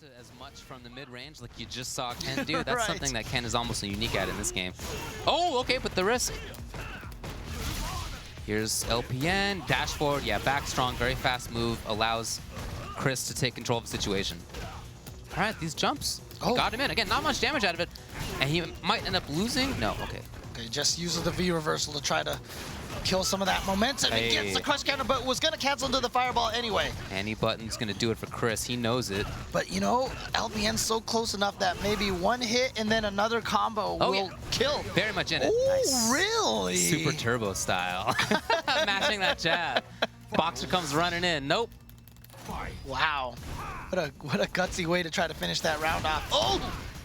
to as much from the mid-range like you just saw Ken do. That's Right. something that Ken is almost unique at in this game. Oh, okay, but the risk. Here's LPN, dash forward, yeah, back strong, very fast move, allows ChrisT to take control of the situation. All right, these jumps, got him in. Again, not much damage out of it, and he might end up losing. No, okay. Okay, just uses the V reversal to try to kill some of that momentum. He gets the crush counter, but was going to cancel into the fireball anyway. Any button's going to do it for ChrisT. He knows it. But, you know, LPN's so close enough that maybe one hit and then another combo will kill. Very much in it. Oh, Nice. really? Super turbo style. Mashing that jab. Boxer comes running in. Nope. Wow. What a gutsy way to try to finish that round off. Oh,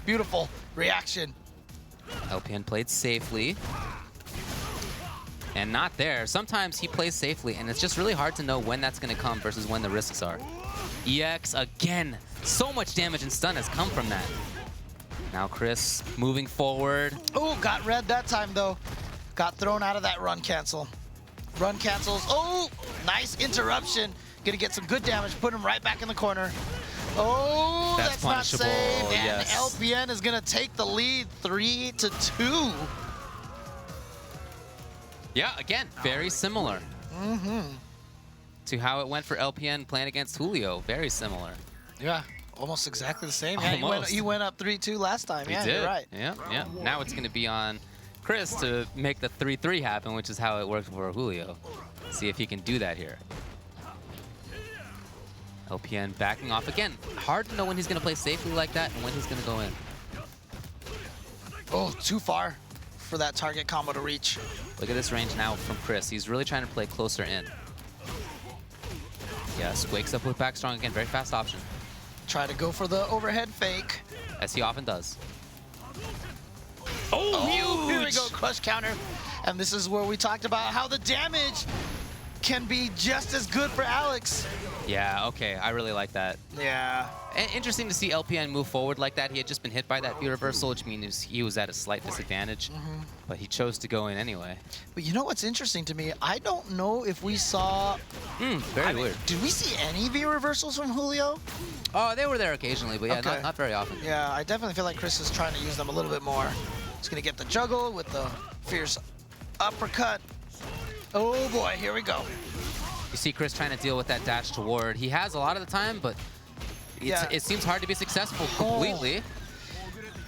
beautiful reaction. LPN played safely. And not there. Sometimes he plays safely, and it's just really hard to know when that's going to come versus when the risks are. EX, again, so much damage and stun has come from that. Now ChrisT moving forward. Oh, got red that time, though. Got thrown out of that run cancel. Run cancels. Oh, nice interruption. Gonna get some good damage, put him right back in the corner. Oh, that's not safe. And yes. LPN is gonna take the lead 3-2. Yeah, again, very similar to how it went for LPN playing against Julio. Very similar. Yeah, almost exactly the same. Yeah, Almost. he went up 3-2 last time. He Yeah, did. you're right. Yeah, yeah. Now it's going to be on ChrisT to make the 3-3 happen, which is how it worked for Julio. See if he can do that here. LPN backing off again. Hard to know when he's going to play safely like that and when he's going to go in. Oh, too far for that target combo to reach. Look at this range now from ChrisT. He's really trying to play closer in. Yes, wakes up with back strong again. Very fast option. Try to go for the overhead fake. As he often does. Oh, here we go, crush counter. And this is where we talked about how the damage can be just as good for Alex. Yeah, okay, I really like that. Yeah. And interesting to see LPN move forward like that. He had just been hit by that V reversal, which means he was at a slight disadvantage. But he chose to go in anyway. But you know what's interesting to me? I don't know if we saw... Very weird. Did we see any V reversals from Julio? Oh, they were there occasionally, but yeah, not very often. Yeah, I definitely feel like ChrisT is trying to use them a little bit more. He's going to get the juggle with the fierce uppercut. Oh boy, here we go. You see ChrisT trying to deal with that dash toward. He has a lot of the time, but it seems hard to be successful completely.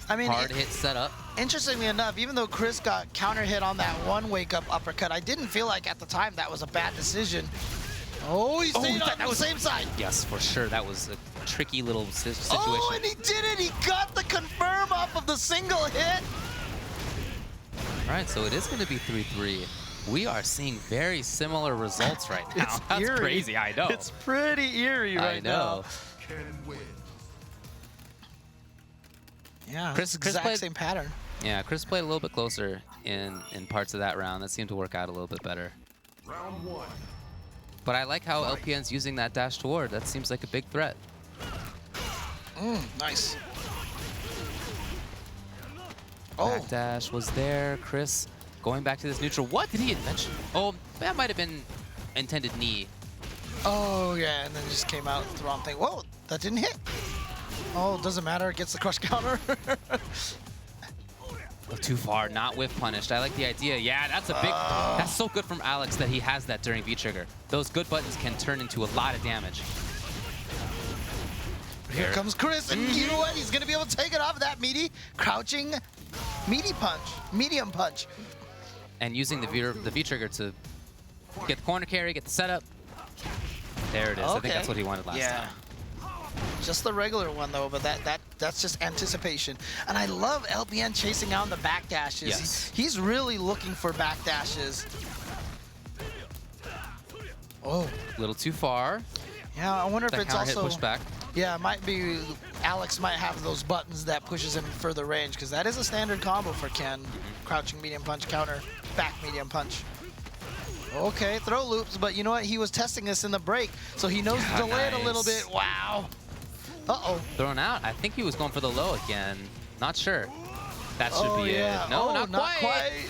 I mean, hard hit setup. Interestingly enough, even though ChrisT got counter hit on that one wake-up uppercut, I didn't feel like at the time that was a bad decision. Oh, he stayed on the same side. Yes, for sure. That was a tricky little situation. Oh, and he did it. He got the confirm off of the single hit. All right, so it is going to be 3-3. We are seeing very similar results right now. It's That's eerie. crazy, I know. It's pretty eerie right now. Yeah, ChrisT exact played, same pattern. Yeah, ChrisT played a little bit closer in parts of that round. That seemed to work out a little bit better. Round one. But I like how LPN's using that dash toward. That seems like a big threat. Nice. Back dash was there. ChrisT going back to this neutral. What did he mention? Oh, that might have been intended knee. Oh, yeah, and then just came out with the wrong thing. Whoa, that didn't hit. Oh, doesn't matter. It gets the crush counter. Too far, not whiff punished. I like the idea. Yeah, that's a big, that's so good from Alex that he has that during V-trigger. Those good buttons can turn into a lot of damage. Here comes ChrisT, and you know what? He's going to be able to take it off of that meaty, crouching, medium punch. And using the V-trigger to get the corner carry, get the setup. There it is. I think that's what he wanted last time. Just the regular one though, but that's just anticipation. And I love LPN chasing down the back dashes. Yes. He's really looking for back dashes. Oh, A little too far. yeah. I wonder if That it's counter hit also pushback. yeah. It might be Alex might have those buttons that pushes him further range because that is a standard combo for Ken. Crouching medium punch counter, back medium punch. Okay, throw loops, but you know what? He was testing this in the break, so he knows to delay it a little bit. Wow. Uh-oh. Thrown out. I think he was going for the low again. Not sure. That should be it. No, not quite.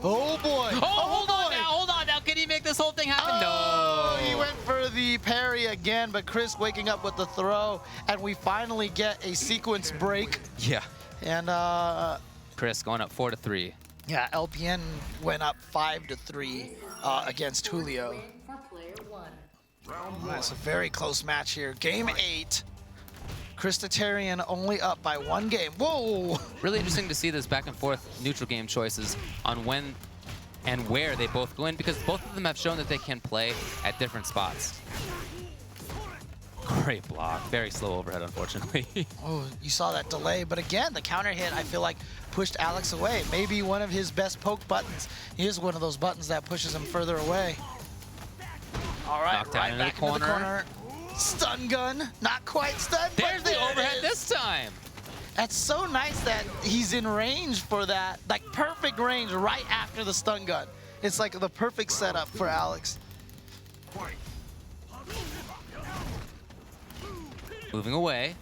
Oh boy. Oh, hold on now. Hold on now. Can he make the this whole thing happen? Oh, No. he went for the parry again, but ChrisT waking up with the throw, and we finally get a sequence break. Yeah. And ChrisT going up 4-3. yeah, LPN went up 5-3 against Julio. That's a very close match here. Game 8. ChrisTitarian only up by 1 game. Whoa! Really interesting to see this back and forth neutral game choices on when and where they both go in, because both of them have shown that they can play at different spots. Great block. Very slow overhead, unfortunately. Oh, you saw that delay, but again, the counter hit, I feel like, pushed Alex away. Maybe one of his best poke buttons. He is one of those buttons that pushes him further away. All right, Knocked down right into back the into the corner. corner. Stun gun, not quite stunned, There's but the there it overhead is. this time. That's so nice that he's in range for that, like perfect range right after the stun gun. It's like the perfect setup for Alex. Moving away.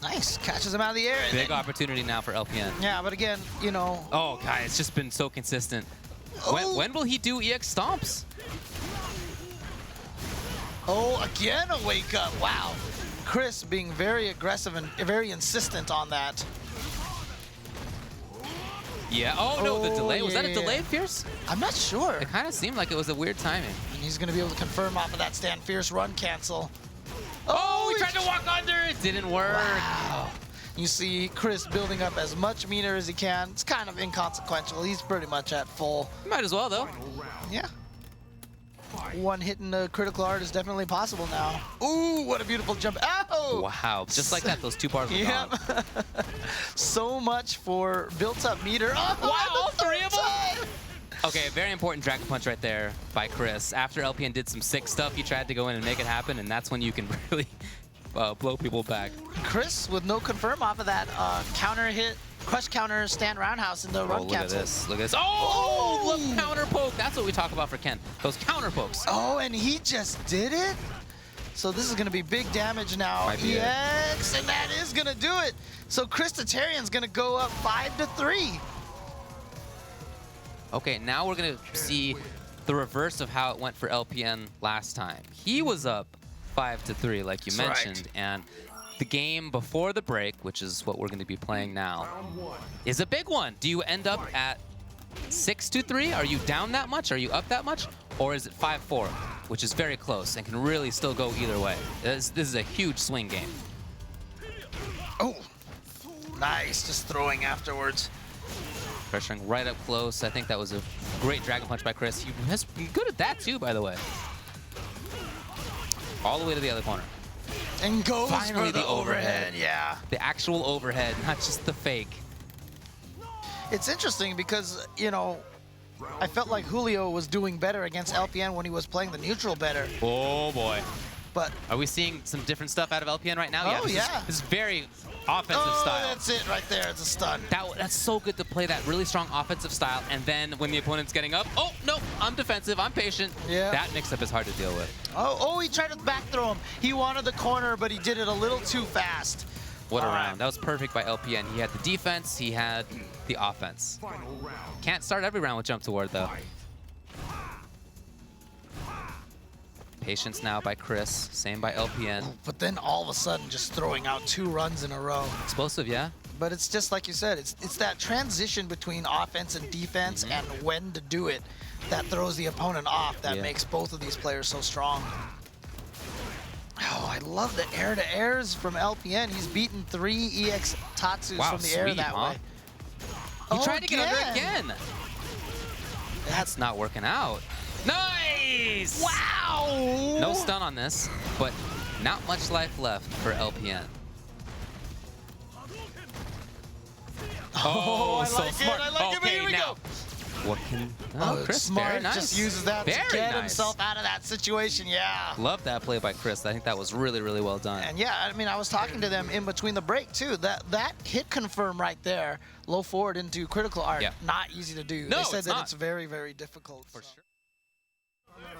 Nice, catches him out of the air. and Big then- opportunity now for LPN. Yeah, but again, you know. Oh, God, it's just been so consistent. Oh. When will he do EX stomps? Oh, again a wake up. Wow. ChrisT being very aggressive and very insistent on that. Yeah. Oh, no, the Oh, delay. Was that a yeah. delay, Fierce? I'm not sure. It kind of seemed like it was a weird timing. And he's going to be able to confirm off of that stand fierce run cancel. Oh, he tried to walk under. It didn't work. Wow. You see ChrisT building up as much meter as he can. It's kind of inconsequential. He's pretty much at full. Might as well, though. Yeah. One hit in the critical art is definitely possible now. Ooh, what a beautiful jump. Ow! Wow. Just like that, those 2 bars were gone. Yep. So much for built up meter. Oh, Wow, all the 3 of them? time! Okay, very important Dragon Punch right there by ChrisT. After LPN did some sick stuff, he tried to go in and make it happen, and that's when you can really blow people back. ChrisT with no confirm off of that counter hit, crush counter, stand roundhouse in the run Look cancel. at this. Look at this. Oh, left counter poke. That's what we talk about for Ken. Those counter pokes. Oh, and he just did it? So this is going to be big damage now. Might be it. EX, and that is going to do it. So ChrisTitarian's going to go up 5-3. Okay, now we're going to see the reverse of how it went for LPN last time. He was up 5-3, like you That's mentioned, right. and the game before the break, which is what we're going to be playing now, is a big one. Do you end up at 6-3? Are you down that much? Are you up that much? Or is it 5-4, which is very close and can really still go either way? This is a huge swing game. Oh, nice. Just throwing afterwards. Pressuring right up close. I think that was a great Dragon Punch by ChrisT. He's good at that too, by the way. All the way to the other corner. And goes Finally for the the overhead. overhead. Yeah. The actual overhead, not just the fake. It's interesting because, you know, I felt like Julio was doing better against LPN when he was playing the neutral better. Oh boy. But Are we seeing some different stuff out of LPN right now? Oh, yeah. This is very offensive style. that's it right there. It's a stun. That's so good to play that really strong offensive style, and then when the opponent's getting up, oh, no, I'm defensive, I'm patient. Yeah. That mix-up is hard to deal with. Oh, he tried to back throw him. He wanted the corner, but he did it a little too fast. What a All round. right. That was perfect by LPN. He had the defense, he had the offense. Can't start every round with jump toward, though. Patience now by ChrisT, same by LPN. But then all of a sudden just throwing out 2 runs in a row. Explosive, yeah? But it's just like you said, it's that transition between offense and defense and when to do it that throws the opponent off, that Yeah. makes both of these players so strong. Oh, I love the air-to-airs from LPN. He's beaten 3 EX Tatsus Wow, from the air sweet, that huh? way. He tried to get under again. That's That's not working out. Nice! wow. No stun on this, but not much life left for LPN. Oh, I like it. I like it. But here we now. go. What can... Oh, ChrisT, smart. very nice. Just uses that Very to get nice. himself out of that situation. Yeah. Love that play by ChrisT. I think that was really, really well done. And yeah, I mean, I was talking to them in between the break too. That hit confirm right there, low forward into critical art, Yeah. not easy to do. No, they said it's that not. it's very, very difficult. For sure.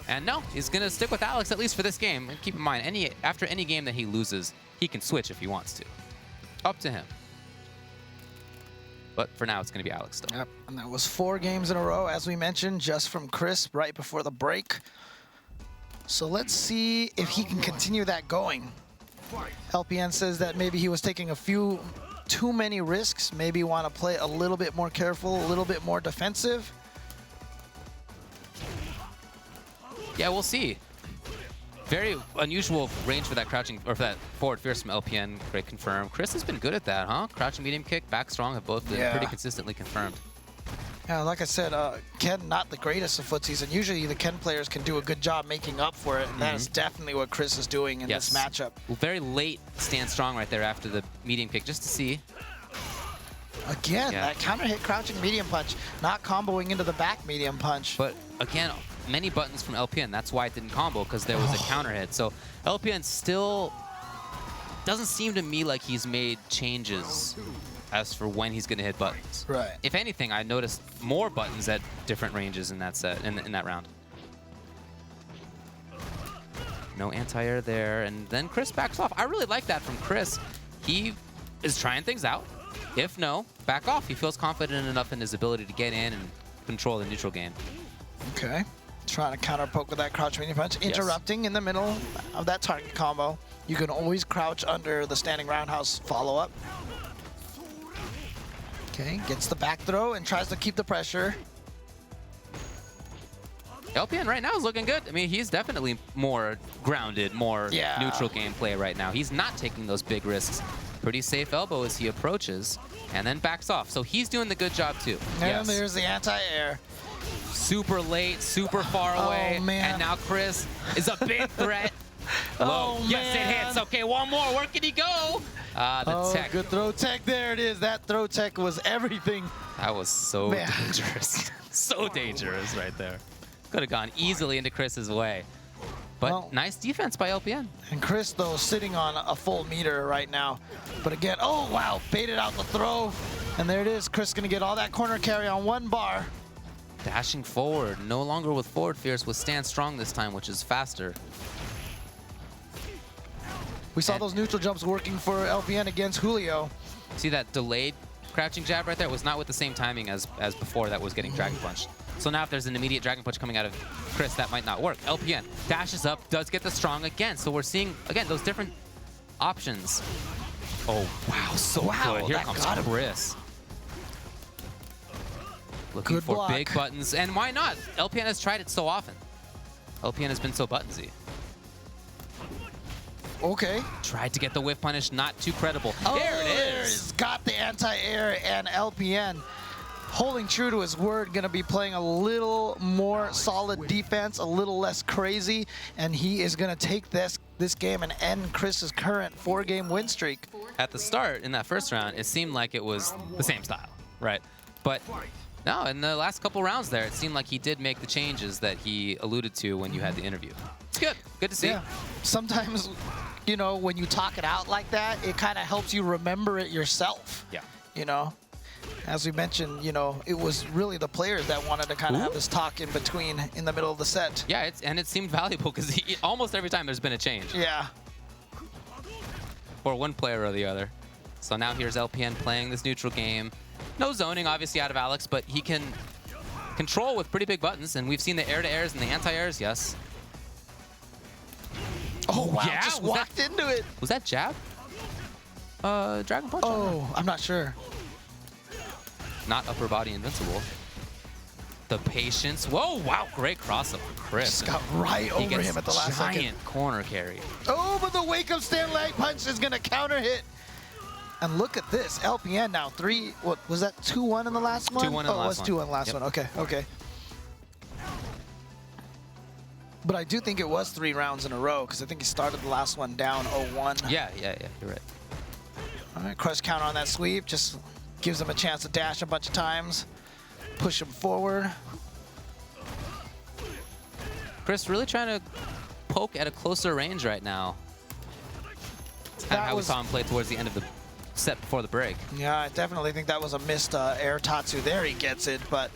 And no, he's going to stick with Alex, at least for this game. And keep in mind, after any game that he loses, he can switch if he wants to. Up to him. But for now, it's going to be Alex still. Yep, and that was 4 games in a row, as we mentioned, just from ChrisT right before the break. So let's see if he can continue that going. LPN says that maybe he was taking a few too many risks, maybe want to play a little bit more careful, a little bit more defensive. Yeah, we'll see. Very unusual range for that crouching, or for that forward fierce from LPN. Great confirm. ChrisT has been good at that, huh? Crouching medium kick, back strong have both been pretty consistently confirmed. Yeah, like I said, Ken not the greatest of footsies, and usually the Ken players can do a good job making up for it, and that is definitely what ChrisT is doing in this matchup. Very late stand strong right there after the medium kick, just to see. Again, that counter hit crouching medium punch, not comboing into the back medium punch. But again, many buttons from LPN. That's why it didn't combo, because there was a counter hit. So LPN still doesn't seem to me like he's made changes as for when he's going to hit buttons. Right. If anything, I noticed more buttons at different ranges in that set, in that round. No anti-air there, and then ChrisT backs off. I really like that from ChrisT. He is trying things out. If no, back off. He feels confident enough in his ability to get in and control the neutral game. Okay. Trying to counter poke with that crouch medium punch, interrupting in the middle of that target combo. You can always crouch under the standing roundhouse follow-up. Okay, gets the back throw and tries to keep the pressure. LPN right now is looking good. I mean, he's definitely more grounded, more neutral gameplay right now. He's not taking those big risks. Pretty safe elbow as he approaches, and then backs off. So he's doing the good job too. And there's the anti-air. Super late, super far away, and now ChrisT is a big threat. Low. Yes, it hits. Okay, one more. Where can he go? The tech. Good throw tech. There it is. That throw tech was everything. That was so dangerous. So dangerous right there. Could have gone easily into ChrisT's way. But nice defense by LPN. And ChrisT, though, sitting on a full meter right now. But again, oh, wow, baited out the throw. And there it is. ChrisT going to get all that corner carry on one bar. Dashing forward. No longer with forward fierce, with stand strong this time, which is faster. We saw those neutral jumps working for LPN against Julio. See that delayed crouching jab right there? It was not with the same timing as before that was getting Dragon Punched. So now if there's an immediate Dragon Punch coming out of ChrisT, that might not work. LPN dashes up, does get the strong again. So we're seeing, again, those different options. Oh, wow, so good. Here comes ChrisT. Looking for big buttons. And why not? LPN has tried it so often. LPN has been so buttonsy. Okay. Tried to get the whiff punish, not too credible. Oh, there it is. It's got the anti-air, and LPN holding true to his word, going to be playing a little more solid defense, a little less crazy, and he is going to take this game and end ChrisT's current 4-game win streak. At the start, in that first round, it seemed like it was the same style, right? But no, in the last couple rounds there, it seemed like he did make the changes that he alluded to when you had the interview. It's good. Good to see. Yeah. Sometimes, you know, when you talk it out like that, it kind of helps you remember it yourself. Yeah. You know? As we mentioned, you know, it was really the players that wanted to kind of have this talk in between, in the middle of the set. Yeah, and it seemed valuable because almost every time there's been a change. Yeah. For one player or the other. So now here's LPN playing this neutral game. No zoning, obviously, out of Alex, but he can control with pretty big buttons, and we've seen the air-to-airs and the anti-airs, yes. Oh, wow, just walked into it. Was that jab? Dragon Punch? Oh, I'm not sure. Not upper body invincible. The patience. Whoa, wow, great crossover. ChrisT. Just got right over him at the last second. Giant corner carry. Oh, but the wake-up stand leg punch is going to counter hit. And look at this. LPN now 3, what, was that 2-1 in the last one? 2-1 in the last one. Oh, it was 2-1 in the last one. Okay, okay. But I do think it was 3 rounds in a row because I think he started the last one down 0-1. Yeah, you're right. All right, crush counter on that sweep. Just gives him a chance to dash a bunch of times. Push him forward. ChrisT really trying to poke at a closer range right now. That's kind of how we saw him play towards the end of the set before the break. Yeah, I definitely think that was a missed air tatsu. There he gets it, but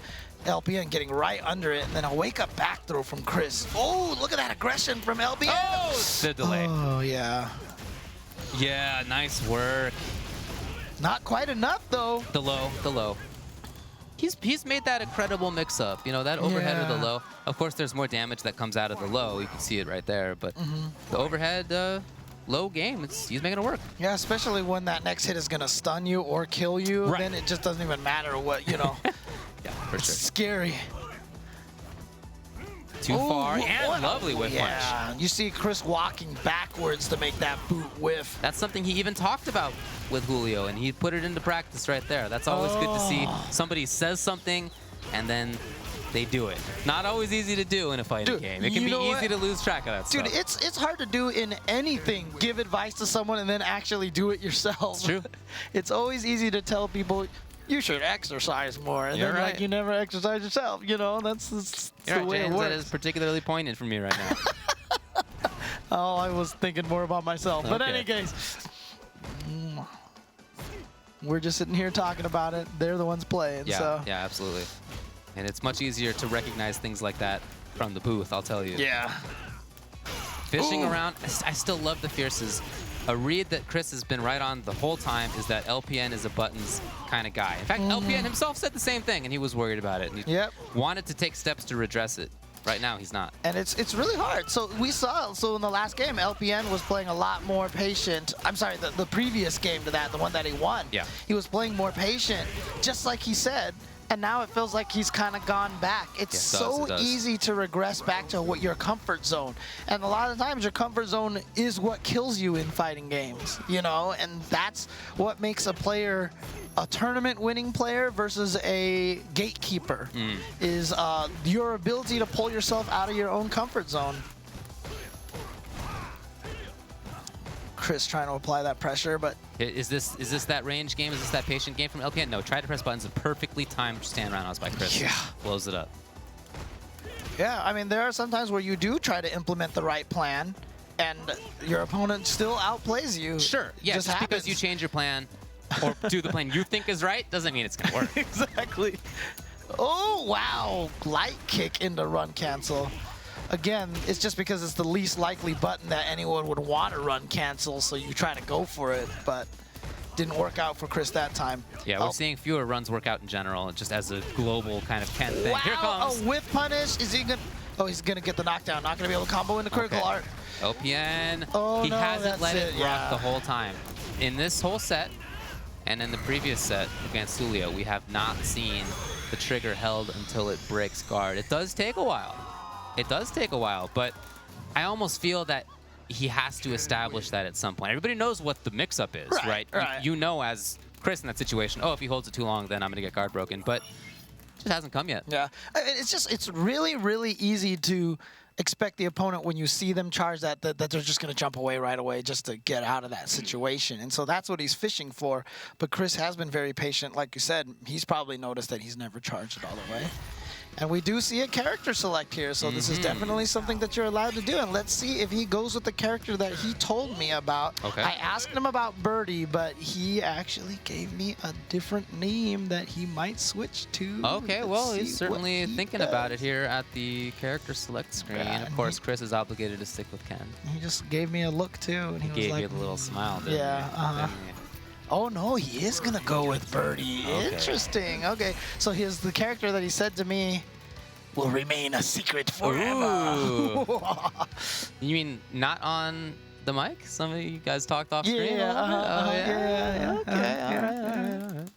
LPN getting right under it, and then a wake-up back throw from ChrisT. Oh, look at that aggression from LPN. Oh, the delay. Oh, yeah. Yeah, nice work. Not quite enough, though. The low. He's made that a credible mix-up. You know, that overhead or the low. Of course, there's more damage that comes out of the low. You can see it right there. But the overhead, low game, he's making it work. Yeah, especially when that next hit is going to stun you or kill you. Right. Then it just doesn't even matter what, you know. Yeah, for it's sure. scary. Too far, and lovely whiff punch. Yeah, you see ChrisT walking backwards to make that boot whiff. That's something he even talked about with Julio, and he put it into practice right there. That's always good to see. Somebody says something, and then they do it. Not always easy to do in a fighting game. It can be easy to lose track of that stuff. Dude, it's hard to do in anything. Give advice to someone and then actually do it yourself. It's true. It's always easy to tell people, you should exercise more, and then like you never exercise yourself. You know, that's the way it works. That is particularly poignant for me right now. Oh, I was thinking more about myself. But in any case, we're just sitting here talking about it. They're the ones playing. Yeah, so. yeah, absolutely. And it's much easier to recognize things like that from the booth, I'll tell you. Yeah. Fishing around, I still love the fierces. A read that ChrisT has been right on the whole time is that LPN is a buttons kind of guy. In fact, LPN himself said the same thing, and he was worried about it. And he wanted to take steps to redress it. Right now, he's not. And it's really hard. So we saw, in the last game, LPN was playing a lot more patient. I'm sorry, the previous game to that, the one that he won. Yeah. He was playing more patient, just like he said. And now it feels like he's kind of gone back. It's so easy to regress back to what your comfort zone. And a lot of times your comfort zone is what kills you in fighting games, you know? And that's what makes a player a tournament winning player versus a gatekeeper is your ability to pull yourself out of your own comfort zone. ChrisT trying to apply that pressure, but is this that range game? Is this that patient game from LPN? No, try to press buttons. A perfectly timed stand roundhouse by ChrisT. Yeah, blows it up. Yeah, I mean there are sometimes where you do try to implement the right plan, and your opponent still outplays you. Sure, yeah, just because you change your plan or do the plan you think is right doesn't mean it's gonna work. Exactly. Oh wow, light kick into run cancel. Again, it's just because it's the least likely button that anyone would want to run cancel, so you try to go for it, but didn't work out for ChrisT that time. Yeah, we're seeing fewer runs work out in general, just as a global kind of Ken thing. Wow, here comes. A whiff punish. Is he gonna? Oh, he's gonna get the knockdown. Not gonna be able to combo into critical art. LPN. Oh, he no, hasn't let it rock yeah. the whole time. In this whole set, and in the previous set against Julio, we have not seen the trigger held until it breaks guard. It does take a while. It does take a while, but I almost feel that he has to establish that at some point. Everybody knows what the mix-up is, right? You know as ChrisT in that situation, oh, if he holds it too long, then I'm going to get guard broken, but it just hasn't come yet. Yeah, it's really, really easy to expect the opponent when you see them charge that they're just going to jump away right away just to get out of that situation. And so that's what he's fishing for. But ChrisT has been very patient. Like you said, he's probably noticed that he's never charged it all the way. And we do see a character select here, so this is definitely something that you're allowed to do. And let's see if he goes with the character that he told me about. Okay. I asked him about Birdie, but he actually gave me a different name that he might switch to. Okay, well, he's certainly thinking about it here at the character select screen. Yeah, of course, ChrisT is obligated to stick with Ken. He just gave me a look, too. And he was gave like, you the little smile, didn't yeah, he? Oh, no, he is going to go with Birdie. Okay. Interesting. Okay, so here's the character that he said to me will remain a secret forever. You mean not on the mic? Some of you guys talked off screen? Yeah, Okay, all right.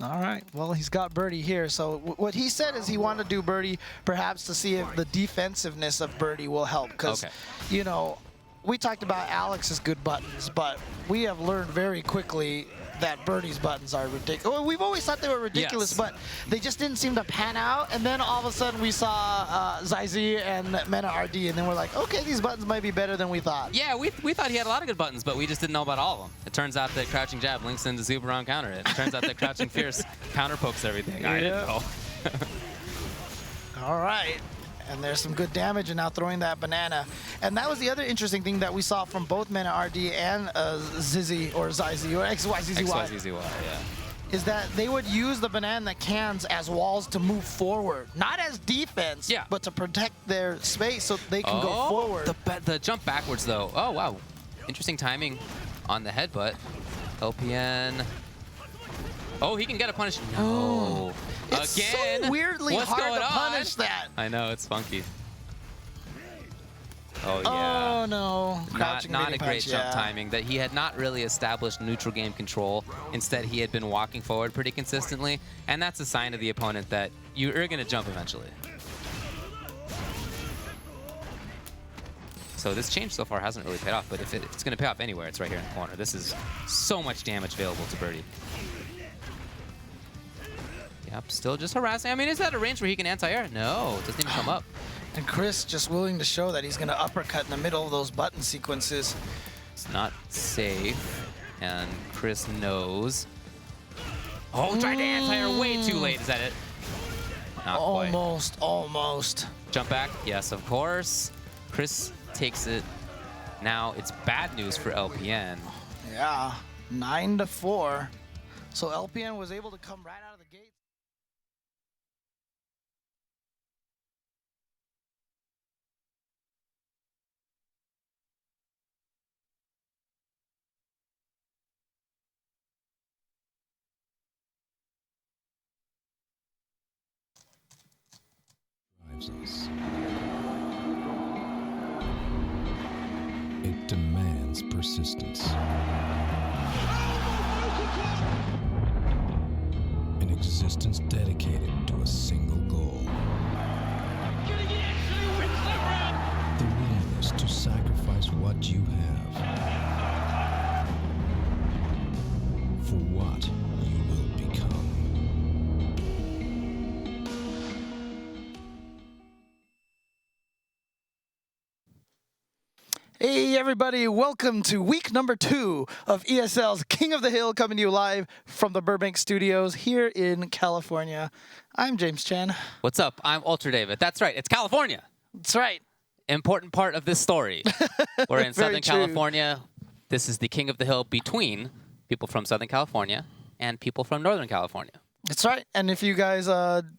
All right, well, he's got Birdie here. So what he said is he wanted to do Birdie perhaps to see if the defensiveness of Birdie will help. Because, you know, we talked about Alex's good buttons, but we have learned very quickly that Birdie's buttons are ridiculous. Well, we've always thought they were ridiculous, but they just didn't seem to pan out. And then all of a sudden we saw XsK and Mena RD, and then we're like, okay, these buttons might be better than we thought. Yeah, we thought he had a lot of good buttons, but we just didn't know about all of them. It turns out that crouching jab links into super on counter. It turns out that crouching fierce counter pokes everything. I didn't know. All right. And there's some good damage, and now throwing that banana. And that was the other interesting thing that we saw from both Mena RD and XsK or XYZZY. XYZZY, yeah. Is that they would use the banana cans as walls to move forward. Not as defense, but to protect their space so they can go forward. The jump backwards, though. Oh, wow. Interesting timing on the headbutt. LPN. Oh, he can get a punish. No. It's Again. so weirdly What's hard going to on? punish that. I know, it's funky. Oh, yeah. Oh, no. Not a great jump timing. That he had not really established neutral game control. Instead, he had been walking forward pretty consistently. And that's a sign of the opponent that you're going to jump eventually. So this change so far hasn't really paid off, but if it's going to pay off anywhere, it's right here in the corner. This is so much damage available to Birdie. Yep, still just harassing. I mean, is that a range where he can anti-air? No, it doesn't even come up. And ChrisT just willing to show that he's going to uppercut in the middle of those button sequences. It's not safe, and ChrisT knows. Oh, tried to anti-air way too late. Is that it? Not quite. Almost. Jump back. Yes, of course. ChrisT takes it. Now it's bad news for LPN. Yeah, 9-4. So LPN was able to come right out of the gate. Us. It demands persistence. An existence dedicated to a single goal. The willingness to sacrifice what you have for what you will become. Hey everybody, welcome to week number 2 of ESL's King of the Hill, coming to you live from the Burbank studios here in California. I'm James Chen. What's up? I'm Ultra David. That's right, it's California. That's right. Important part of this story. We're in Very Southern true. California. This is the King of the Hill between people from Southern California and people from Northern California. That's right. And if you guys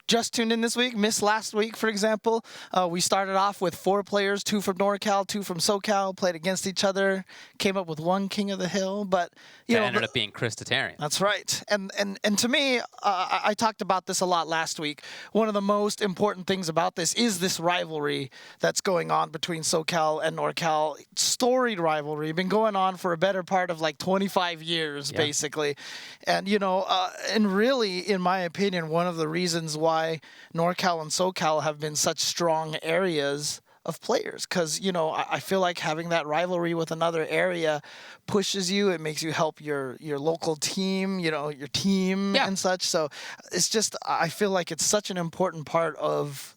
just tuned in this week, missed last week, for example, we started off with 4 players, 2 from NorCal, 2 from SoCal, played against each other, came up with 1 King of the Hill. But That ended up being ChrisT. That's right. And to me, I talked about this a lot last week. One of the most important things about this is this rivalry that's going on between SoCal and NorCal. Storied rivalry, been going on for a better part of like 25 years, basically. And, you know, and really, in my opinion, one of the reasons why NorCal and SoCal have been such strong areas of players, because, you know, I feel like having that rivalry with another area pushes you. It makes you help your local team, you know, your team and such. So it's just, I feel like it's such an important part of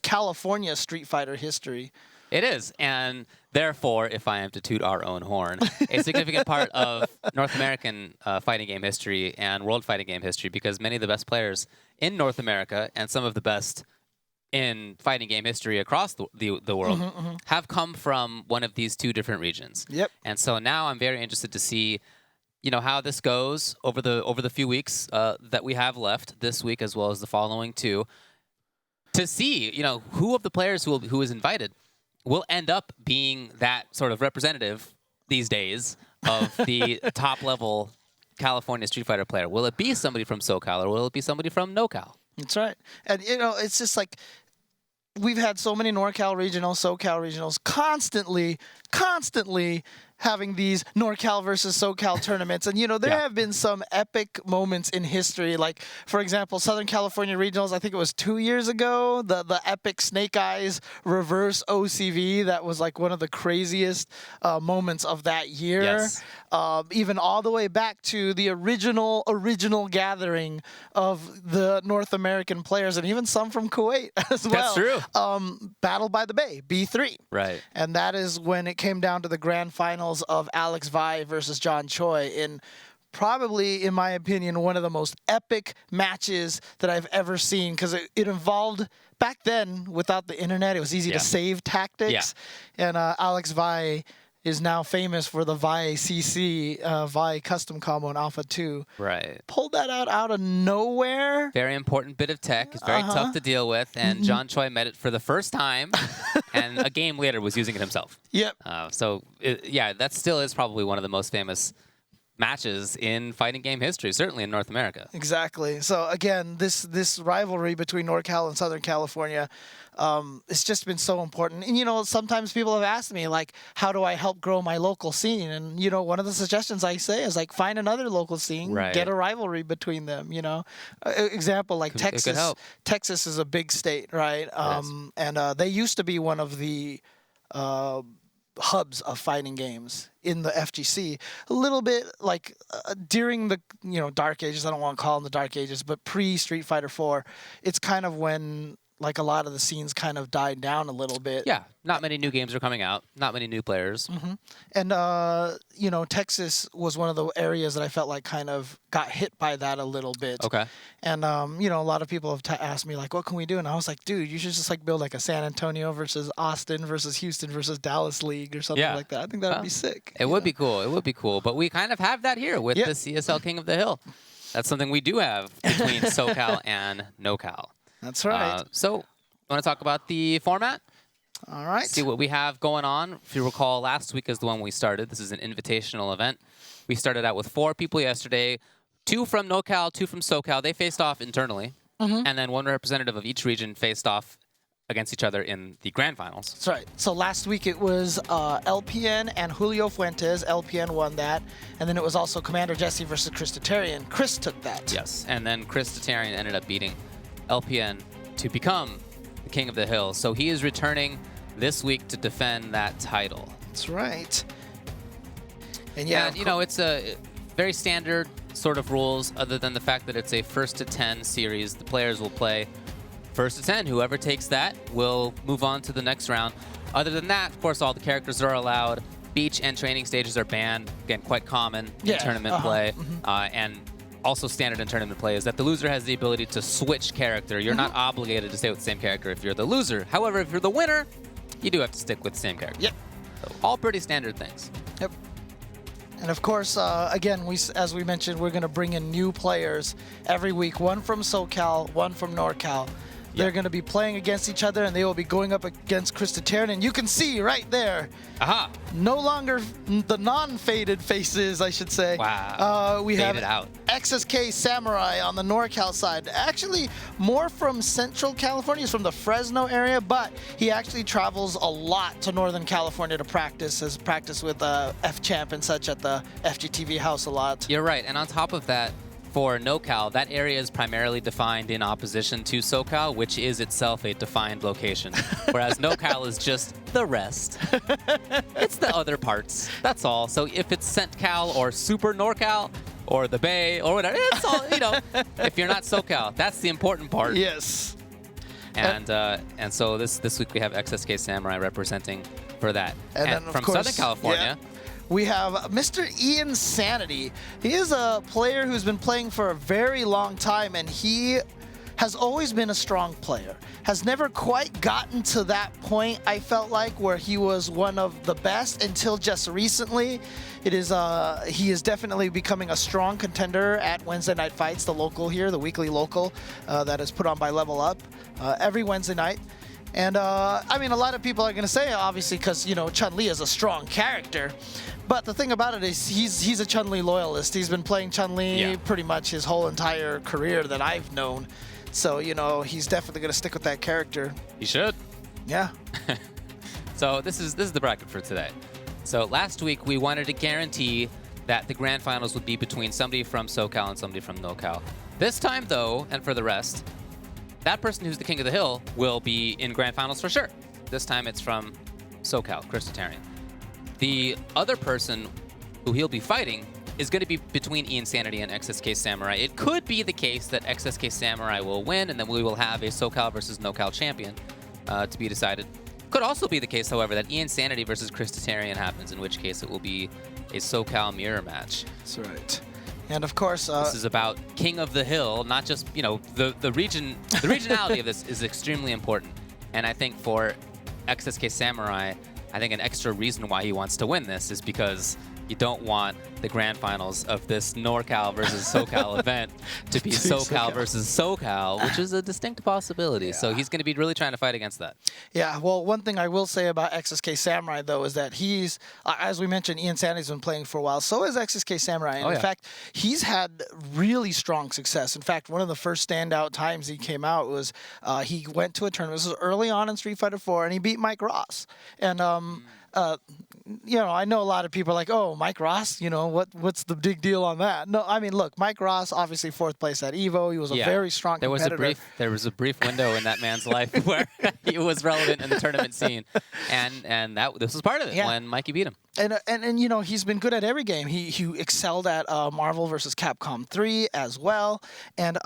California Street Fighter history. It is, and therefore, if I am to toot our own horn, a significant part of North American fighting game history and world fighting game history, because many of the best players in North America and some of the best in fighting game history across the world have come from one of these 2 different regions. Yep. And so now I'm very interested to see, you know, how this goes over the few weeks that we have left this week, as well as the following 2, to see, you know, who of the players who is invited will end up being that sort of representative these days of the top-level California Street Fighter player. Will it be somebody from SoCal, or will it be somebody from NoCal? That's right. And, you know, it's just like, we've had so many NorCal regionals, SoCal regionals, constantly having these NorCal versus SoCal tournaments. And, you know, there have been some epic moments in history. Like, for example, Southern California regionals, I think it was 2 years ago, the epic Snake Eyes reverse OCV. That was like one of the craziest moments of that year. Yes. Even all the way back to the original gathering of the North American players, and even some from Kuwait as well. That's true. Battle by the Bay, B3. Right. And that is when it came down to the grand finals of Alex Vi versus John Choi in probably, in my opinion, one of the most epic matches that I've ever seen, because it involved, back then, without the internet, it was easy to save tactics. And Alex Vi is now famous for the Vi CC, Vi custom combo in Alpha 2. Right. Pulled that out of nowhere. Very important bit of tech. It's very tough to deal with, and John Choi met it for the first time, and a game later was using it himself. Yep. So, yeah, that still is probably one of the most famous matches in fighting game history, certainly in North America. Exactly. So again, this rivalry between NorCal and Southern California, it's just been so important. And, you know, sometimes people have asked me, like, how do I help grow my local scene? And, you know, one of the suggestions I say is, like, find another local scene, Right. get a rivalry between them, you know. Example, like It could Texas. help. Texas is a big state, right? And they used to be one of the hubs of fighting games in the FGC. A little bit like during the Dark Ages. I don't want to call them the Dark Ages, but pre Street Fighter 4, it's kind of when like a lot of the scenes kind of died down a little bit. Yeah, not many new games are coming out, not many new players. And you know, Texas was one of the areas that I felt like kind of got hit by that a little bit. Okay. And you know, a lot of people have asked me like, what can we do? And I was like, dude, you should just like build like a San Antonio versus Austin versus Houston versus Dallas league or something like that. I think that would be sick. It would be cool. It would be cool. But we kind of have that here with the ESL King of the Hill. That's something we do have between SoCal and NoCal. That's right. So, want to talk about the format? All right. See what we have going on. If you recall, last week is the one we started. This is an invitational event. We started out with 4 people yesterday, 2 from NoCal, 2 from SoCal. They faced off internally, and then 1 representative of each region faced off against each other in the grand finals. That's right. So last week it was LPN and Julio Fuentes. LPN won that. And then it was also Commander Jesse versus ChrisT. Chris took that. Yes, and then ChrisT ended up beating LPN to become the King of the Hill. So he is returning this week to defend that title. That's right. And And, you know, it's a very standard sort of rules, other than the fact that it's a 1st to 10 series. The players will play 1st to 10. Whoever takes that will move on to the next round. Other than that, of course, all the characters are allowed. Beach and training stages are banned. Again, quite common in tournament play. And also standard in tournament play is that the loser has the ability to switch character. You're not obligated to stay with the same character if you're the loser. However, if you're the winner, you do have to stick with the same character. Yep. So all pretty standard things. Yep. And of course, again, as we mentioned, we're going to bring in new players every week. 1 from SoCal, 1 from NorCal. They're going to be playing against each other, and they will be going up against ChrisT. And you can see right there, no longer the non-faded faces, I should say. Wow. We Faded have out. XsK Samurai on the NorCal side. Actually, more from Central California. He's from the Fresno area, but he actually travels a lot to Northern California to practice. Has practiced with F-Champ and such at the FGTV house a lot. You're right. And on top of that, for NoCal, that area is primarily defined in opposition to SoCal, which is itself a defined location. Whereas NoCal is just the rest. It's the other parts. That's all. So if it's CentCal or Super NorCal or the Bay or whatever, it's all, you know, if you're not SoCal, that's the important part. Yes. And so this week we have XsK Samurai representing for that. And then, from of course, Southern California, we have Mr. Iansanity. He is a player who's been playing for a very long time, and he has always been a strong player. Has never quite gotten to that point, I felt like, where he was one of the best until just recently. It is he is definitely becoming a strong contender at Wednesday Night Fights, the local here, the weekly local that is put on by Level Up every Wednesday night. And I mean, a lot of people are going to say, obviously, because, you know, Chun-Li is a strong character. But the thing about it is he's a Chun-Li loyalist. He's been playing Chun-Li pretty much his whole entire career that I've known. So, you know, he's definitely going to stick with that character. he should. Yeah. So this is the bracket for today. So last week we wanted to guarantee that the grand finals would be between somebody from SoCal and somebody from NoCal. This time, though, and for the rest, that person who's the King of the Hill will be in grand finals for sure. This time it's from SoCal, ChrisT. The other person who he'll be fighting is going to be between Iansanity and XsK Samurai. It could be the case that XsK Samurai will win, and then we will have a SoCal versus NoCal champion to be decided. Could also be the case, however, that Iansanity versus ChrisT happens, in which case it will be a SoCal mirror match. That's right. And of course, this is about King of the Hill, not just, you know, the region. The regionality of this is extremely important. And I think for XsK Samurai, I think an extra reason why he wants to win this is because you don't want the grand finals of this NorCal versus SoCal event to be SoCal versus SoCal, which is a distinct possibility. So he's going to be really trying to fight against that. Yeah, well, one thing I will say about XsK Samurai, though, is that he's, as we mentioned, Iansanity's been playing for a while. So is XsK Samurai. And in fact, he's had really strong success. In fact, one of the first standout times he came out was he went to a tournament. This was early on in Street Fighter 4, and he beat Mike Ross. And you know, I know a lot of people are like, oh, Mike Ross, you know, what's the big deal on that? No, I mean, look, Mike Ross, obviously 4th place at EVO. He was a very strong competitor. There was a brief window in that man's life where he was relevant in the tournament scene, and this was part of it when Mikey beat him. And you know, he's been good at every game. He excelled at Marvel vs. Capcom 3 as well, and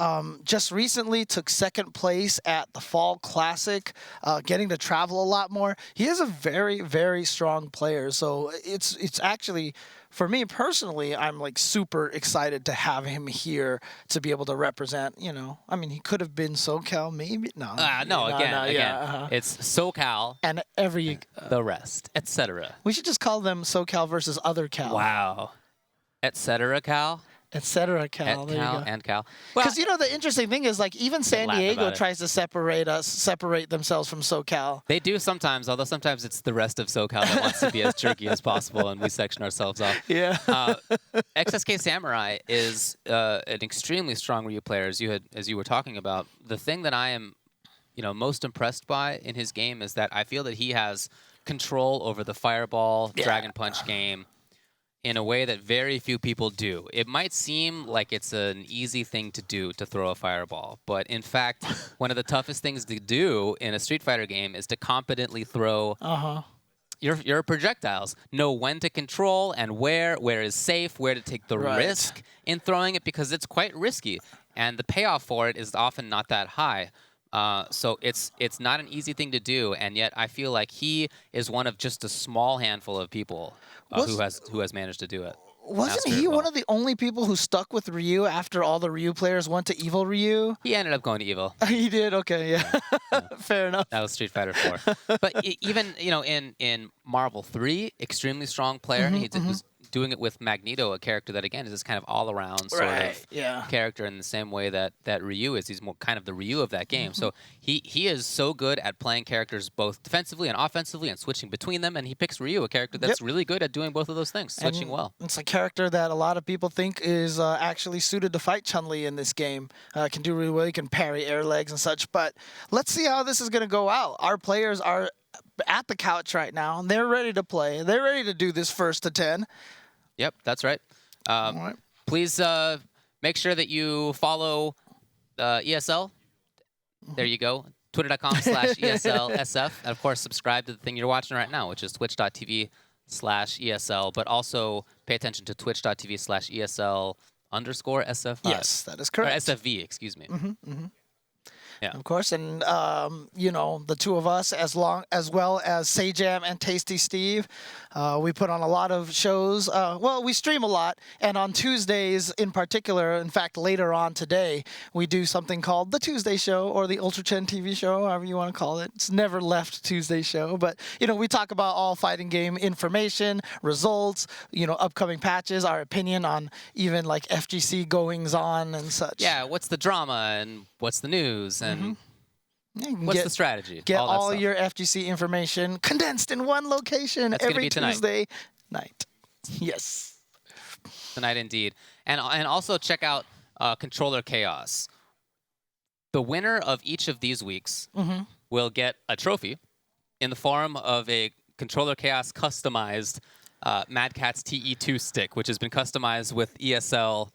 just recently took 2nd place at the Fall Classic, getting to travel a lot more. He is a very, very strong player. So it's actually, for me personally, I'm like super excited to have him here to be able to represent. You know, I mean, he could have been SoCal, maybe. Again, it's SoCal and the rest, etc. We should just call them SoCal versus other Cal. Wow, etc. Cal. Etc. Cal. There you go. And Cal. Because, you know, the interesting thing is, like, even San Diego tries to separate themselves from SoCal. They do sometimes, although sometimes it's the rest of SoCal that wants to be as jerky as possible, and we section ourselves off. Yeah. XsK Samurai is an extremely strong Ryu player, as you were talking about. The thing that I am, you know, most impressed by in his game is that I feel that he has control over the Fireball, Dragon Punch game in a way that very few people do. It might seem like it's an easy thing to do, to throw a fireball, but in fact, one of the toughest things to do in a Street Fighter game is to competently throw your projectiles. Know when to control and where is safe, where to take the risk in throwing it, because it's quite risky, and the payoff for it is often not that high. So it's not an easy thing to do, and yet I feel like he is one of just a small handful of people who has managed to do it. Wasn't he one of the only people who stuck with Ryu after all the Ryu players went to Evil Ryu? He ended up going to Evil. He did? Okay, yeah. Fair enough. That was Street Fighter 4. But even, you know, in Marvel 3, extremely strong player. He was doing it with Magneto, a character that, again, is this kind of all-around sort of character in the same way that Ryu is. He's more kind of the Ryu of that game. So he is so good at playing characters both defensively and offensively and switching between them, and he picks Ryu, a character that's really good at doing both of those things, switching well. It's a character that a lot of people think is actually suited to fight Chun-Li in this game. Can do really well, he can parry air legs and such, but let's see how this is going to go out. Our players are at the couch right now, and they're ready to play. They're ready to do this 1st to 10. Yep, that's right. Please make sure that you follow ESL. There you go. Twitter.com/ESLSF. And, of course, subscribe to the thing you're watching right now, which is twitch.tv/ESL. But also pay attention to twitch.tv/ESL_SFV. Yes, that is correct. Or SFV, excuse me. Yeah. Of course, and you know, the two of us, as well as Sajam and Tasty Steve, we put on a lot of shows. Well, we stream a lot, and on Tuesdays in particular, in fact, later on today, we do something called the Tuesday Show or the Ultra Chen TV Show, however you want to call it. It's never left Tuesday Show, but you know, we talk about all fighting game information, results, you know, upcoming patches, our opinion on even like FGC goings on and such. Yeah, what's the drama and what's the news and what's the strategy? Get all your FGC information condensed in one location every Tuesday night. Yes. Tonight indeed. And also check out Controller Chaos. The winner of each of these weeks will get a trophy in the form of a Controller Chaos customized Mad Catz TE2 stick, which has been customized with ESL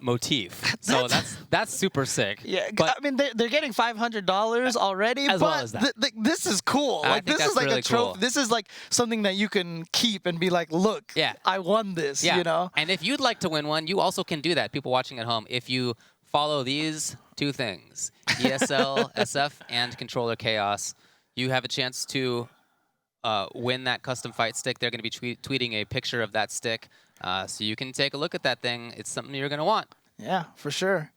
motif. So that's super sick. Yeah, but I mean they're getting $500 already, as but well as that. This is cool. Like this is like really a trophy. Cool. This is like something that you can keep and be like, look, I won this. You know. And if you'd like to win one, you also can do that. People watching at home, if you follow these two things, ESL SF and Controller Chaos, you have a chance to win that custom fight stick. They're going to be tweeting a picture of that stick. So you can take a look at that thing. It's something you're going to want. Yeah, for sure.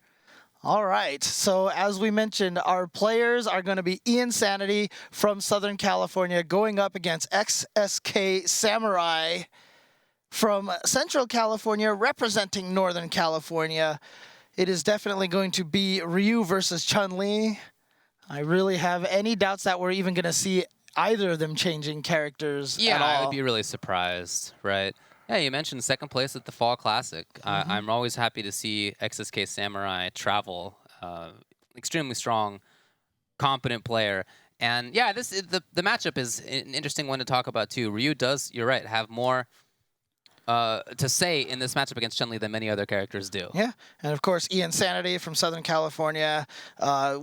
All right. So as we mentioned, our players are going to be Iansanity from Southern California going up against XsK Samurai from Central California, representing Northern California, it is definitely going to be Ryu versus Chun-Li. I really have any doubts that we're even going to see either of them changing characters at all. Yeah, I would be really surprised, right? Yeah, you mentioned second place at the Fall Classic. I'm always happy to see XsK Samurai travel. Extremely strong, competent player. And yeah, the matchup is an interesting one to talk about too. Ryu does, you're right, have more to say in this matchup against Chun-Li than many other characters do. Yeah, and of course, Iansanity from Southern California.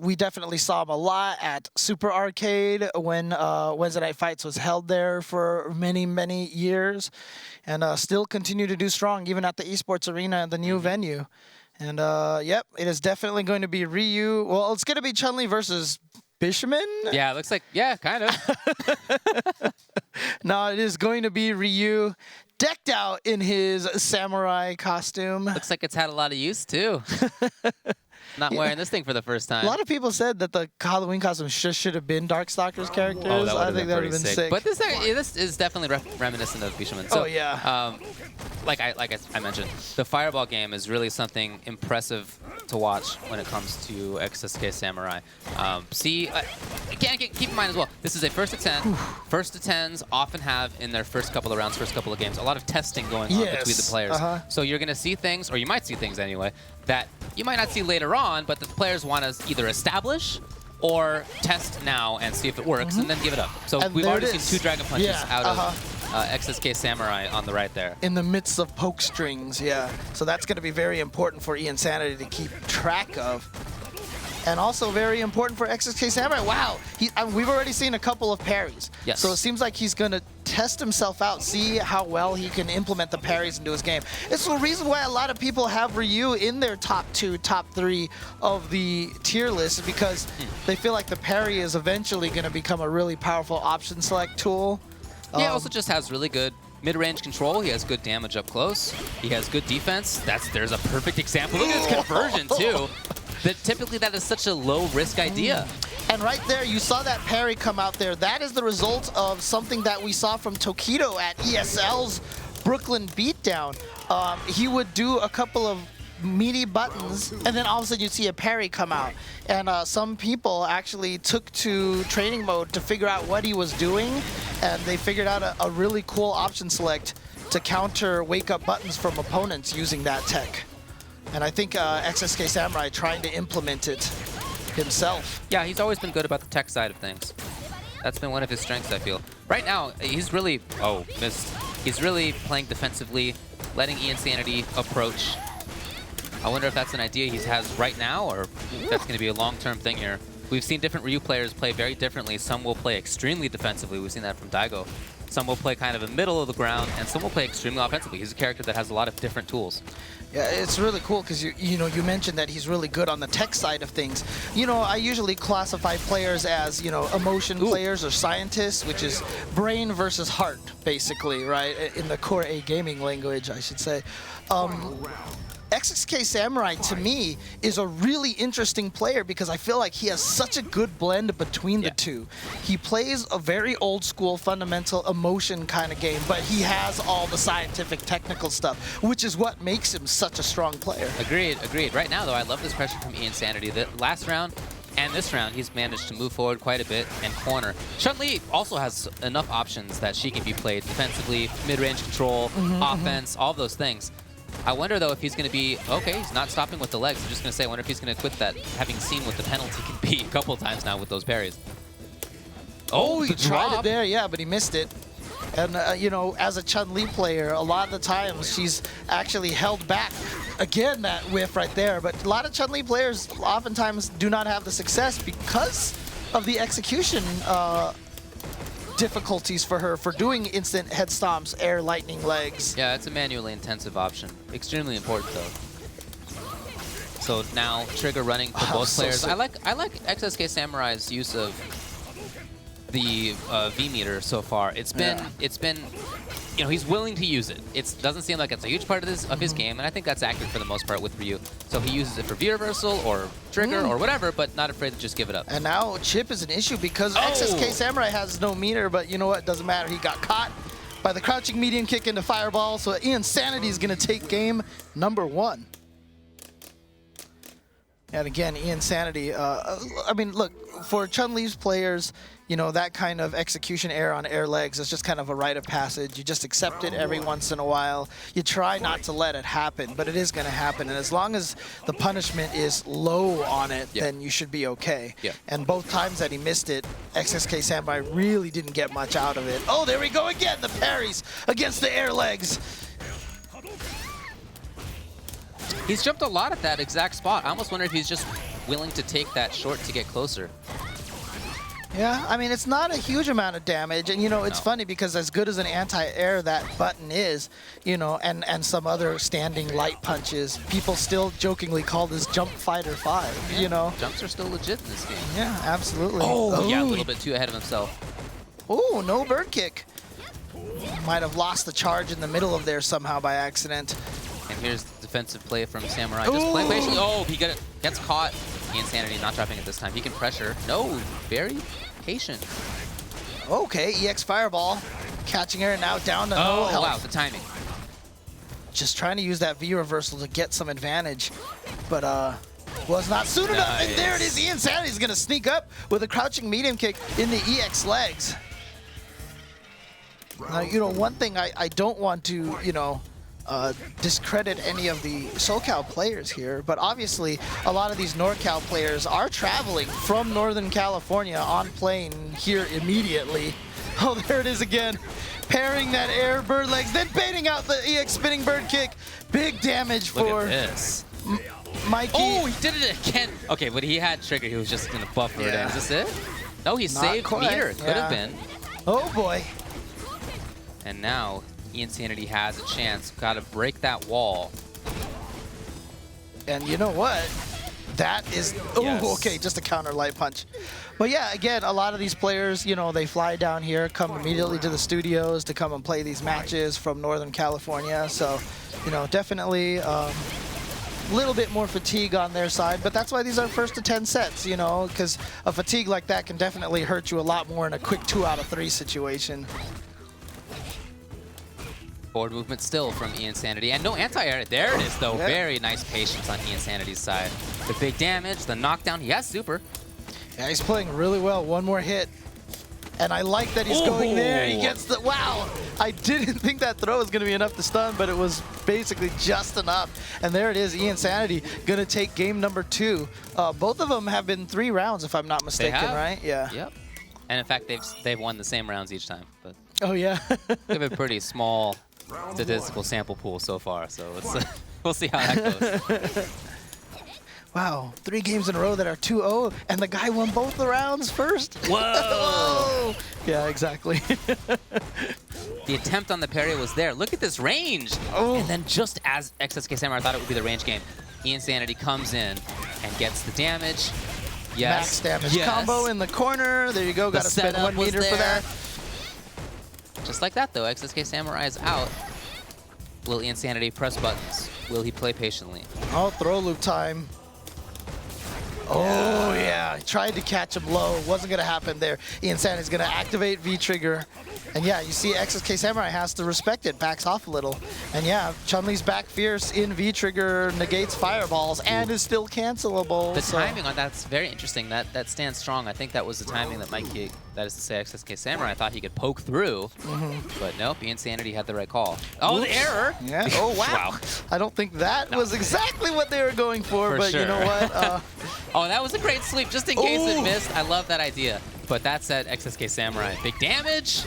We definitely saw him a lot at Super Arcade when Wednesday Night Fights was held there for many, many years, and still continue to do strong even at the esports arena, the new venue. And yep, it is definitely going to be Ryu. Well, it's going to be Chun-Li versus Bishaman? Yeah, it looks like, yeah, kind of. No, it is going to be Ryu, decked out in his samurai costume. Looks like it's had a lot of use, too. Not wearing this thing for the first time. A lot of people said that the Halloween costume should have been Darkstalker's characters. Oh, that I think that would have been sick. But this is definitely reminiscent of Bishaman. So, oh, yeah. Like I mentioned, the Fireball game is really something impressive to watch when it comes to XsK Samurai. Keep in mind as well, this is a first to 10. First to 10s often have in their first couple of rounds, first couple of games, a lot of testing going on between the players. So you're going to see things, or you might see things anyway, that you might not see later on, but the players want to either establish or test now and see if it works, and then give it up. So And we've there already it is. seen 2 Dragon Punches Yeah, out of XsK Samurai on the right there. In the midst of poke strings, yeah. So that's going to be very important for Iansanity to keep track of. And also very important for XsK Samurai. Wow, we've already seen a couple of parries. Yes. So it seems like he's going to test himself out, see how well he can implement the parries into his game. It's the reason why a lot of people have Ryu in their top 2, top 3 of the tier list, because they feel like the parry is eventually going to become a really powerful option select tool. He also just has really good mid-range control. He has good damage up close. He has good defense. There's a perfect example. Look at his conversion, too. Typically, that is such a low-risk idea. And right there, you saw that parry come out there. That is the result of something that we saw from Tokido at ESL's Brooklyn Beatdown. He would do a couple of meaty buttons, and then all of a sudden you'd see a parry come out. And some people actually took to training mode to figure out what he was doing, and they figured out a really cool option select to counter wake-up buttons from opponents using that tech. And I think XsK Samurai trying to implement it himself. Yeah, he's always been good about the tech side of things. That's been one of his strengths, I feel. Right now, he's really... Oh, missed. He's really playing defensively, letting Iansanity approach. I wonder if that's an idea he has right now, or if that's going to be a long-term thing here. We've seen different Ryu players play very differently. Some will play extremely defensively. We've seen that from Daigo. Some will play kind of a middle of the ground, and some will play extremely offensively. He's a character that has a lot of different tools. Yeah, it's really cool because you mentioned that he's really good on the tech side of things. I usually classify players as emotion players or scientists, which is brain versus heart, basically, right? In the core A gaming language, I should say. XsK Samurai, to me, is a really interesting player because I feel like he has such a good blend between the two. He plays a very old-school, fundamental emotion kind of game, but he has all the scientific, technical stuff, which is what makes him such a strong player. Agreed, agreed. Right now, though, I love this pressure from Iansanity. The last round and this round, he's managed to move forward quite a bit and corner. Chun-Li also has enough options that she can be played defensively, mid-range control, offense, all of those things. I wonder, though, if he's going to be, okay, he's not stopping with the legs. I'm just going to say, I wonder if he's going to quit that, having seen what the penalty can be a couple of times now with those parries. Oh, he tried it there, yeah, but he missed it. And, as a Chun-Li player, a lot of the times she's actually held back. Again, that whiff right there. But a lot of Chun-Li players oftentimes do not have the success because of the execution difficulties for her for doing instant head stomps, air lightning legs. Yeah, it's a manually intensive option. Extremely important, though. So now trigger running for both players. Sick. I like XsK Samurai's use of the V meter so far. It's been he's willing to use it. It doesn't seem like it's a huge part of his game, and I think that's accurate for the most part with Ryu. So he uses it for V reversal or trigger or whatever, but not afraid to just give it up. And now chip is an issue because XsK Samurai has no meter, but you know what? Doesn't matter. He got caught by the crouching medium kick into Fireball. So Iansanity is going to take game number 1. And again, Iansanity, I mean, look, for Chun-Li's players, you know, that kind of execution error on air legs is just kind of a rite of passage. You just accept it every once in a while. You try not to let it happen, but it is going to happen. And as long as the punishment is low on it, then you should be okay. And both times that he missed it, XsK Samurai really didn't get much out of it. Oh, there we go again, the parries against the air legs. He's jumped a lot at that exact spot. I almost wonder if he's just willing to take that short to get closer. Yeah, I mean, it's not a huge amount of damage. And, you know, it's funny because as good as an anti-air that button is, you know, and some other standing light punches, people still jokingly call this Jump Fighter 5, you know? Jumps are still legit in this game. Yeah, absolutely. Oh, yeah, a little bit too ahead of himself. Oh, no bird kick. Might have lost the charge in the middle of there somehow by accident. And here's the defensive play from Samurai. Just play patiently. Oh, he gets caught. Iansanity not dropping it this time. He can pressure. No, very patient. Okay, EX Fireball. Catching her now down to no health. Wow, the timing. Just trying to use that V reversal to get some advantage. But was not soon enough. And there it is. Iansanity is going to sneak up with a crouching medium kick in the EX legs. Now, you know, one thing I don't want to, you know, discredit any of the SoCal players here, but obviously a lot of these NorCal players are traveling from Northern California on plane here immediately. Oh, there it is again. Parrying that air bird legs, then baiting out the EX spinning bird kick. Big damage for Look at this. Mikey. Oh, he did it again. Okay, but he had trigger. He was just going to buffer it in. Is this it? No, he saved meter. Could have been. Oh, boy. And now Iansanity has a chance. Got to break that wall. And you know what? That is... Oh, okay, just a counter light punch. But yeah, again, a lot of these players, you know, they fly down here, come immediately to the studios to come and play these matches from Northern California. So, you know, definitely a little bit more fatigue on their side. But that's why these are first to 10 sets, you know, because a fatigue like that can definitely hurt you a lot more in a quick 2 out of 3 situation. Forward movement still from Iansanity. And no anti-air. There it is, though. Very nice patience on Iansanity's side. The big damage, the knockdown. He has super. Yeah, he's playing really well. One more hit. And I like that he's going there. He gets the... Wow! I didn't think that throw was going to be enough to stun, but it was basically just enough. And there it is. Iansanity going to take game number 2. Both of them have been 3 rounds, if I'm not mistaken, right? Yeah. Yep. And in fact, they've won the same rounds each time. But oh, yeah. we have a pretty small statistical sample pool so far, so let's, we'll see how that goes. Wow, 3 games in a row that are 2-0, and the guy won both the rounds first. Whoa! Yeah, exactly. The attempt on the parry was there. Look at this range! And then just as XsK Samurai thought it would be the range game, Iansanity comes in and gets the damage. Max damage combo in the corner. There you go, got to spend 1 meter for that. Just like that, though, XsK Samurai is out. Will Iansanity press buttons? Will he play patiently? Oh, throw loop time. Oh, yeah. Tried to catch him low. Wasn't going to happen there. Iansanity's going to activate V-trigger. And yeah, you see XsK Samurai has to respect it. Backs off a little. And yeah, Chun-Li's back fierce in V-trigger negates fireballs and is still cancelable. The timing on that's very interesting. That stands strong. I think that was the timing that Mikey, that is to say XsK Samurai, thought he could poke through. But nope, Iansanity had the right call. Oh, the error! Yeah. Oh, wow. I don't think that was exactly what they were going for but you know what? Oh, that was a great sweep, just in case it missed. I love that idea. But that said, XsK Samurai. Big damage.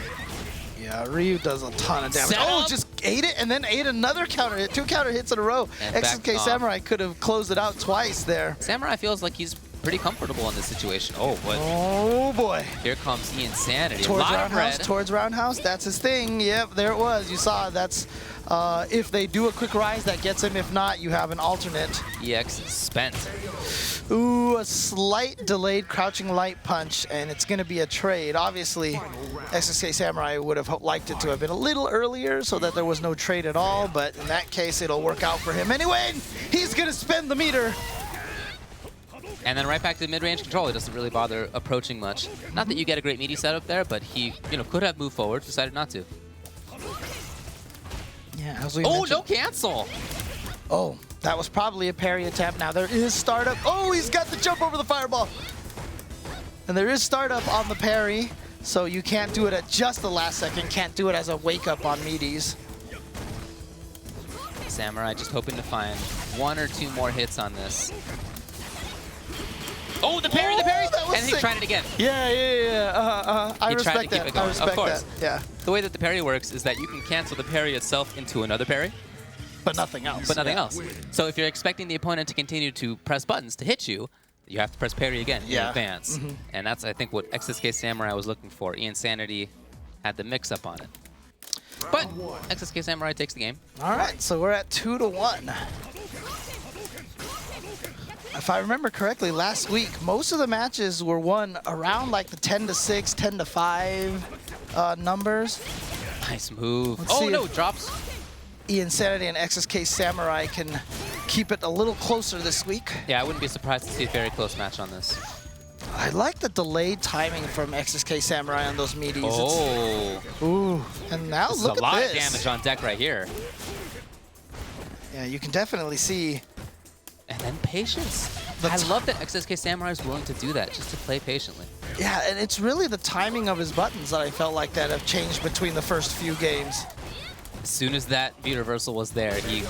Yeah, Ryu does a ton of damage. Oh, just ate it and then ate another counter hit. 2 counter hits in a row. XsK Samurai could have closed it out twice there. Samurai feels like he's pretty comfortable in this situation. Oh, but oh boy. Here comes Iansanity. Towards roundhouse, that's his thing. Yep, there it was. You saw that's if they do a quick rise, that gets him. If not, you have an alternate. EX is spent. Ooh, a slight delayed crouching light punch, and it's going to be a trade. Obviously, XsK Samurai would have liked it to have been a little earlier so that there was no trade at all, but in that case, it'll work out for him anyway. He's going to spend the meter. And then right back to the mid-range control. He doesn't really bother approaching much. Not that you get a great meaty setup there, but he, you know, could have moved forward, decided not to. Yeah, as we Oh, mentioned. no cancel. Oh, that was probably a parry attempt. Now there is startup. Oh, he's got the jump over the fireball. And there is startup on the parry, so you can't do it at just the last second. Can't do it as a wake up on meaties. Samurai just hoping to find 1 or 2 more hits on this. Oh, the parry, the parry! that was And he sick. tried it again. Yeah. I He tried to respect keep that. it going. I respect Of course. that. Yeah, The way that the parry works is that you can cancel the parry itself into another parry, but nothing else. but nothing Yeah. else. So if you're expecting the opponent to continue to press buttons to hit you, you have to press parry again in Yeah. advance. Mhm. And that's, I think, what XsK Samurai was looking for. Iansanity had the mix-up on it. But XsK Samurai takes the game. All right, so we're at 2-1. If I remember correctly, last week, most of the matches were won around like the 10-6, 10-5 numbers. Nice move. Let's Oh, see no, if- drops. Iansanity and XsK Samurai can keep it a little closer this week. Yeah, I wouldn't be surprised to see a very close match on this. I like the delayed timing from XsK Samurai on those meaties. Oh, Ooh, and now this is look a lot at of this. damage on deck right here. Yeah, you can definitely see. And then patience. The I ti- love that XsK Samurai is willing to do that, just to play patiently. Yeah, and it's really the timing of his buttons that I felt like that have changed between the first few games. As soon as that V reversal was there, he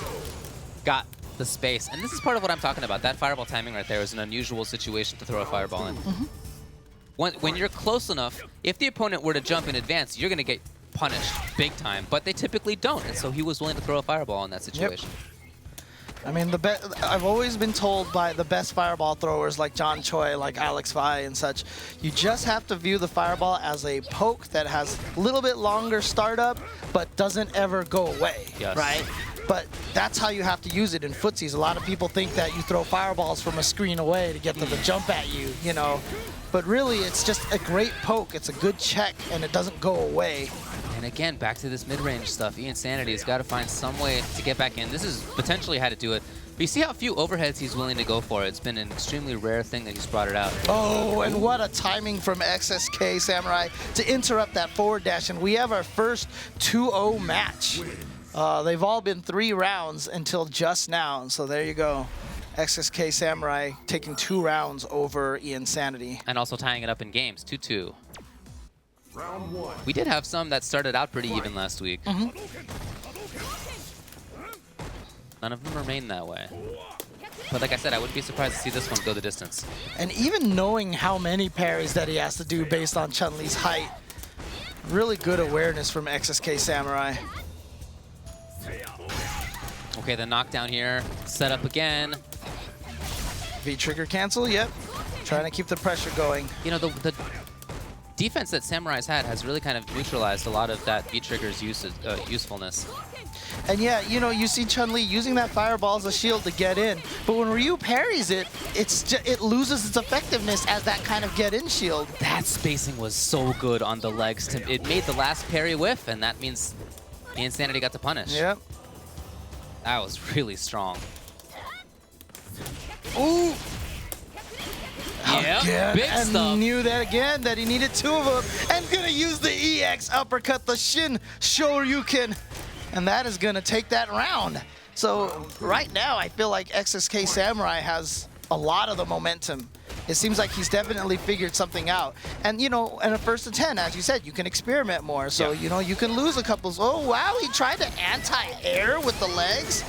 got the space. And this is part of what I'm talking about. That fireball timing right there is an unusual situation to throw a fireball in. When you're close enough, if the opponent were to jump in advance, you're going to get punished big time. But they typically don't, and so he was willing to throw a fireball in that situation. I mean, I've always been told by the best fireball throwers like John Choi, like Alex Vi and such, you just have to view the fireball as a poke that has a little bit longer startup, but doesn't ever go away, Yes. right? But that's how you have to use it in footsies. A lot of people think that you throw fireballs from a screen away to get them to jump at you, you know. But really, it's just a great poke. It's a good check, and it doesn't go away. And again, back to this mid-range stuff. Iansanity's got to find some way to get back in. This is potentially how to do it. But you see how few overheads he's willing to go for. It's been an extremely rare thing that he's brought it out. Oh, and what a timing from XsK Samurai to interrupt that forward dash. And we have our first 2-0 match. They've all been 3 rounds until just now. So there you go. XsK Samurai taking 2 rounds over Iansanity. And also tying it up in games, 2-2. We did have some that started out pretty even last week. None of them remain that way. But like I said, I wouldn't be surprised to see this one go the distance. And even knowing how many parries that he has to do based on Chun-Li's height, really good awareness from XsK Samurai. Okay, the knockdown here. Set up again. V-trigger cancel, yep. Trying to keep the pressure going. You know, the defense that Samurai's had has really kind of neutralized a lot of that V-trigger's usefulness. And yeah, you know, you see Chun-Li using that fireball as a shield to get in, but when Ryu parries it, it loses its effectiveness as that kind of get-in shield. That spacing was so good on the legs. It made the last parry whiff, and that means Iansanity got to punish. Yep. That was really strong. Ooh! Yeah, Again, big and stuff. knew that again, that he needed 2 of them, and gonna use the EX uppercut, the Shin Shoryuken, and that is gonna take that round. So right now, I feel like XsK Samurai has a lot of the momentum. It seems like he's definitely figured something out. And you know, in a 1st to 10, as you said, you can experiment more. So Yeah. you know, you can lose a couple. Oh wow, he tried to anti-air with the legs.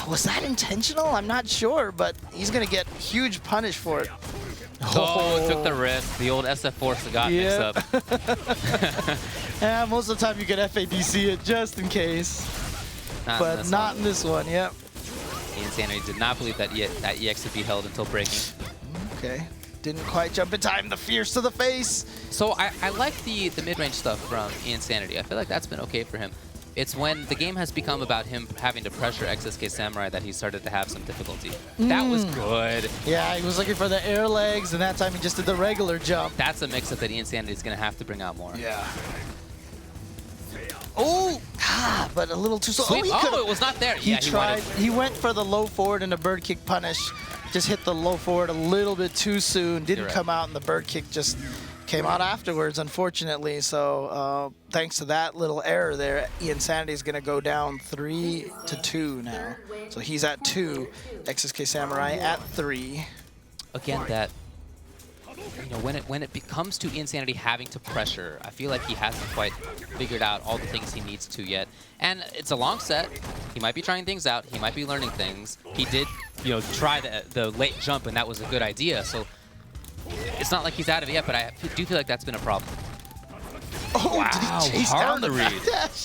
Was that intentional? I'm not sure, but he's gonna get huge punish for it. Oh, took the risk. The old SF4 Sagat mix-up. Yeah, most of the time you can FADC it just in case, but not in this one. Yep. Iansanity did not believe that EX would be held until breaking. Okay. Didn't quite jump in time. The fierce to the face. So I like the mid-range stuff from Iansanity. I feel like that's been okay for him. It's when the game has become about him having to pressure XsK Samurai that he started to have some difficulty. That was good. Yeah, he was looking for the air legs, and that time he just did the regular jump. That's a mix-up that Iansanity is going to have to bring out more. Yeah. Oh, but a little too slow. Sweep. He Oh, could've- it was not there. He Yeah, tried. He went for the low forward and a bird kick punish. Just hit the low forward a little bit too soon. Didn't You're right. come out, and the bird kick just came out afterwards, unfortunately. So thanks to that little error there, Iansanity is going to go down 3-2 now. So he's at 2, XsK Samurai at 3. Again, that, you know, when it comes to Iansanity having to pressure, I feel like he hasn't quite figured out all the things he needs to yet. And it's a long set. He might be trying things out. He might be learning things. He did, you know, try the late jump, and that was a good idea. So it's not like he's out of it yet, but I do feel like that's been a problem. Oh, wow, did he chase down the read.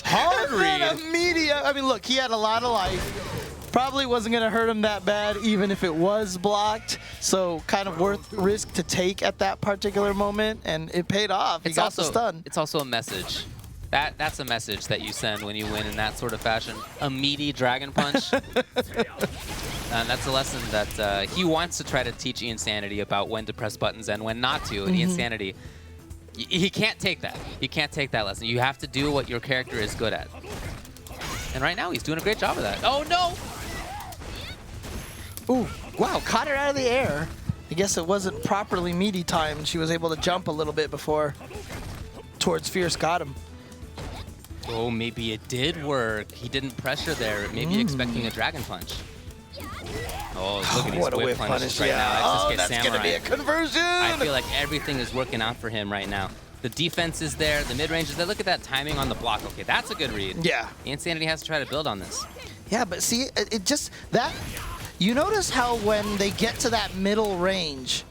Hard read. Immediate. I mean, look, he had a lot of life. Probably wasn't going to hurt him that bad, even if it was blocked. So kind of worth risk to take at that particular moment, and it paid off. He got the stun. It's also a message. That's a message that you send when you win in that sort of fashion. A meaty Dragon Punch. And that's a lesson that he wants to try to teach Iansanity about when to press buttons and when not to. And Iansanity, he can't take that. He can't take that lesson. You have to do what your character is good at. And right now, he's doing a great job of that. Oh, no! Ooh, wow, caught her out of the air. I guess it wasn't properly meaty timed. She was able to jump a little bit before towards Fierce got him. Oh, maybe it did work. He didn't pressure there. Maybe expecting a Dragon Punch. Oh, look at these whip punishes right now. Oh, that's going to be a conversion! I feel like everything is working out for him right now. The defense is there, the mid-range is there. Look at that timing on the block. Okay, that's a good read. Yeah. Iansanity has to try to build on this. Yeah, but see, it just, that, you notice how when they get to that middle range,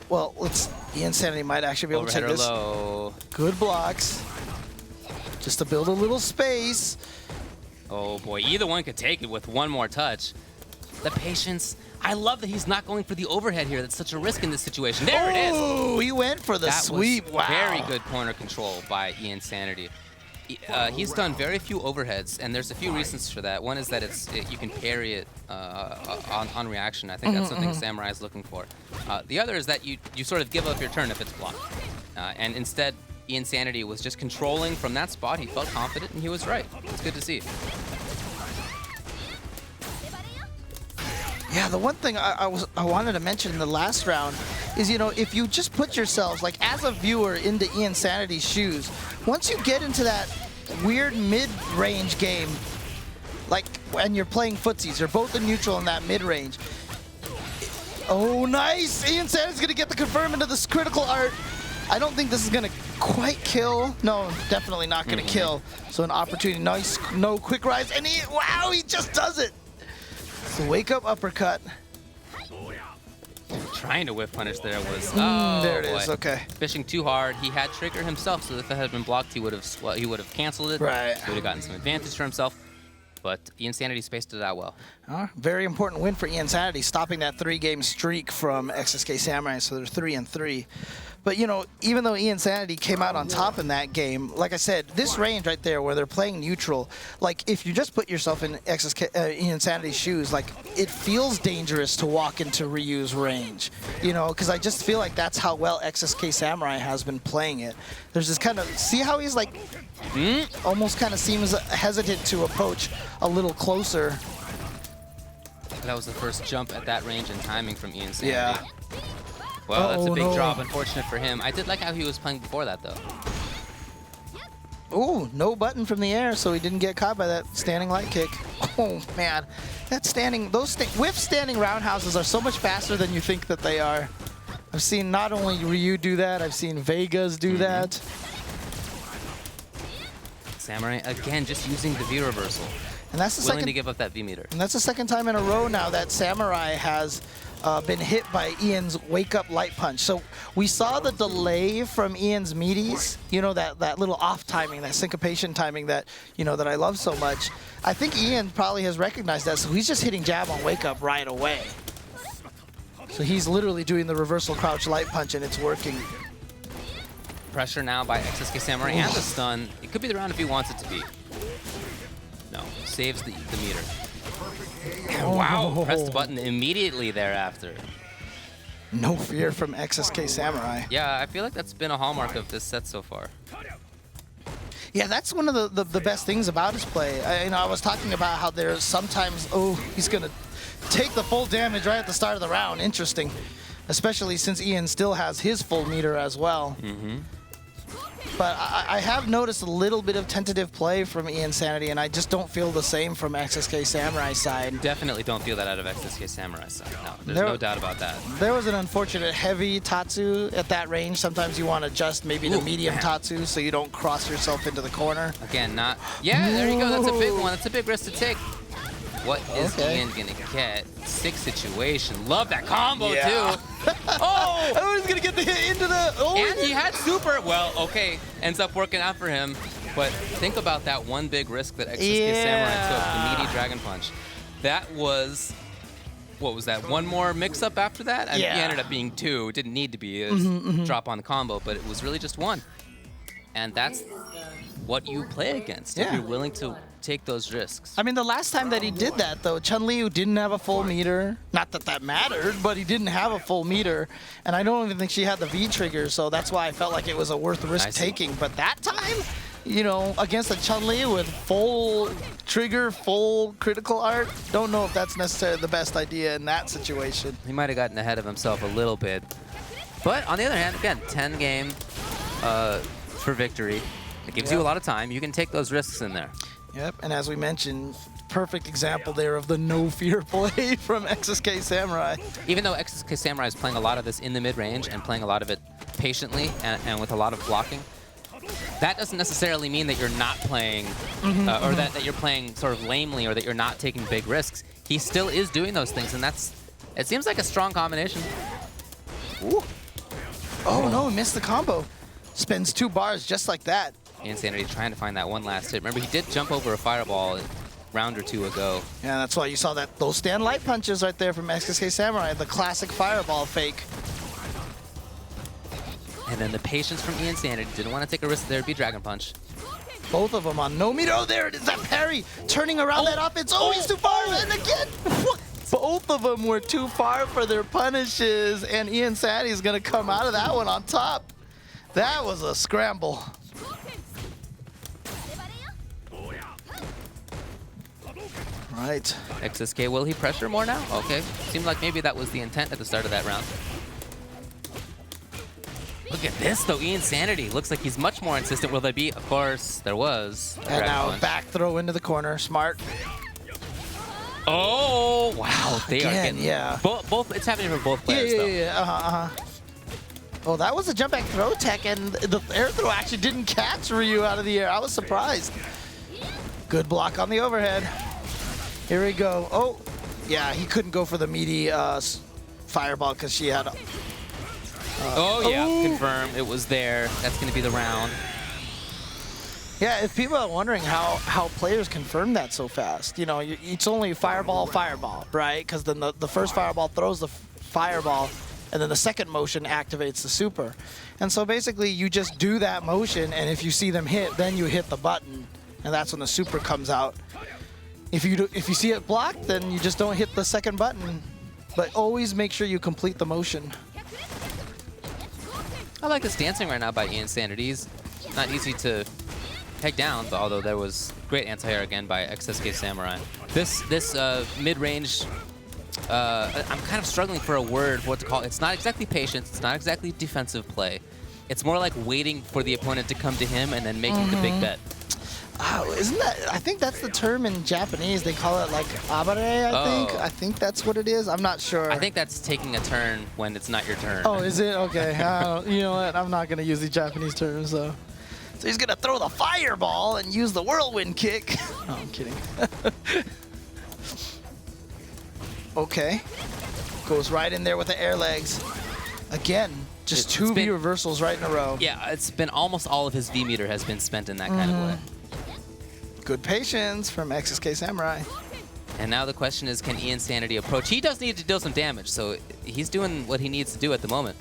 well, Iansanity might actually be able to take this. Low. Good blocks. Just to build a little space. Oh boy, either one could take it with one more touch. The patience. I love that he's not going for the overhead here. That's such a risk in this situation. There it is. Oh, he went for the sweep. Wow. Very good corner control by Iansanity. He's done very few overheads, and there's a few reasons for that. One is that you can parry it on reaction. I think that's something Samurai is looking for. The other is that you sort of give up your turn if it's blocked. And instead, Iansanity was just controlling from that spot. He felt confident, and he was right. It's good to see. Yeah, the one thing I wanted to mention in the last round is, you know, if you just put yourselves, like, as a viewer into Iansanity's shoes, once you get into that weird mid-range game, like when you're playing footsies, you're both in neutral in that mid-range. Oh, nice! Iansanity's going to get the confirm into this critical art. I don't think this is going to quite kill. No, definitely not going to kill. So an opportunity, nice, no quick rise, and wow, he just does it! So wake up uppercut. Trying to whip punish there was. There it is. Okay. Fishing too hard. He had trigger himself, so if it had been blocked, he would have canceled it. Right. He would have gotten some advantage for himself. But Iansanity spaced it out well. Very important win for Iansanity, stopping that 3-game streak from XsK Samurai. So they're 3-3. But, you know, even though Iansanity came out on top in that game, like I said, this range right there where they're playing neutral, like, if you just put yourself in Iansanity's shoes, like, it feels dangerous to walk into Ryu's range, you know, because I just feel like that's how well XsK Samurai has been playing it. There's this kind of, see how he's, like, almost kind of seems hesitant to approach a little closer. That was the first jump at that range and timing from Iansanity. Yeah. Well, that's a big drop. Unfortunate for him. I did like how he was playing before that, though. Ooh, no button from the air, so he didn't get caught by that standing light kick. Oh, man. That standing, whiff standing roundhouses are so much faster than you think that they are. I've seen not only Ryu do that, I've seen Vegas do that. Samurai, again, just using the V reversal. And that's the willing to give up that V meter. And that's the second time in a row now that Samurai has been hit by Ian's wake-up light punch. So we saw the delay from Ian's meaties, you know, that little off timing, that syncopation timing that, you know, that I love so much. I think Ian probably has recognized that, so he's just hitting jab on wake-up right away. So he's literally doing the reversal crouch light punch, and it's working. Pressure now by XsK Samurai and the stun. It could be the round if he wants it to be. No, saves the meter. Wow, press the button immediately thereafter. No fear from XsK Samurai. Yeah, I feel like that's been a hallmark of this set so far. Yeah, that's one of the best things about his play. I was talking about how there's sometimes, oh, he's going to take the full damage right at the start of the round. Interesting. especially since Ian still has his full meter as well. Mm-hmm. But I have noticed a little bit of tentative play from Iansanity, and I just don't feel the same from XsK Samurai's side. Definitely don't feel that out of XsK Samurai's side. No, there's no doubt about that. There was an unfortunate heavy Tatsu at that range. Sometimes you want to adjust maybe the medium Tatsu so you don't cross yourself into the corner. Again, not... Yeah, there you go. That's a big one. That's a big risk to take. What is Ian going to get? Sick situation. Love that combo, too. Oh! I was going to get the hit into the... Oh, and he had super. Well, okay. Ends up working out for him. But think about that one big risk that XsK Samurai took, the meaty Dragon Punch. That was... What was that? One more mix-up after that? And he ended up being 2. It didn't need to be a drop on the combo, but it was really just 1. And that's what you play against if you're willing to take those risks. I mean, the last time that he did that, though, Chun-Li didn't have a full meter. Not that that mattered, but he didn't have a full meter. And I don't even think she had the V-trigger, so that's why I felt like it was a worth risk taking. But that time, you know, against a Chun-Li with full trigger, full critical art, don't know if that's necessarily the best idea in that situation. He might have gotten ahead of himself a little bit. But on the other hand, again, 10 game for victory. It gives you a lot of time. You can take those risks in there. Yep, and as we mentioned, perfect example there of the no fear play from XsK Samurai. Even though XsK Samurai is playing a lot of this in the mid-range and playing a lot of it patiently and with a lot of blocking, that doesn't necessarily mean that you're not playing, or that you're playing sort of lamely, or that you're not taking big risks. He still is doing those things, and it seems like a strong combination. Ooh. Oh no, missed the combo. Spends 2 bars just like that. Iansanity trying to find that one last hit. Remember, he did jump over a fireball a round or 2 ago. Yeah, that's why you saw those stand light punches right there from XsK Samurai, the classic fireball fake. And then the patience from Iansanity. Didn't want to take a risk there. It'd be Dragon Punch. Both of them on no meter. Oh, there it is, that parry. Turning around that up, it's always too far. And again, both of them were too far for their punishes, and Iansanity is going to come out of that one on top. That was a scramble. Right. XsK, will he pressure more now? Okay. Seemed like maybe that was the intent at the start of that round. Look at this, though. Iansanity looks like he's much more insistent. Will there be? Of course, there was. And now back throw into the corner. Smart. Oh, wow. They are getting... Yeah. Both, it's happening for both players, though. Yeah. Oh, that was a jump back throw tech, and the air throw actually didn't catch Ryu out of the air. I was surprised. Good block on the overhead. Here we go. Oh, yeah, he couldn't go for the meaty fireball because she had... confirmed. It was there. That's going to be the round. Yeah, if people are wondering how players confirm that so fast, you know, it's only fireball, right? Because then the first fireball throws the fireball, and then the second motion activates the super. And so basically, you just do that motion, and if you see them hit, then you hit the button, and that's when the super comes out. If you see it blocked, then you just don't hit the second button. But always make sure you complete the motion. I like this dancing right now by Iansanity. He's not easy to peg down, but although there was great anti-air again by XsK Samurai. This mid-range, I'm kind of struggling for a word for what to call it. It's not exactly patience. It's not exactly defensive play. It's more like waiting for the opponent to come to him and then making the big bet. Oh, isn't that? I think that's the term in Japanese. They call it like abare, I think. I think that's what it is. I'm not sure. I think that's taking a turn when it's not your turn. Oh, is it? Okay. You know what? I'm not going to use the Japanese terms, so. So he's going to throw the fireball and use the whirlwind kick. No, I'm kidding. Okay. Goes right in there with the air legs. Again, just 2 V reversals right in a row. Yeah, it's been almost all of his V meter has been spent in that kind of way. Good patience from XsK Samurai. And now the question is, can Iansanity approach? He does need to deal some damage, so he's doing what he needs to do at the moment.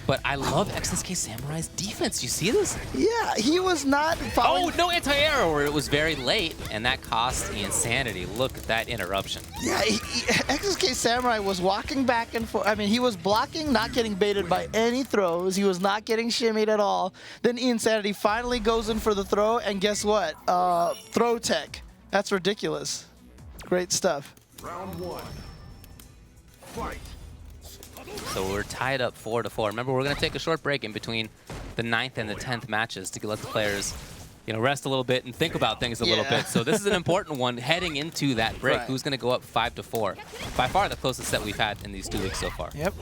But I love XsK Samurai's defense. You see this? Yeah, he was not following... Oh, no anti-air, or it was very late, and that cost Iansanity. Look at that interruption. Yeah, XsK Samurai was walking back and forth. I mean, he was blocking, not getting baited by any throws. He was not getting shimmied at all. Then Iansanity finally goes in for the throw, and guess what? Throw tech. That's ridiculous. Great stuff. Round 1. Fight. So we're tied up 4-4. Remember, we're going to take a short break in between the 9th and the 10th matches to let the players, you know, rest a little bit and think about things a little bit. So this is an important one heading into that break. Right. Who's going to go up 5-4? By far the closest set we've had in these 2 weeks so far. Yep.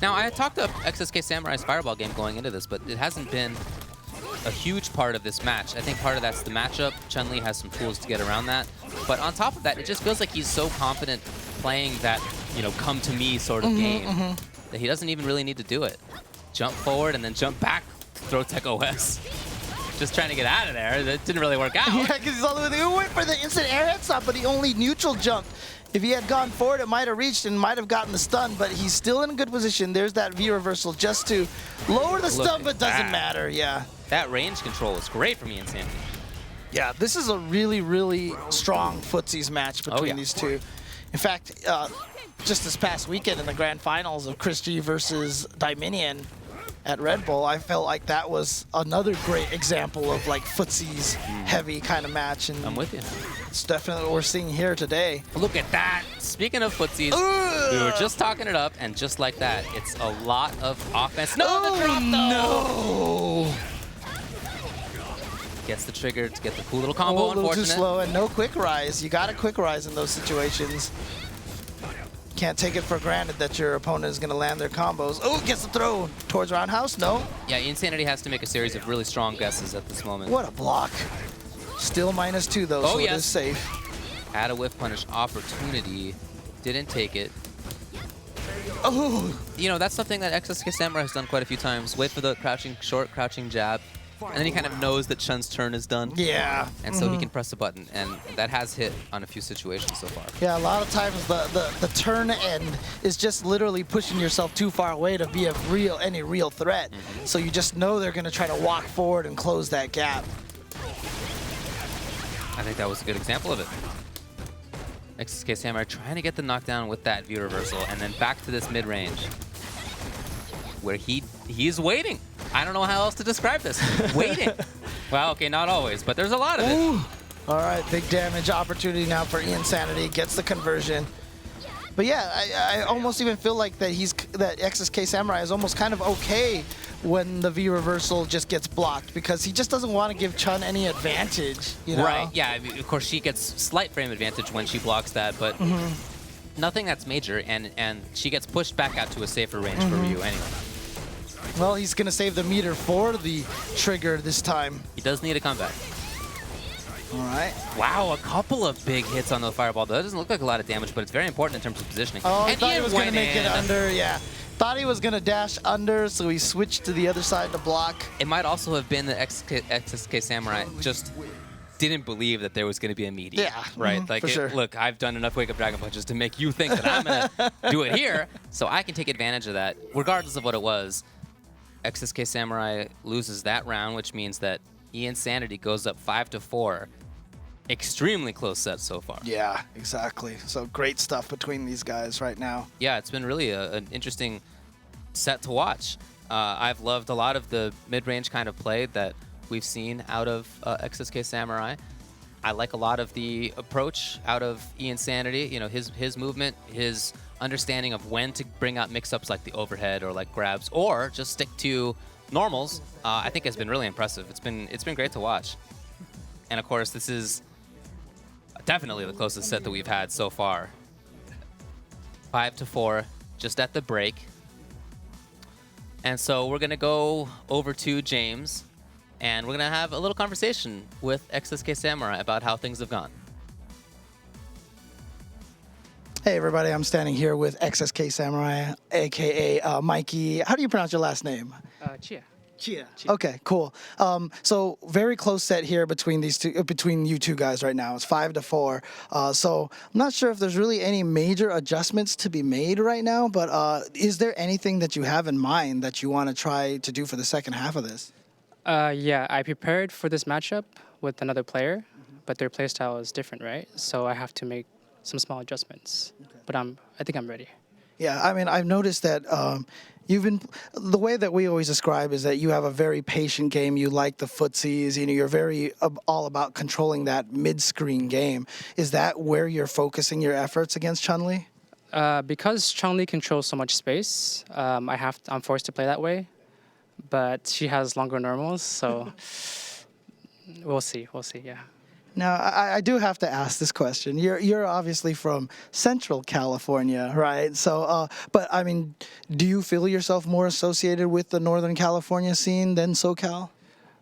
Now, I had talked up XsK Samurai's Fireball game going into this, but it hasn't been a huge part of this match. I think part of that's the matchup. Chun-Li has some tools to get around that. But on top of that, it just feels like he's so confident playing that, you know, come to me sort of game that he doesn't even really need to do it. Jump forward and then jump back, throw tech OS. Just trying to get out of there. That didn't really work out. Yeah, because he's all the way there. He went for the instant airhead stop, but he only neutral jumped. If he had gone forward, it might have reached and might have gotten the stun, but he's still in a good position. There's that V reversal just to lower the stun, but doesn't matter. Yeah. That range control is great from Iansanity. Yeah, this is a really, really strong footsies match between these two. In fact, just this past weekend in the grand finals of ChrisT versus Dominion at Red Bull, I felt like that was another great example of like footsies heavy kind of match. And I'm with you. it's definitely what we're seeing here today. Look at that. Speaking of footsies, we were just talking it up, and just like that, it's a lot of offense. No, the drop, though. No! Gets the trigger to get the cool little combo, A little too unfortunate. slow, and no quick rise. You got a quick rise in those situations. Can't take it for granted that your opponent is going to land their combos. Oh, gets the throw towards roundhouse. No. Yeah, Iansanity has to make a series of really strong guesses at this moment. What a block. Still -2 though, so it is safe. Had a whiff punish opportunity, didn't take it. Oh, You know, that's something that XsK Samurai has done quite a few times. Wait for the crouching short, crouching jab, and then he kind of knows that Chun's turn is done. yeah. And so he can press a button, and that has hit on a few situations so far. Yeah, a lot of times the turn end is just literally pushing yourself too far away to be any real threat. So you just know they're going to try to walk forward and close that gap. I think that was a good example of it. XsK Samurai trying to get the knockdown with that view reversal, and then back to this mid-range, where he's waiting. I don't know how else to describe this. Waiting. Well, okay, not always, but there's a lot of it. Ooh. All right, big damage opportunity now for Iansanity. Gets the conversion. But yeah, I almost even feel like that XsK Samurai is almost kind of okay when the V reversal just gets blocked, because he just doesn't want to give Chun any advantage. You know? Right, yeah, I mean, of course she gets slight frame advantage when she blocks that, but nothing that's major, and she gets pushed back out to a safer range for Ryu anyway. Well, he's going to save the meter for the trigger this time. He does need a comeback. All right. Wow, a couple of big hits on the fireball. That doesn't look like a lot of damage, but it's very important in terms of positioning. Oh, I and thought he Ian was going to went make it in. under, yeah. Thought he was going to dash under, so he switched to the other side to block. It might also have been that XsK Samurai just didn't believe that there was going to be a media. Yeah, Right? Like, for sure. Look, I've done enough wake-up Dragon Punches to make you think that I'm going to do it here, so I can take advantage of that, regardless of what it was. XsK Samurai loses that round, which means that Iansanity goes up 5-4. Extremely close set so far. Yeah, exactly. So great stuff between these guys right now. Yeah, it's been really an interesting set to watch. I've loved a lot of the mid-range kind of play that we've seen out of XsK Samurai. I like a lot of the approach out of Iansanity. You know, his movement, his understanding of when to bring out mix-ups like the overhead or like grabs, or just stick to normals. I think has been really impressive. It's been great to watch. And of course, this is definitely the closest set that we've had so far. 5-4, just at the break. And so we're gonna go over to James, and we're gonna have a little conversation with XsK Samurai about how things have gone. Hey everybody, I'm standing here with XsK Samurai, aka Mikey. How do you pronounce your last name? Chia. Chia. Okay, cool. So very close set here between these two, between you two guys right now. It's 5-4. So I'm not sure if there's really any major adjustments to be made right now, but is there anything that you have in mind that you want to try to do for the second half of this? Yeah, I prepared for this matchup with another player, but their playstyle is different, right? So I have to make some small adjustments. But I think I'm ready. Yeah, I mean, I've noticed that you've been, the way that we always describe is that you have a very patient game. You like the footsies, you know, you're very all about controlling that mid-screen game. Is that where you're focusing your efforts against Chun-Li? Because Chun-Li controls so much space, I'm forced to play that way. But she has longer normals, so we'll see, yeah. Now, I do have to ask this question. You're obviously from Central California, right? So, but I mean, do you feel yourself more associated with the Northern California scene than SoCal?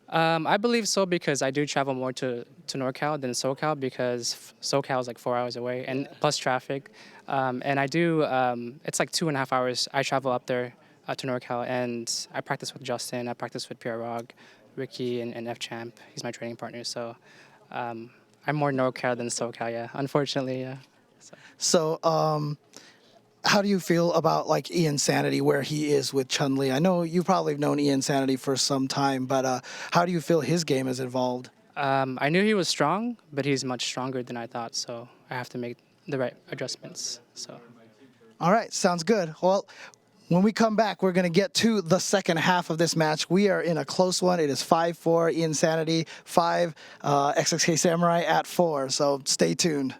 I believe so because I do travel more to NorCal than SoCal because SoCal is like 4 hours away and plus traffic. And I do, it's like 2.5 hours. I travel up there to NorCal and I practice with Justin, I practice with Pierre Rog, Ricky, and F-Champ. He's my training partner. So I'm more NorCal than SoCal, yeah, unfortunately, yeah. So, how do you feel about like Iansanity, where he is with Chun-Li? I know you probably have known Iansanity for some time, but how do you feel his game has evolved? I knew he was strong, but he's much stronger than I thought, so I have to make the right adjustments. So. All right, sounds good. Well, when we come back, we're going to get to the second half of this match. We are in a close one. It is 5-4 Iansanity, 5 XsK Samurai at 4, so stay tuned.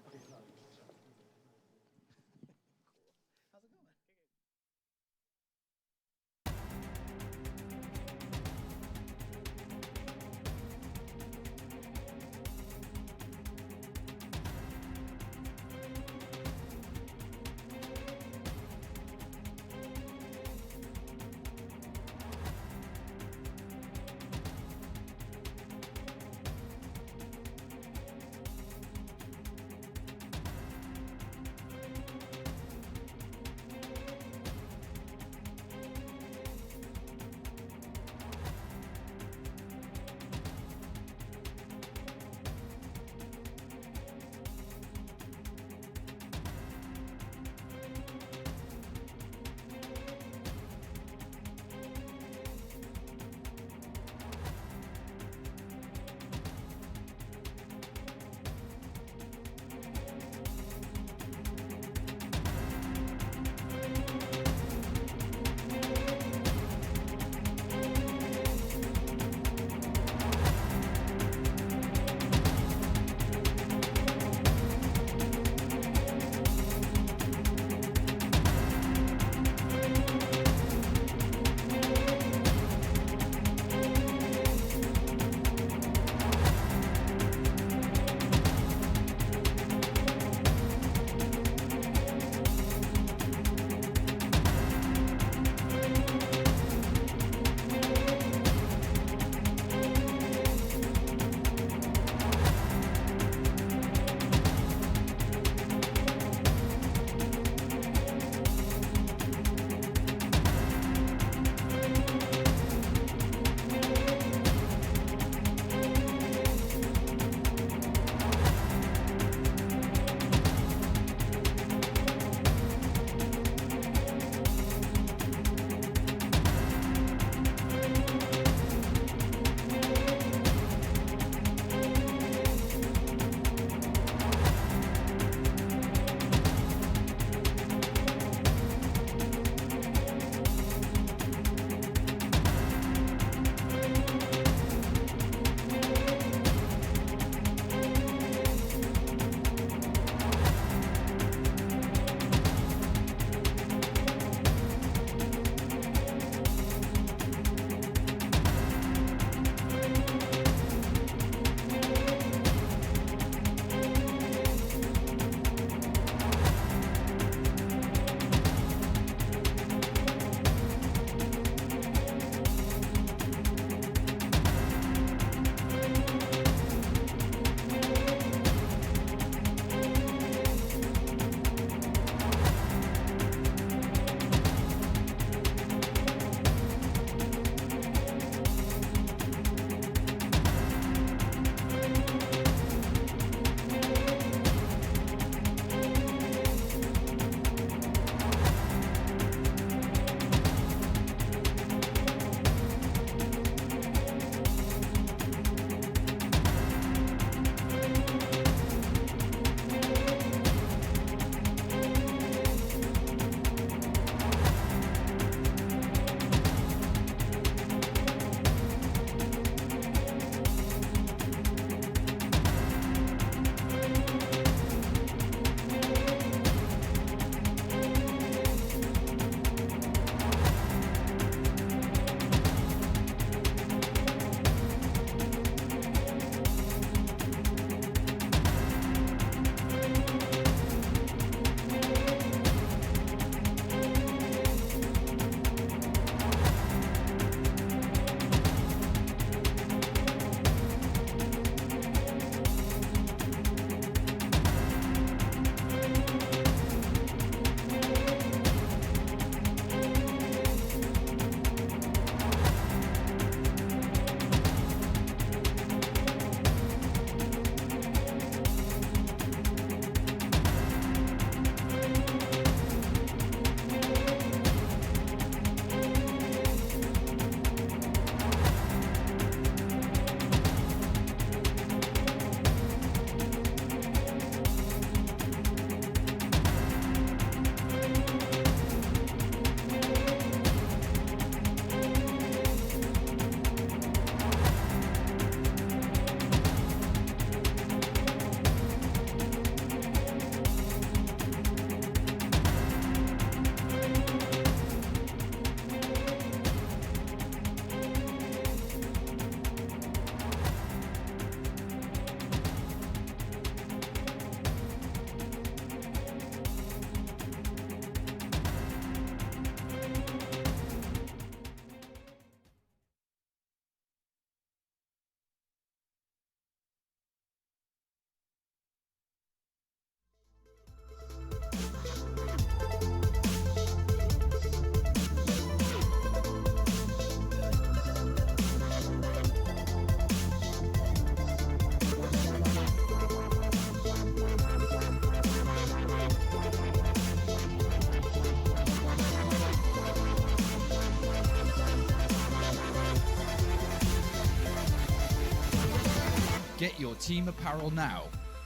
Get your team apparel now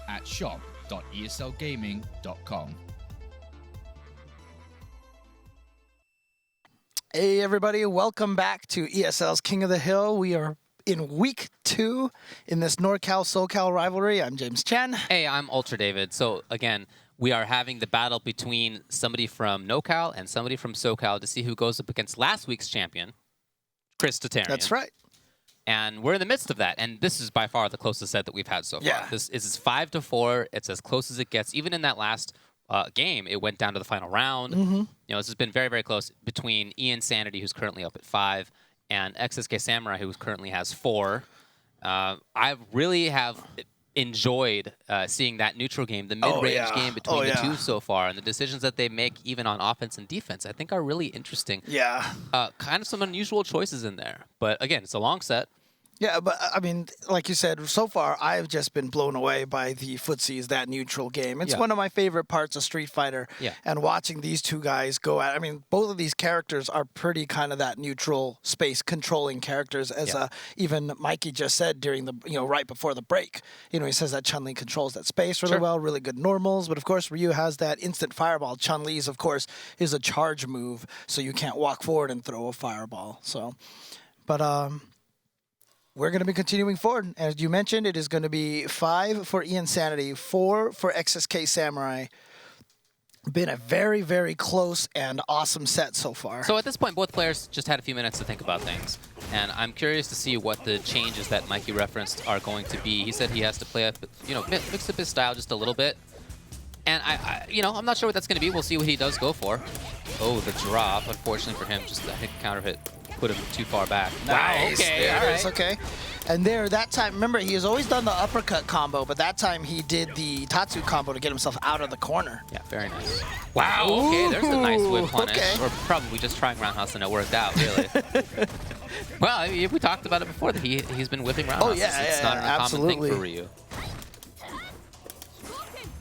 at shop.eslgaming.com. Hey everybody, welcome back to ESL's King of the Hill. We are in week 2 in this NorCal-SoCal rivalry. I'm James Chen. Hey, I'm Ultra David. So again, we are having the battle between somebody from NoCal and somebody from SoCal to see who goes up against last week's champion, ChrisT. That's right. And we're in the midst of that. And this is by far the closest set that we've had so far. Yeah. This is 5-4. It's as close as it gets. Even in that last game, it went down to the final round. You know, this has been very, very close between Iansanity, who's currently up at 5, and XsK Samurai, who currently has 4. I really have enjoyed seeing that neutral game, the mid-range game between the two so far, and the decisions that they make even on offense and defense, I think are really interesting. Yeah. Kind of some unusual choices in there. But again, it's a long set. Yeah, but I mean, like you said, so far I've just been blown away by the footsies, that neutral game. It's one of my favorite parts of Street Fighter. Yeah. And watching these two guys go at, I mean, both of these characters are pretty kind of that neutral space controlling characters, as even Mikey just said during the, right before the break. He says that Chun-Li controls that space really well, really good normals. But of course, Ryu has that instant fireball. Chun-Li's, of course, is a charge move, so you can't walk forward and throw a fireball. So, but we're going to be continuing forward. As you mentioned, it is going to be 5 for Iansanity, 4 for XsK Samurai. Been a very, very close and awesome set so far. So at this point, both players just had a few minutes to think about things. And I'm curious to see what the changes that Mikey referenced are going to be. He said he has to play up, mix up his style just a little bit. And I'm not sure what that's going to be. We'll see what he does go for. Oh, the drop. Unfortunately for him, just a counter hit put him too far back. Nice. Wow, okay, there all it right. is, okay. And that time, remember, he has always done the uppercut combo, but that time he did the Tatsu combo to get himself out of the corner. Yeah, very nice. Wow, okay, there's a nice whip punish. Okay. Or probably just trying roundhouse and it worked out, really. Well, I mean, we talked about it before, that he's been whipping roundhouses. Oh, yeah, it's not an uncommon thing for Ryu.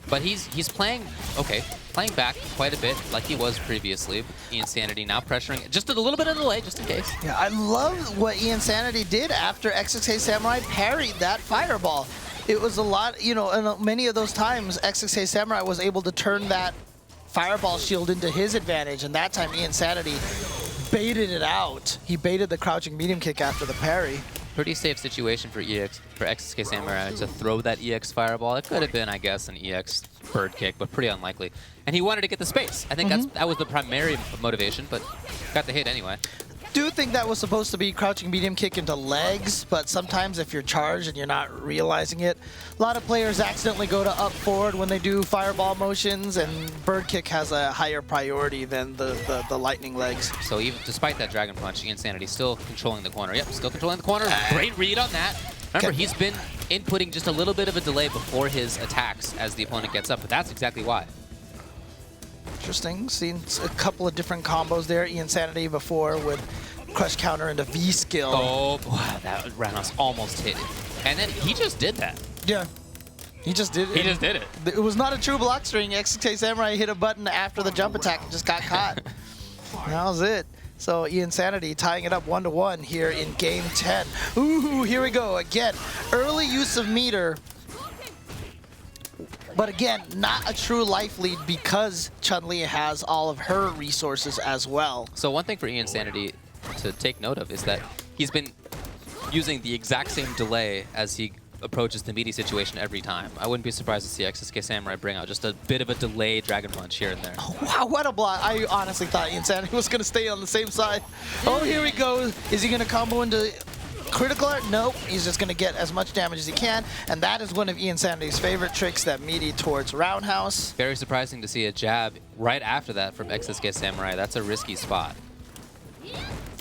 But he's playing back quite a bit like he was previously. Iansanity now pressuring, just a little bit of delay, just in case. Yeah, I love what Iansanity did after XsK Samurai parried that fireball. It was a lot, and many of those times, XsK Samurai was able to turn that fireball shield into his advantage, and that time Iansanity baited it out. He baited the crouching medium kick after the parry. Pretty safe situation for XsK Samurai to throw that EX fireball. It could have been, I guess, an EX bird kick, but pretty unlikely. And he wanted to get the space. I think that was the primary motivation, but got the hit anyway. Do think that was supposed to be crouching medium kick into legs, but sometimes if you're charged and you're not realizing it, a lot of players accidentally go to up forward when they do fireball motions, and bird kick has a higher priority than the lightning legs. So even despite that Dragon Punch, Iansanity still controlling the corner. Yep, still controlling the corner. Great read on that. Remember, he's been inputting just a little bit of a delay before his attacks as the opponent gets up, but that's exactly why. Interesting. Seen a couple of different combos there. Iansanity before with crush counter into V skill. Oh, wow, that roundhouse almost hit it. And then he just did that. Yeah. He just did it. He just did it. It was not a true block string. XsK Samurai hit a button after the jump attack and just got caught. That was it. So Iansanity tying it up 1-1 here in game 10. Ooh, here we go again. Early use of meter. But again, not a true life lead because Chun-Li has all of her resources as well. So one thing for Iansanity to take note of is that he's been using the exact same delay as he approaches the meaty situation every time. I wouldn't be surprised to see XsK Samurai bring out just a bit of a delayed Dragon Punch here and there. Oh, wow, what a block. I honestly thought Iansanity was going to stay on the same side. Oh, here we go. Is he going to combo into critical art? Nope. He's just going to get as much damage as he can. And that is one of Iansanity's favorite tricks, that meaty towards roundhouse. Very surprising to see a jab right after that from XsK Samurai. That's a risky spot.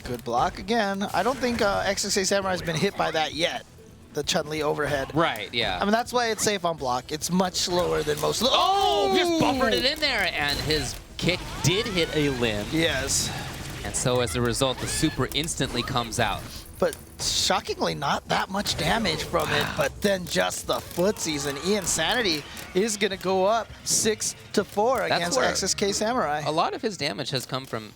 Good block again. I don't think XsK Samurai has been hit by that yet. The Chun-Li overhead. Right, yeah. I mean, that's why it's safe on block. It's much slower than most. Oh, just buffered it in there, and his kick did hit a limb. Yes. And so as a result, the super instantly comes out. But shockingly, not that much damage from it, but then just the footsies, and Iansanity is going to go up 6-4 against XsK Samurai. A lot of his damage has come from,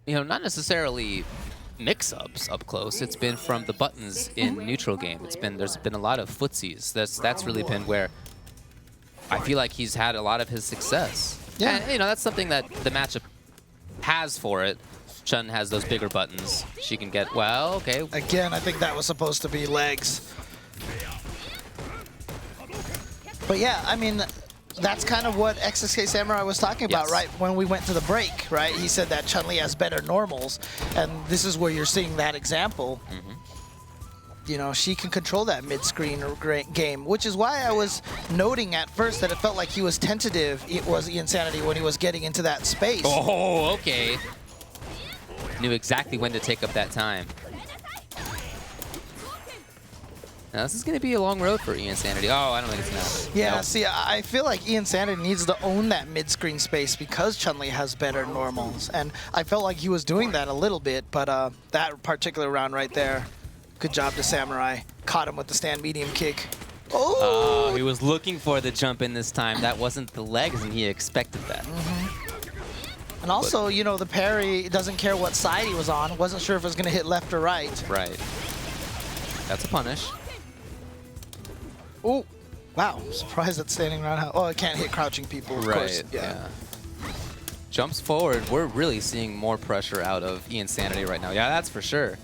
not necessarily mix-ups up close. It's been from the buttons in neutral game. There's been a lot of footsies. That's really been where I feel like he's had a lot of his success. Yeah. And, you know, that's something that the matchup has for it. Chun has those bigger buttons. She can get, well, okay. Again, I think that was supposed to be legs. But yeah, I mean, that's kind of what XsK Samurai was talking about, Yes. right? When we went to the break, right? He said that Chun-Li has better normals, and this is where you're seeing that example. You know, she can control that mid-screen game, which is why I was noting at first that it felt like he was tentative. It was Iansanity when he was getting into that space. Oh, okay. Knew exactly when to take up that time. Now, this is going to be a long road for Iansanity. Oh, I don't think it's enough. Yeah, Nope. see, I feel like Iansanity needs to own that mid-screen space because Chun-Li has better normals. And I felt like he was doing that a little bit, but that particular round right there, good job to Samurai. Caught him with the stand medium kick. Oh! He was looking for the jump in this time. That wasn't the legs, and he expected that. And also, you know, the parry doesn't care what side he was on. Wasn't sure if it was going to hit left or right. Right. That's a punish. Oh, wow. Surprised that standing around. Oh, it can't hit crouching people, of course. Yeah. Jumps forward. We're really seeing more pressure out of Iansanity right now. Yeah, that's for sure.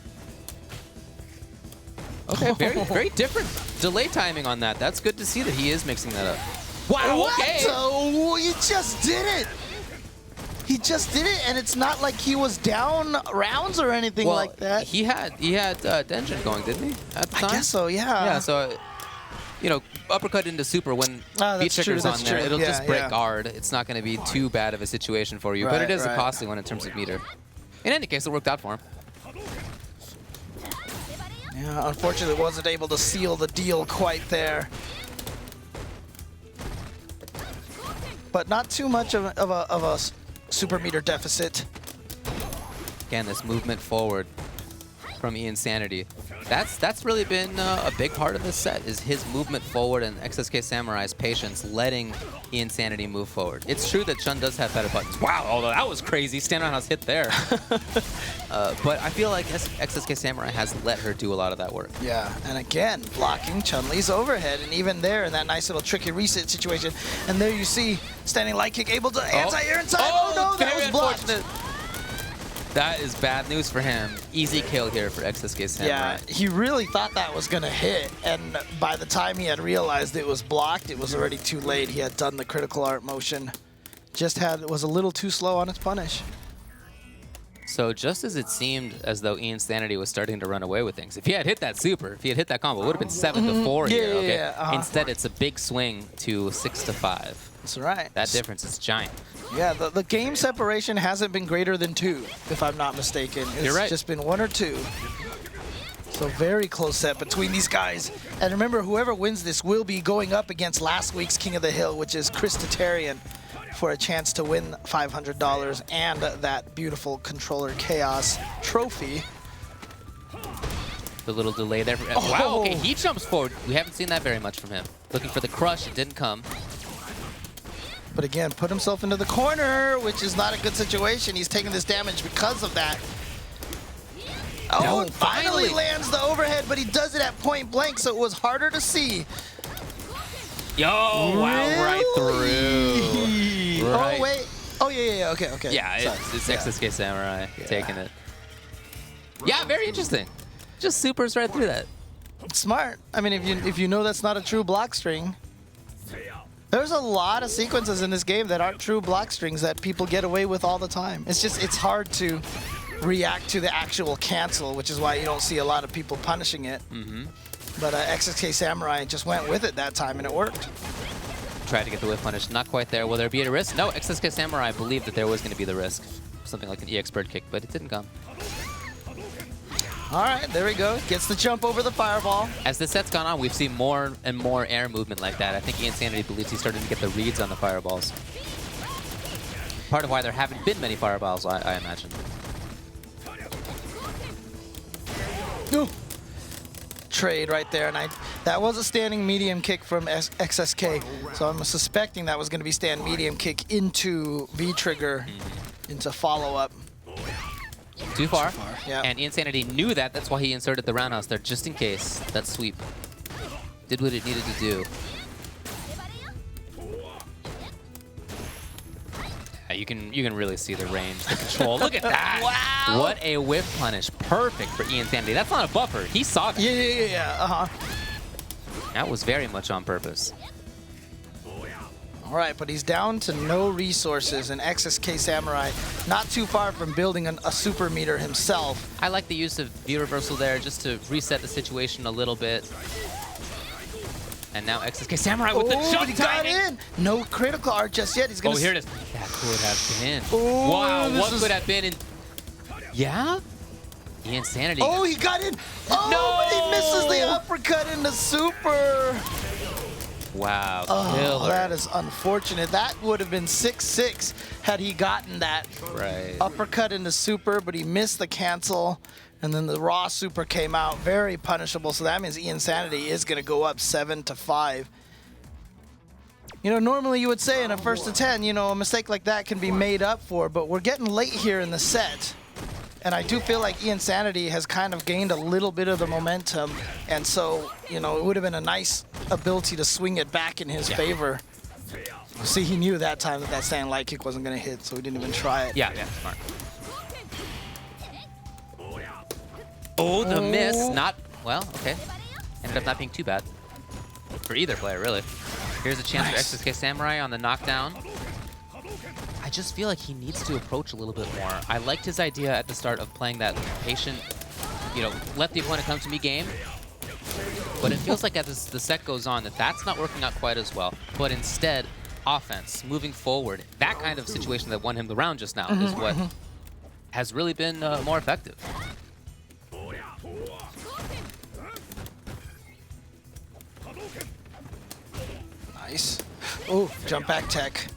Okay, very different delay timing on that. That's good to see that he is mixing that up. Wow, okay. Oh, you just did it. He just did it, and it's not like he was down rounds or anything Well, like that. he had Denjin going, didn't he? At the time? I guess so, yeah. Yeah, so, you know, uppercut into super when that's V trigger's true, on that's there, true. it'll Yeah, just break yeah. guard. It's not going to be too bad of a situation for you, but it is a costly one in terms of meter. In any case, it worked out for him. Yeah, unfortunately wasn't able to seal the deal quite there. But not too much of a super meter deficit. Again, this movement forward from Iansanity. That's really been a big part of this set, is his movement forward and XsK Samurai's patience letting Iansanity move forward. It's true that Chun does have better buttons. Wow, although that was crazy. Stand on house hit there. But I feel like XsK Samurai has let her do a lot of that work. Yeah, and again, blocking Chun-Li's overhead, and even there in that nice little tricky reset situation. And there you see standing light kick able to anti-air in time. Oh no, that was blocked. Unfortunate. That is bad news for him. Easy kill here for XsK Samurai. Yeah, he really thought that was going to hit, and by the time he had realized it was blocked, it was already too late. He had done the critical art motion. Was a little too slow on his punish. So just as it seemed as though Iansanity was starting to run away with things, if he had hit that super, if he had hit that combo, it would have been 7-4 here. Okay. Yeah. Instead, it's a big swing to 6-5. That's right. That difference is giant. Yeah, the game separation hasn't been greater than 2, if I'm not mistaken. You're right. It's just been 1 or 2. So very close set between these guys. And remember, whoever wins this will be going up against last week's King of the Hill, which is ChrisT for a chance to win $500 and that beautiful Controller Chaos trophy. The little delay there. Wow, okay, he jumps forward. We haven't seen that very much from him. Looking for the crush, it didn't come. But again, put himself into the corner, which is not a good situation. He's taking this damage because of that. Oh, No, finally finally lands the overhead, but he does it at point blank, so it was harder to see. Yo, wow, right through. Right. Oh, wait. Oh, yeah, okay. Yeah, it's Sorry. XsK Samurai taking it. Yeah, very interesting. Just supers right through that. Smart. I mean, if you know that's not a true block string. There's a lot of sequences in this game that aren't true block strings that people get away with all the time. It's hard to react to the actual cancel, which is why you don't see a lot of people punishing it. But XsK Samurai just went with it that time, and it worked. Tried to get the whiff punish, not quite there. Will there be a risk? No, XsK Samurai believed that there was going to be the risk. Something like an EX bird kick, but it didn't come. All right, there we go. Gets the jump over the fireball. As the set's gone on, we've seen more and more air movement like that. I think Iansanity believes he's starting to get the reads on the fireballs. Part of why there haven't been many fireballs, I imagine. No. Trade right there, and that was a standing medium kick from XsK, so I'm suspecting that was going to be stand medium kick into V-trigger, into follow-up. Too far. Yeah. And Iansanity knew that. That's why he inserted the roundhouse there, just in case that sweep did what it needed to do. Yeah, you can really see the range, the control. Look at that! Wow! What a whip punish. Perfect for Iansanity. That's not a buffer. He saw that. Yeah. That was very much on purpose. All right, but he's down to no resources, and XsK Samurai not too far from building a super meter himself. I like the use of V-reversal there just to reset the situation a little bit. And now XsK Samurai with the jump but he got timing. in. No critical art just yet. He's gonna. Oh, here it is. That could have been. Oh, Wow, what this could have been in... Yeah? Iansanity. Oh, he got in. Oh, No! but he misses the uppercut into super. Wow, Oh, killer. that is unfortunate. That would have been 6-6 had he gotten that Right. uppercut into super, but he missed the cancel, and then the raw super came out. Very punishable, so that means Iansanity is going to go up 7-5. You know, normally you would say in a first to 10, you know, a mistake like that can be made up for, but we're getting late here in the set. And I do feel like Iansanity has kind of gained a little bit of the momentum, and so, you know, it would have been a nice ability to swing it back in his favor. See, he knew that time that stand light kick wasn't going to hit, so he didn't even try it. Yeah, smart. Oh, the miss. Not, well, okay. Ended up not being too bad for either player, really. Here's a chance for XsK Samurai on the knockdown. I just feel like he needs to approach a little bit more. I liked his idea at the start of playing that patient, you know, let the opponent come to me game. But it feels like as the set goes on that that's not working out quite as well. But instead, offense, moving forward, that kind of situation that won him the round just now is what has really been more effective. Nice. Oh, jump back tech.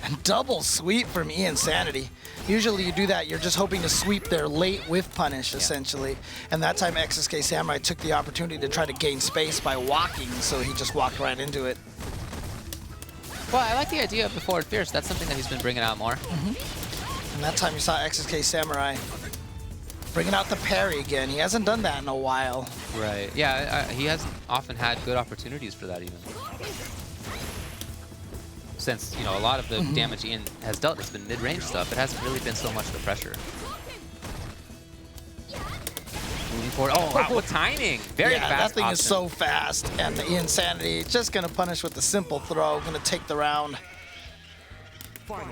And double sweep from Iansanity. Usually you do that, you're just hoping to sweep their late whiff punish, essentially. And that time XsK Samurai took the opportunity to try to gain space by walking, so he just walked right into it. Well, I like the idea of the forward fierce. That's something that he's been bringing out more. And that time you saw XsK Samurai bringing out the parry again. He hasn't done that in a while. Right. Yeah, he hasn't often had good opportunities for that even. Since, you know, a lot of the damage Ian has dealt has been mid-range stuff, it hasn't really been so much the pressure. Moving forward. Oh, wow, what timing! Very fast that thing option. is so fast. And the Iansanity just going to punish with the simple throw, going to take the round.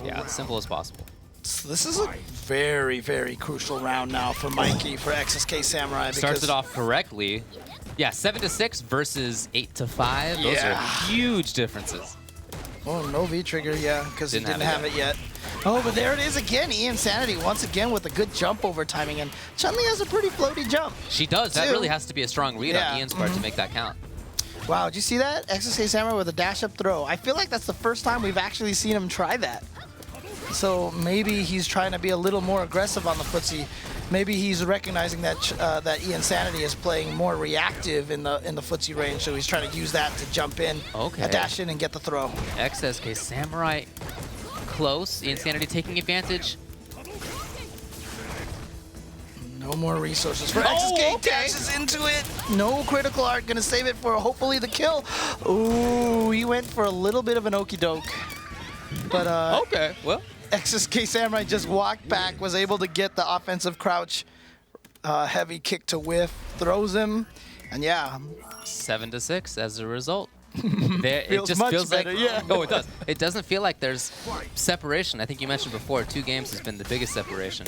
Yeah, as simple as possible. So this is a very, very crucial round now for Mikey, for XsK Samurai. Starts it off correctly. Yeah, 7-6 versus 8-5. Those are huge differences. Oh, no V-trigger, yeah, because he didn't have it yet. Oh, but there it is again. Iansanity once again with a good jump over timing. And Chun-Li has a pretty floaty jump. She does. That really has to be a strong read on Ian's part to make that count. Wow, did you see that? XsK Samurai with a dash-up throw. I feel like that's the first time we've actually seen him try that. So maybe he's trying to be a little more aggressive on the footsie. Maybe he's recognizing that that Iansanity is playing more reactive in the footsie range, so he's trying to use that to jump in, dash in, and get the throw. XsK Samurai close. Iansanity taking advantage. No more resources for XsK. Dashes into it. No critical art. Gonna save it for hopefully the kill. Ooh, he went for a little bit of an okie doke. But okay, well. XsK Samurai just walked back, was able to get the offensive crouch, heavy kick to whiff, throws him, and yeah. 7-6 as a result. It Feels just much feels better, like, yeah. Oh, it does. It doesn't feel like there's separation. I think you mentioned before, 2 games has been the biggest separation.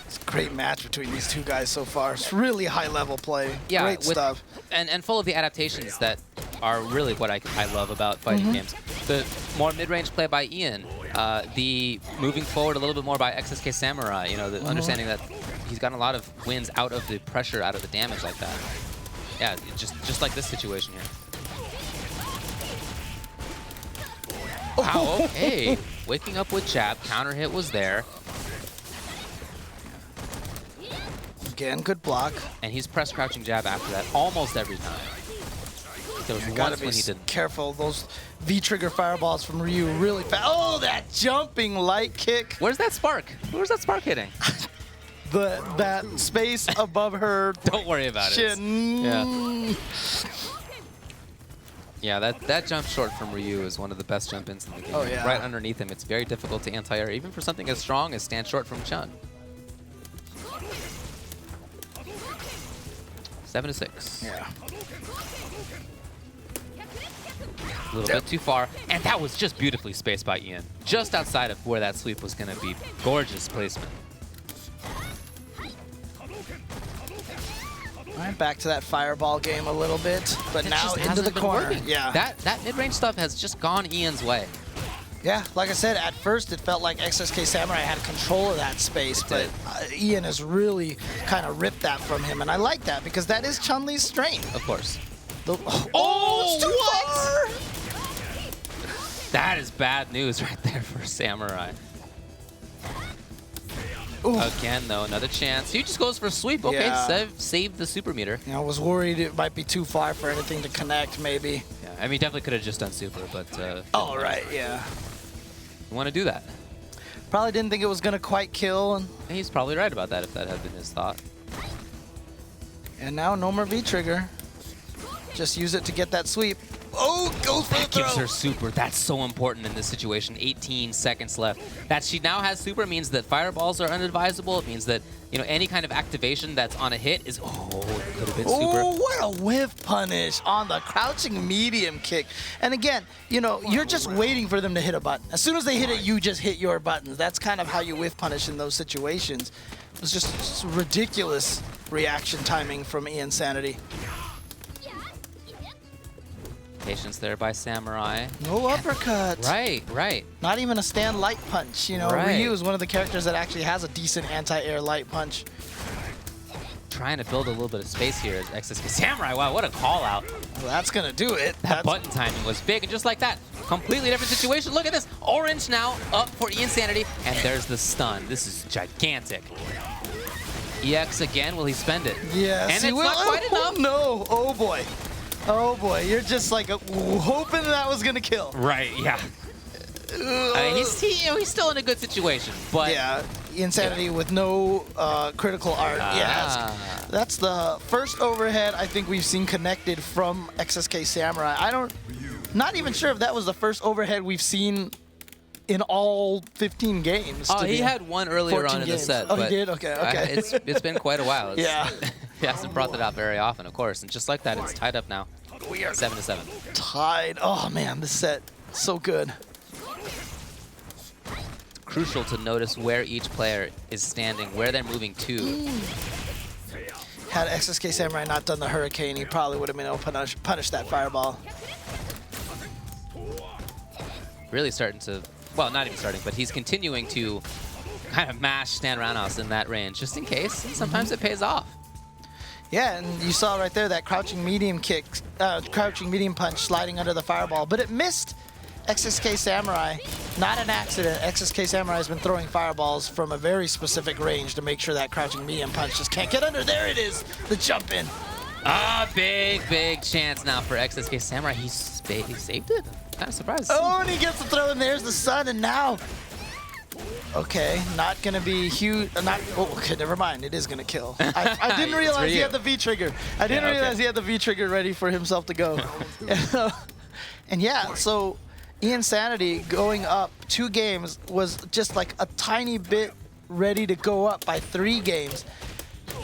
It's a great match between these two guys so far. It's really high-level play. Yeah, Great stuff. And full of the adaptations that are really what I love about fighting games. The more mid-range play by Ian, the moving forward a little bit more by XsK Samurai, you know, the understanding that he's gotten a lot of wins out of the pressure, out of the damage like that. Yeah, just like this situation here. Wow, okay. Waking up with jab, counter hit was there. Again, good block. And he's press crouching jab after that almost every time. There was Gotta once be when he didn't. careful. Those V-trigger fireballs from Ryu really fast. Oh, that jumping light kick. Where's that spark? Where's that spark hitting? That space above her Don't worry about it. chin. Yeah. Yeah, that jump short from Ryu is one of the best jump ins in the game. Oh, yeah. Right underneath him, it's very difficult to anti-air, even for something as strong as stand short from Chun. 7-6. Yeah. A little bit too far, and that was just beautifully spaced by Ian. Just outside of where that sweep was going to be. Gorgeous placement. All right, back to that fireball game a little bit, but It now just into hasn't the been corner. working. Yeah. That mid-range stuff has just gone Ian's way. Yeah, like I said, at first it felt like XsK Samurai had control of that space, but Ian has really kind of ripped that from him, and I like that because that is Chun-Li's strength. Of course. Oh, it's too far! That is bad news right there for Samurai. Ooh. Again, though, another chance. He just goes for a sweep. Okay, Yeah. save the super meter. You know, I was worried it might be too far for anything to connect, maybe. Yeah, I mean, definitely could have just done super, but Oh, right, yeah. you want to do that. Probably didn't think it was going to quite kill, and He's probably right about that if that had been his thought. now no more V-trigger. Just use it to get that sweep. Oh, goes for the That gives throw. her super. That's so important in this situation. 18 seconds left. That she now has super means that fireballs are unadvisable. It means that, you know, any kind of activation that's on a hit is, oh, it could have been super. Oh, what a whiff punish on the crouching medium kick. And again, you know, you're just waiting for them to hit a button. As soon as they hit it, you just hit your buttons. That's kind of how you whiff punish in those situations. It was just ridiculous reaction timing from Iansanity. Patience there by Samurai. No uppercut. Right, right. Not even a stand light punch. You know, Right. Ryu is one of the characters that actually has a decent anti-air light punch. Trying to build a little bit of space here as XsK Samurai. Wow, what a call out. Well, that's going to do it. That button timing was big, and just like that, completely different situation. Look at this. Orange now up for Iansanity, and there's the stun. This is gigantic. EX again, will he spend it? Yes, And he it's will. not quite Oh, enough. no. Oh, boy. Oh, boy. You're just like hoping that was going to kill. Right, yeah. I mean, he's still in a good situation, but Yeah, Insanity with no critical art. Yes, that's the first overhead I think we've seen connected from XsK Samurai. Not even sure if that was the first overhead we've seen in all 15 games. oh, to he be- had one earlier 14 on in the games. set. Oh, he but, did? Okay, okay. it's been quite a while. Yeah. He hasn't brought that out very often, of course, and just like that, it's tied up now. We are 7-7. tied. Oh man, this set so good. Crucial to notice where each player is standing, where they're moving to. Had XsK Samurai not done the Hurricane, he probably would have been able to punish that fireball. Really starting to, well, not even starting, but he's continuing to kind of mash stand roundhouse in that range, just in case. And sometimes it pays off. Yeah, and you saw right there that crouching medium kick, crouching medium punch sliding under the fireball, but it missed XsK Samurai. Not an accident. XsK Samurai has been throwing fireballs from a very specific range to make sure that crouching medium punch just can't get under. There it is, the jump in. Big chance now for XsK Samurai. He saved it. Kind of surprised. Oh, and he gets the throw, and there's the sun, and now... Okay, not gonna be huge. Okay, never mind. It is gonna kill. I didn't realize he had the V trigger. I didn't realize he had the V trigger ready for himself to go. And yeah, so Iansanity going up 2 games was just like a tiny bit ready to go up by 3 games.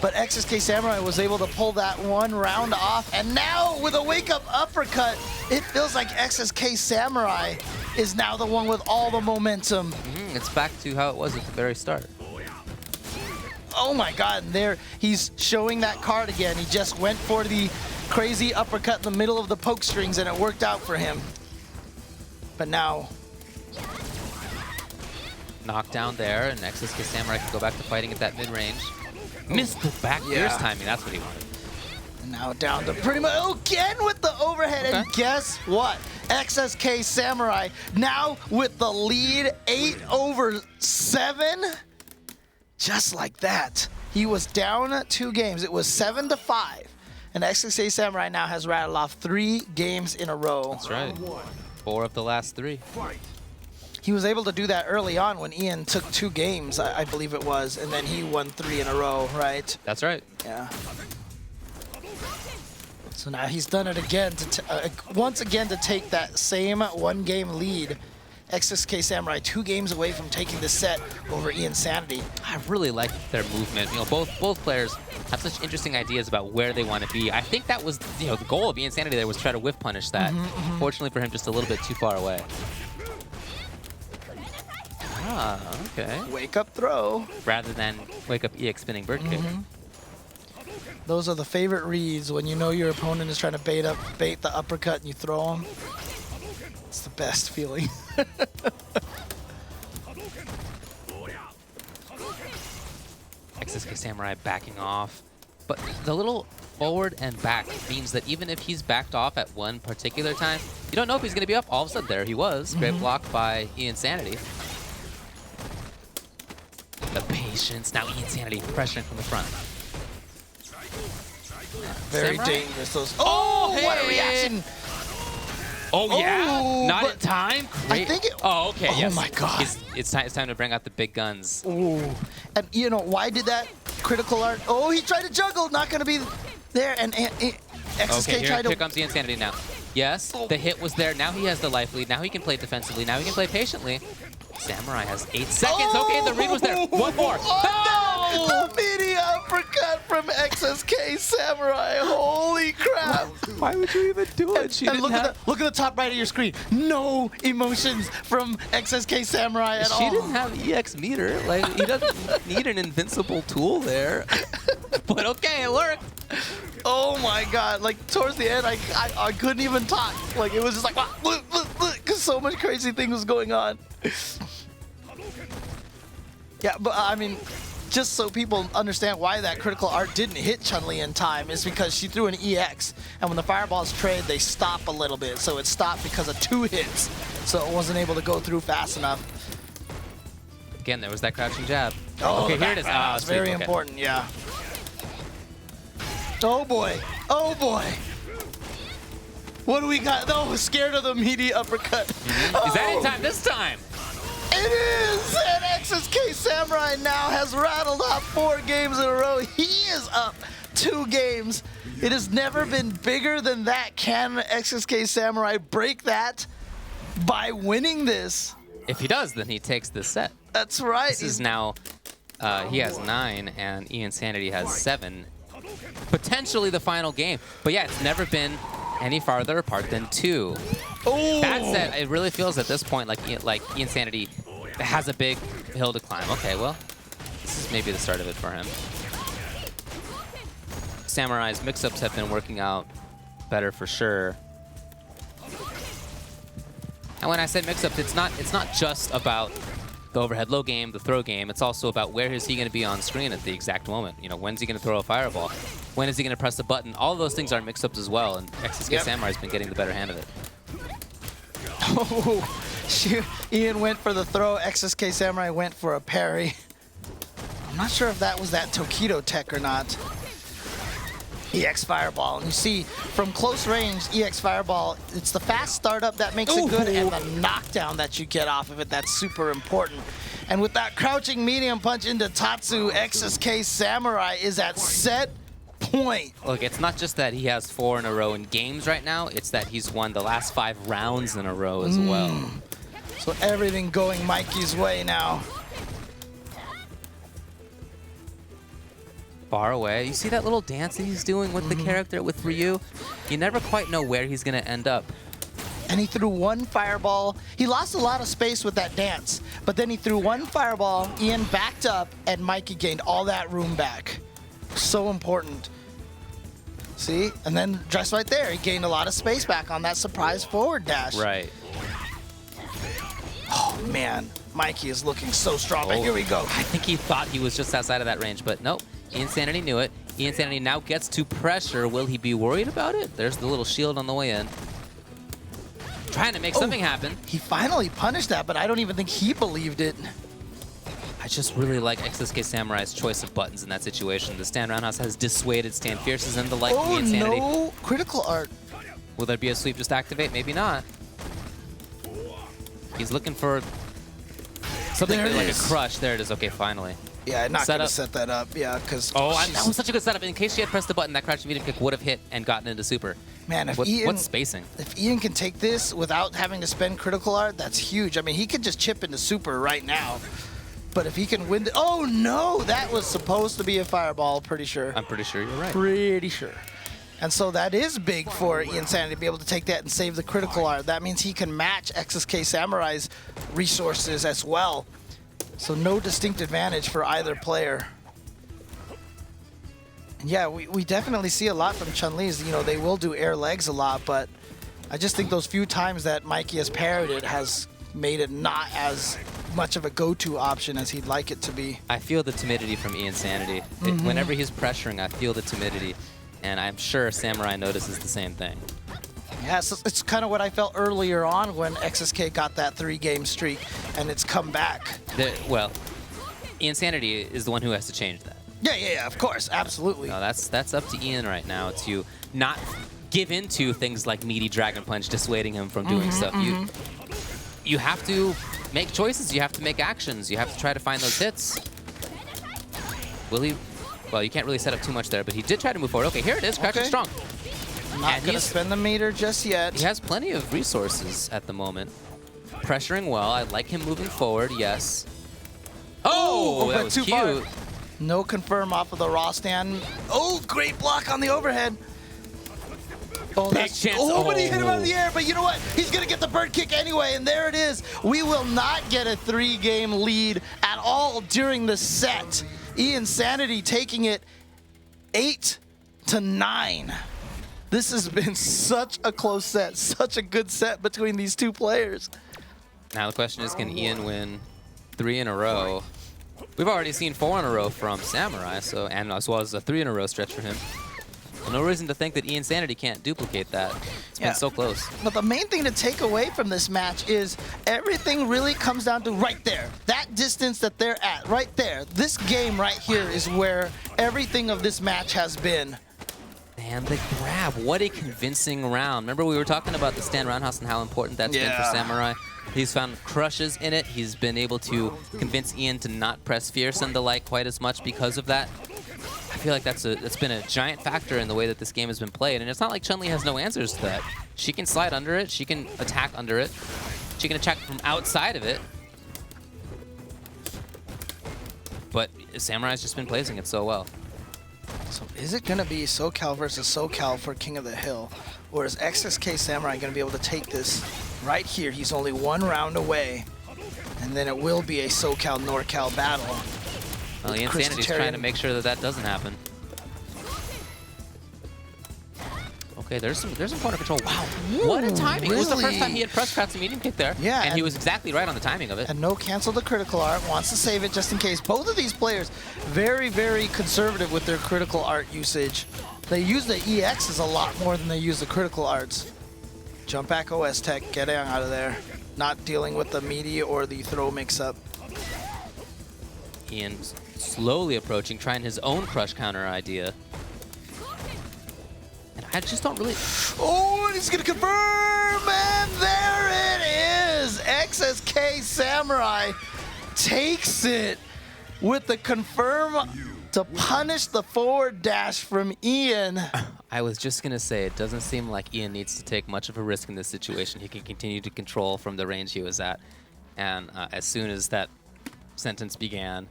But XsK Samurai was able to pull that 1 round off, and now with a wake-up uppercut, it feels like XsK Samurai is now the one with all the momentum. It's back to how it was at the very start. Oh my god, and there he's showing that card again. He just went for the crazy uppercut in the middle of the poke strings, and it worked out for him. But now... Knockdown there, and XsK Samurai can go back to fighting at that mid-range. Missed the back gears timing, that's what he wanted. Now down to pretty much again with the overhead, and guess what? XsK Samurai now with the lead, 8/7. Just like that. He was down 2 games. It was 7-5. And XsK Samurai now has rattled off 3 games in a row. That's right. 4 of the last 3. He was able to do that early on when Ian took 2 games, I believe it was, and then he won 3 in a row, right? That's right. Yeah. So now he's done it again, once again to take that same 1-game lead. XsK Samurai 2 games away from taking the set over Iansanity. I really like their movement. You know, both players have such interesting ideas about where they want to be. I think that was, you know, the goal of Iansanity there was try to whiff punish that. Fortunately for him, just a little bit too far away. Ah, okay. Wake up throw. Rather than wake up EX spinning bird kick. Those are the favorite reads when you know your opponent is trying to bait the uppercut and you throw them. It's the best feeling. XsK Samurai backing off. But the little forward and back means that even if he's backed off at one particular time, you don't know if he's going to be up. All of a sudden, there he was. Great block by Iansanity. The patience. Now Iansanity pressuring from the front. Very Samurai? dangerous. Those. Oh, hey! what a reaction! Oh, yeah? Oh, Not but in time? I Great. think it. Oh, okay, Oh yes. my God. It's time to bring out the big guns. Ooh. And you know why did that critical art? Oh, he tried to juggle. Not going to be there. And XsK Okay, tried here to. comes the Insanity now. Yes, the hit was there. Now he has the life lead. Now he can play defensively. Now he can play patiently. Samurai has 8 seconds. Okay, the read was there. One more. Oh, the mini uppercut from XsK Samurai. Holy crap. Why would you even do it? And look at the top right of your screen. No emotions from XsK Samurai at all. She didn't have EX meter. Like, he doesn't need an invincible tool there. But okay, it worked. Oh my God! Like towards the end, I couldn't even talk. Like it was just like because so much crazy thing was going on. Yeah, but I mean, just so people understand why that critical art didn't hit Chun-Li in time is because she threw an EX, and when the fireballs trade, they stop a little bit. So it stopped because of 2 hits, so it wasn't able to go through fast enough. Again, there was that crouching jab. Oh, okay, here it is. It's very important. Yeah. Oh boy! Oh boy! What do we got? Oh, scared of the meaty uppercut. Is that in time this time? It is! And XsK Samurai now has rattled off 4 games in a row. He is up 2 games. It has never been bigger than that. Can XsK Samurai break that by winning this? If he does, then he takes the set. That's right. This is now, he has 9 and Iansanity has 7. Potentially the final game. But yeah, it's never been any farther apart than 2. Oh. That said, it really feels at this point like Iansanity has a big hill to climb. Okay, well, this is maybe the start of it for him. Samurai's mix-ups have been working out better for sure. And when I say mix-ups, it's not just about the overhead low game, the throw game. It's also about where is he going to be on screen at the exact moment. You know, when's he going to throw a fireball? When is he going to press the button? All of those things are mix-ups as well, and XsK Samurai has been getting the better hand of it. Oh, Ian went for the throw. XsK Samurai went for a parry. I'm not sure if that was that Tokido tech or not. EX Fireball. And you see, from close range, EX Fireball, it's the fast startup that makes it good, and the knockdown that you get off of it, that's super important. And with that crouching medium punch into Tatsu, XsK Samurai is at set point. Look, it's not just that he has 4 in a row in games right now, it's that he's won the last 5 rounds in a row as well. So everything going Mikey's way now. Far away. You see that little dance that he's doing with the character, with Ryu? You never quite know where he's going to end up. And he threw 1 fireball. He lost a lot of space with that dance, but then he threw 1 fireball, Ian backed up, and Mikey gained all that room back. So important. See? And then just right there, he gained a lot of space back on that surprise forward dash. Right. Oh, man. Mikey is looking so strong. But here we go. I think he thought he was just outside of that range, but nope. Iansanity knew it. Iansanity now gets to pressure. Will he be worried about it? There's the little shield on the way in. Trying to make something happen. He finally punished that, but I don't even think he believed it. I just really like XsK Samurai's choice of buttons in that situation. The stand roundhouse has dissuaded stand fierces and the like from Iansanity. No critical art. Will there be a sweep just activate? Maybe not. He's looking for something like a crush. There it is. Okay, finally. Yeah, not Set gonna up. set that up. Yeah, because That was such a good setup. In case she had pressed the button, that crouching medium kick would have hit and gotten into super. man, if What spacing? If Ian can take this without having to spend critical art, that's huge. I mean, he could just chip into super right now. But if he can win, oh no, that was supposed to be a fireball. Pretty sure. I'm pretty sure you're right. Pretty sure. And so that is big for Iansanity to be able to take that and save the critical art. That means he can match XsK Samurai's resources as well. So no distinct advantage for either player. And yeah, we definitely see a lot from Chun-Li's. You know, they will do air legs a lot, but I just think those few times that Mikey has parried it has made it not as much of a go-to option as he'd like it to be. I feel the timidity from Iansanity. Whenever he's pressuring, I feel the timidity. And I'm sure Samurai notices the same thing. Yeah, so it's kind of what I felt earlier on when XsK got that 3-game streak, and it's come back. Well, Iansanity is the one who has to change that. Yeah, of course, absolutely. No, that's up to Ian right now to not give into things like meaty Dragon Punch dissuading him from doing stuff. You have to make choices. You have to make actions. You have to try to find those hits. Will he? Well, you can't really set up too much there, but he did try to move forward. Okay, here it is, crouching Okay. strong. Not going to spend the meter just yet. He has plenty of resources at the moment. Pressuring well. I like him moving forward, yes. Oh, that but was too cute. far. No confirm off of the raw stand. Oh, great block on the overhead. Oh, Big chance. but he hit him out of the Oh. air. But you know what? He's going to get the bird kick anyway, and there it is. We will not get a 3-game lead at all during the set. Iansanity taking it 8-9. This has been such a close set, such a good set between these two players. Now the question is, can Ian win 3 in a row? We've already seen 4 in a row from Samurai, so and as well as a 3 in a row stretch for him. No reason to think that Iansanity can't duplicate that. It's been so close. But the main thing to take away from this match is everything really comes down to right there. That distance that they're at, right there. This game right here is where everything of this match has been. And the grab, what a convincing round. Remember we were talking about the stand roundhouse and how important that's been for Samurai. He's found crushes in it. He's been able to convince Ian to not press fierce and the like quite as much because of that. I feel like that's been a giant factor in the way that this game has been played. And it's not like Chun-Li has no answers to that. She can slide under it. She can attack under it. She can attack from outside of it. But Samurai's just been placing it so well. So is it going to be SoCal versus SoCal for King of the Hill? Or is XsK Samurai going to be able to take this right here? He's only 1 round away. And then it will be a SoCal-NorCal battle. Well, Iansanity's trying to make sure that that doesn't happen. Okay, there's some corner control. Wow, what a timing. It was the first time he had press crouch and medium kick there. Yeah. And he was exactly right on the timing of it. And no cancel the critical art. Wants to save it just in case. Both of these players very, very conservative with their critical art usage. They use the EXs a lot more than they use the critical arts. Jump back OS tech. Get out of there. Not dealing with the meaty or the throw mix-up. Ian slowly approaching, trying his own crush counter idea. And I just don't really... Oh, and he's going to confirm, and there it is! XsK Samurai takes it with the confirm to punish the forward dash from Ian. I was just going to say, it doesn't seem like Ian needs to take much of a risk in this situation. He can continue to control from the range he was at. And as soon as that sentence began,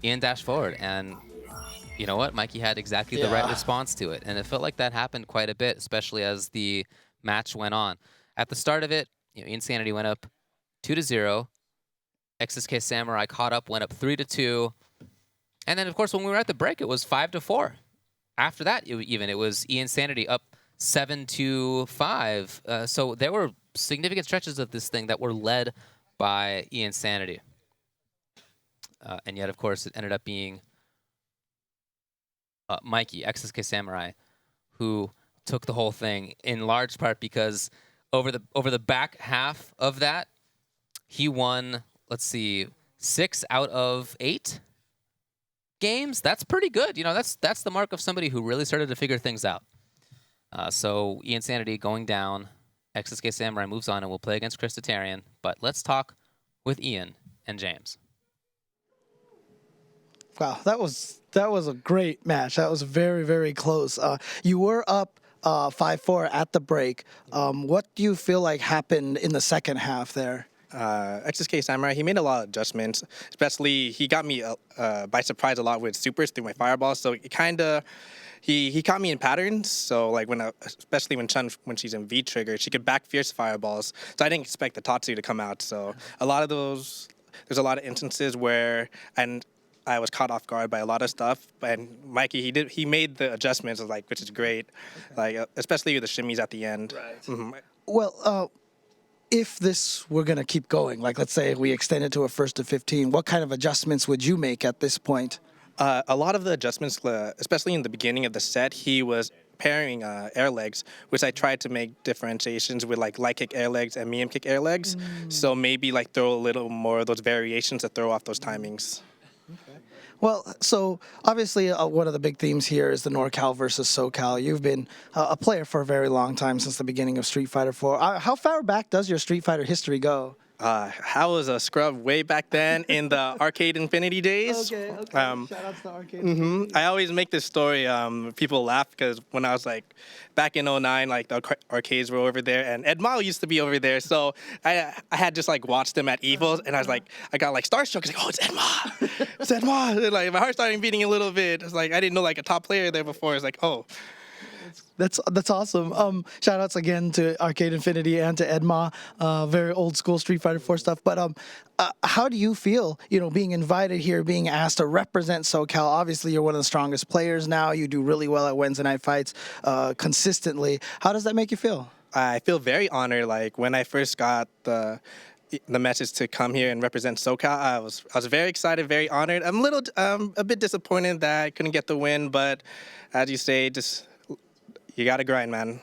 Ian dashed forward. And you know what? Mikey had exactly the right response to it. And it felt like that happened quite a bit, especially as the match went on. At the start of it, Iansanity went up 2-0. XsK Samurai caught up, went up 3-2. And then, of course, when we were at the break, it was 5-4. After that, it was Iansanity up 7-5. So there were significant stretches of this thing that were led by Iansanity. And yet, of course, it ended up being Mikey, XsK Samurai, who took the whole thing in large part because over the back half of that, he won, let's see, 6 out of 8 games. That's pretty good. You know, that's the mark of somebody who really started to figure things out. So Iansanity going down. XsK Samurai moves on and will play against ChrisT. But let's talk with Ian and James. Wow, that was a great match. That was very, very close. You were up 5-4 at the break. What do you feel like happened in the second half there? XsK Samurai, he made a lot of adjustments. Especially, he got me by surprise a lot with supers through my fireballs. So it kind of, he caught me in patterns. So like especially when Chun, when she's in V trigger, she could back fierce fireballs. So I didn't expect the Tatsu to come out. So a lot of those, there's a lot of instances where I was caught off guard by a lot of stuff, and Mikey, he made the adjustments, like, which is great, like especially with the shimmies at the end. Right. Mm-hmm. Well, if this were gonna keep going, like let's say we extend it to a 1st to 15, what kind of adjustments would you make at this point? A lot of the adjustments, especially in the beginning of the set, he was pairing air legs, which I tried to make differentiations with like light kick air legs and medium kick air legs. So maybe like throw a little more of those variations to throw off those timings. Well, so obviously one of the big themes here is the NorCal versus SoCal. You've been a player for a very long time, since the beginning of Street Fighter 4. How far back does your Street Fighter history go? I was a scrub way back then in the Arcade Infinity days. Okay. Shout out to the Arcade. I always make this story. People laugh because when I was like back in 09, like the arcades were over there, and Ed Mao used to be over there. So I had just like watched them at Evils, and I was like, I got like starstruck. I was like, oh, it's Ed Mao. It's Ed Mao. And, like my heart started beating a little bit. It's like I didn't know like a top player there before. It's like, oh. That's awesome. Shout outs again to Arcade Infinity and to Edma, very old school Street Fighter 4 stuff. But how do you feel, being invited here, being asked to represent SoCal? Obviously, you're one of the strongest players now. You do really well at Wednesday night fights consistently. How does that make you feel? I feel very honored. Like when I first got the message to come here and represent SoCal, I was very excited, very honored. I'm a bit disappointed that I couldn't get the win, but as you say, just you gotta grind, man.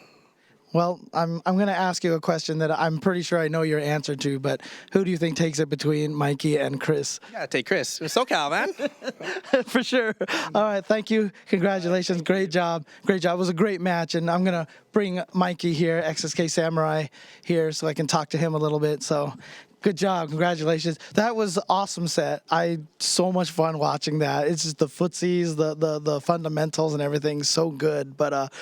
Well, I'm gonna ask you a question that I'm pretty sure I know your answer to, but who do you think takes it between Mikey and Chris? You gotta take Chris. It's SoCal, man. For sure. All right, thank you. Congratulations. Great job. Great job. It was a great match, and I'm gonna bring Mikey here, XsK Samurai, here so I can talk to him a little bit. So good job. Congratulations. That was an awesome set. I so much fun watching that. It's just the footsies, the fundamentals and everything so good. But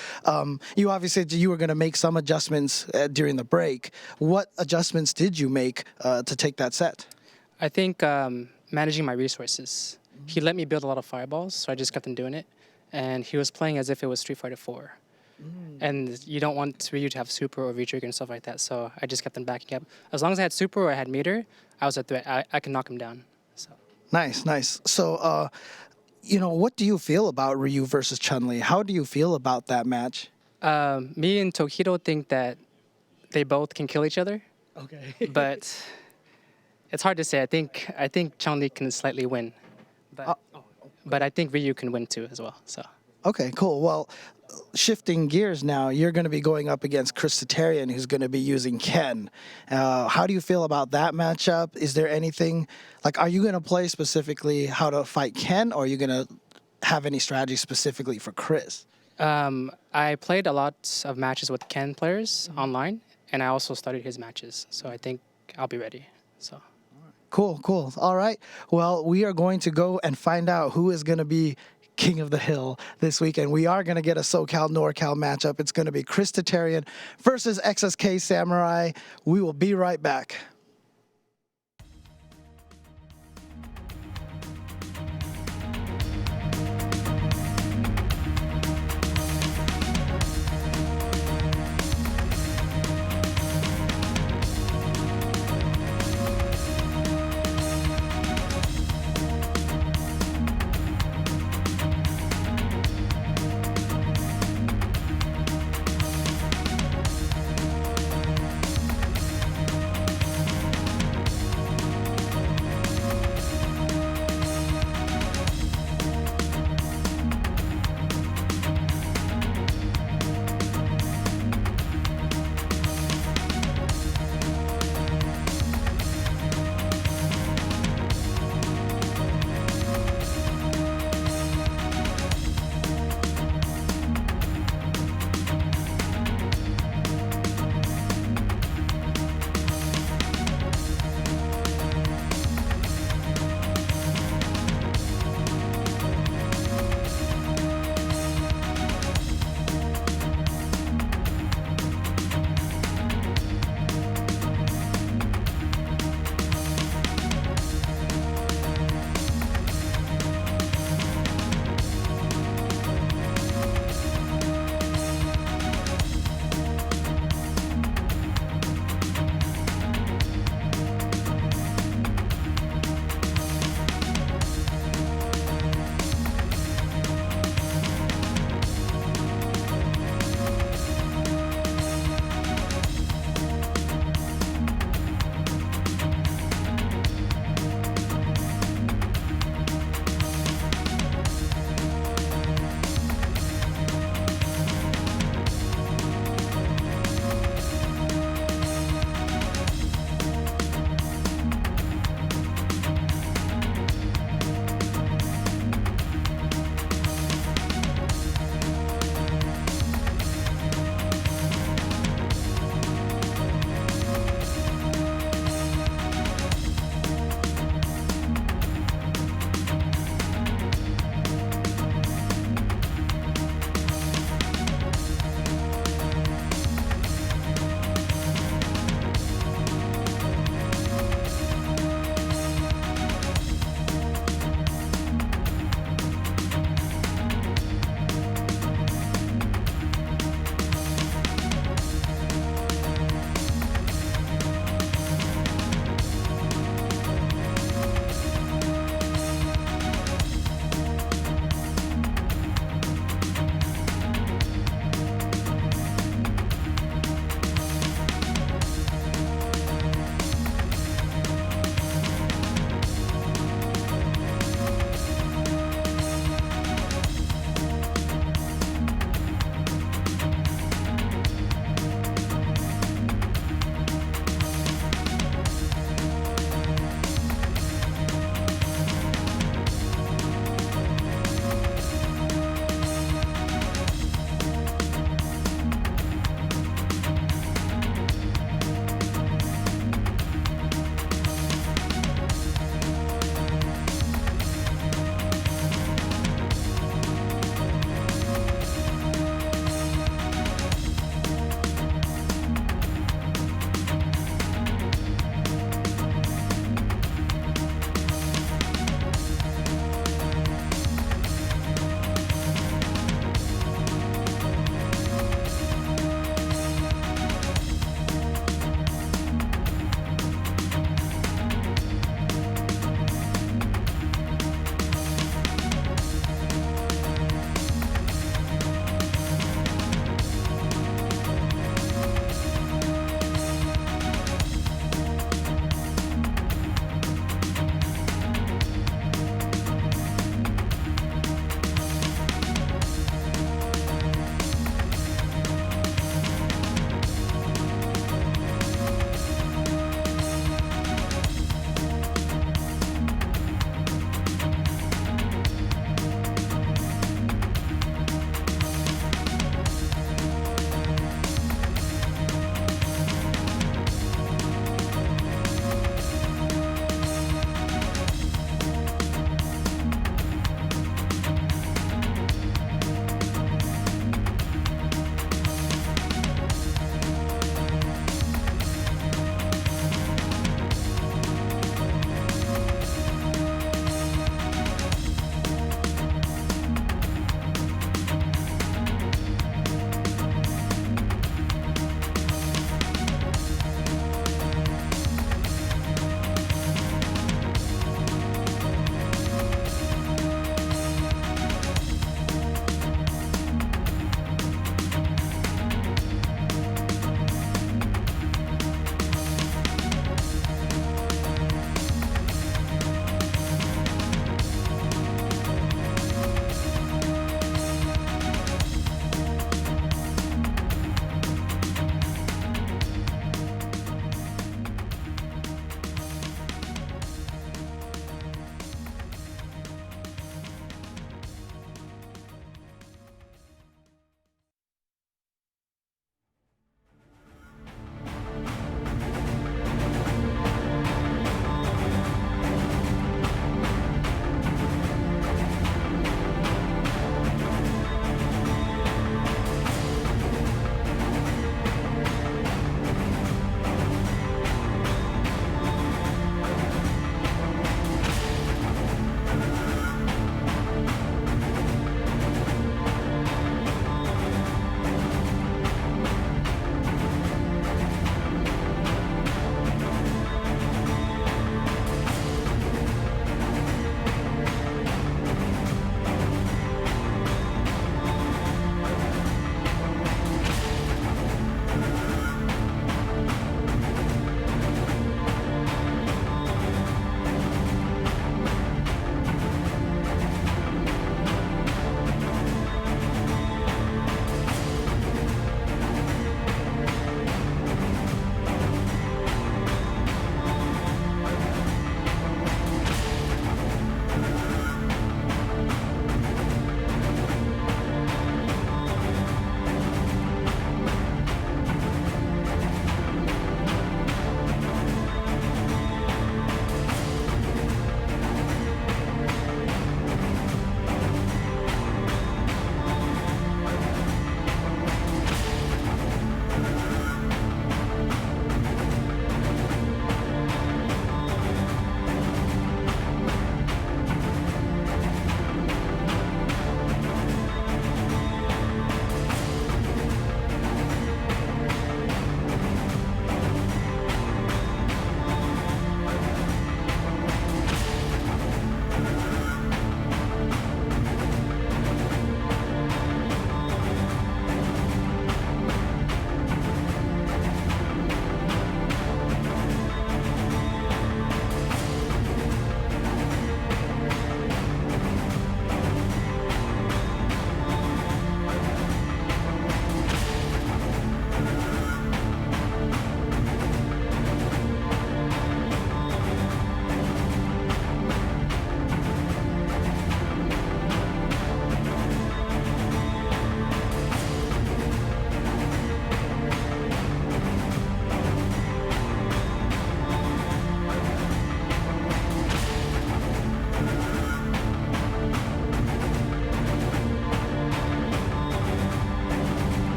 you obviously said you were going to make some adjustments during the break. What adjustments did you make to take that set? I think managing my resources. He let me build a lot of fireballs, so I just kept on doing it. And he was playing as if it was Street Fighter 4. And you don't want Ryu to have super or V-trigger and stuff like that, so I just kept on backing up. As long as I had super or I had meter, I was a threat. I can knock him down. So Nice. So, what do you feel about Ryu versus Chun-Li? How do you feel about that match? Me and Tokido think that they both can kill each other. Okay. But it's hard to say. I think Chun-Li can slightly win. But I think Ryu can win too as well. So. Okay, cool. Well, shifting gears now, you're going to be going up against ChrisT, who's going to be using Ken. How do you feel about that matchup? Is there anything, like, are you going to play specifically how to fight Ken, or are you going to have any strategy specifically for Chris? I played a lot of matches with Ken players online, and I also studied his matches, so I think I'll be ready. So. Cool. All right. Well, we are going to go and find out who is going to be King of the Hill this weekend. We are going to get a SoCal-NorCal matchup. It's going to be ChrisT versus XsK Samurai. We will be right back.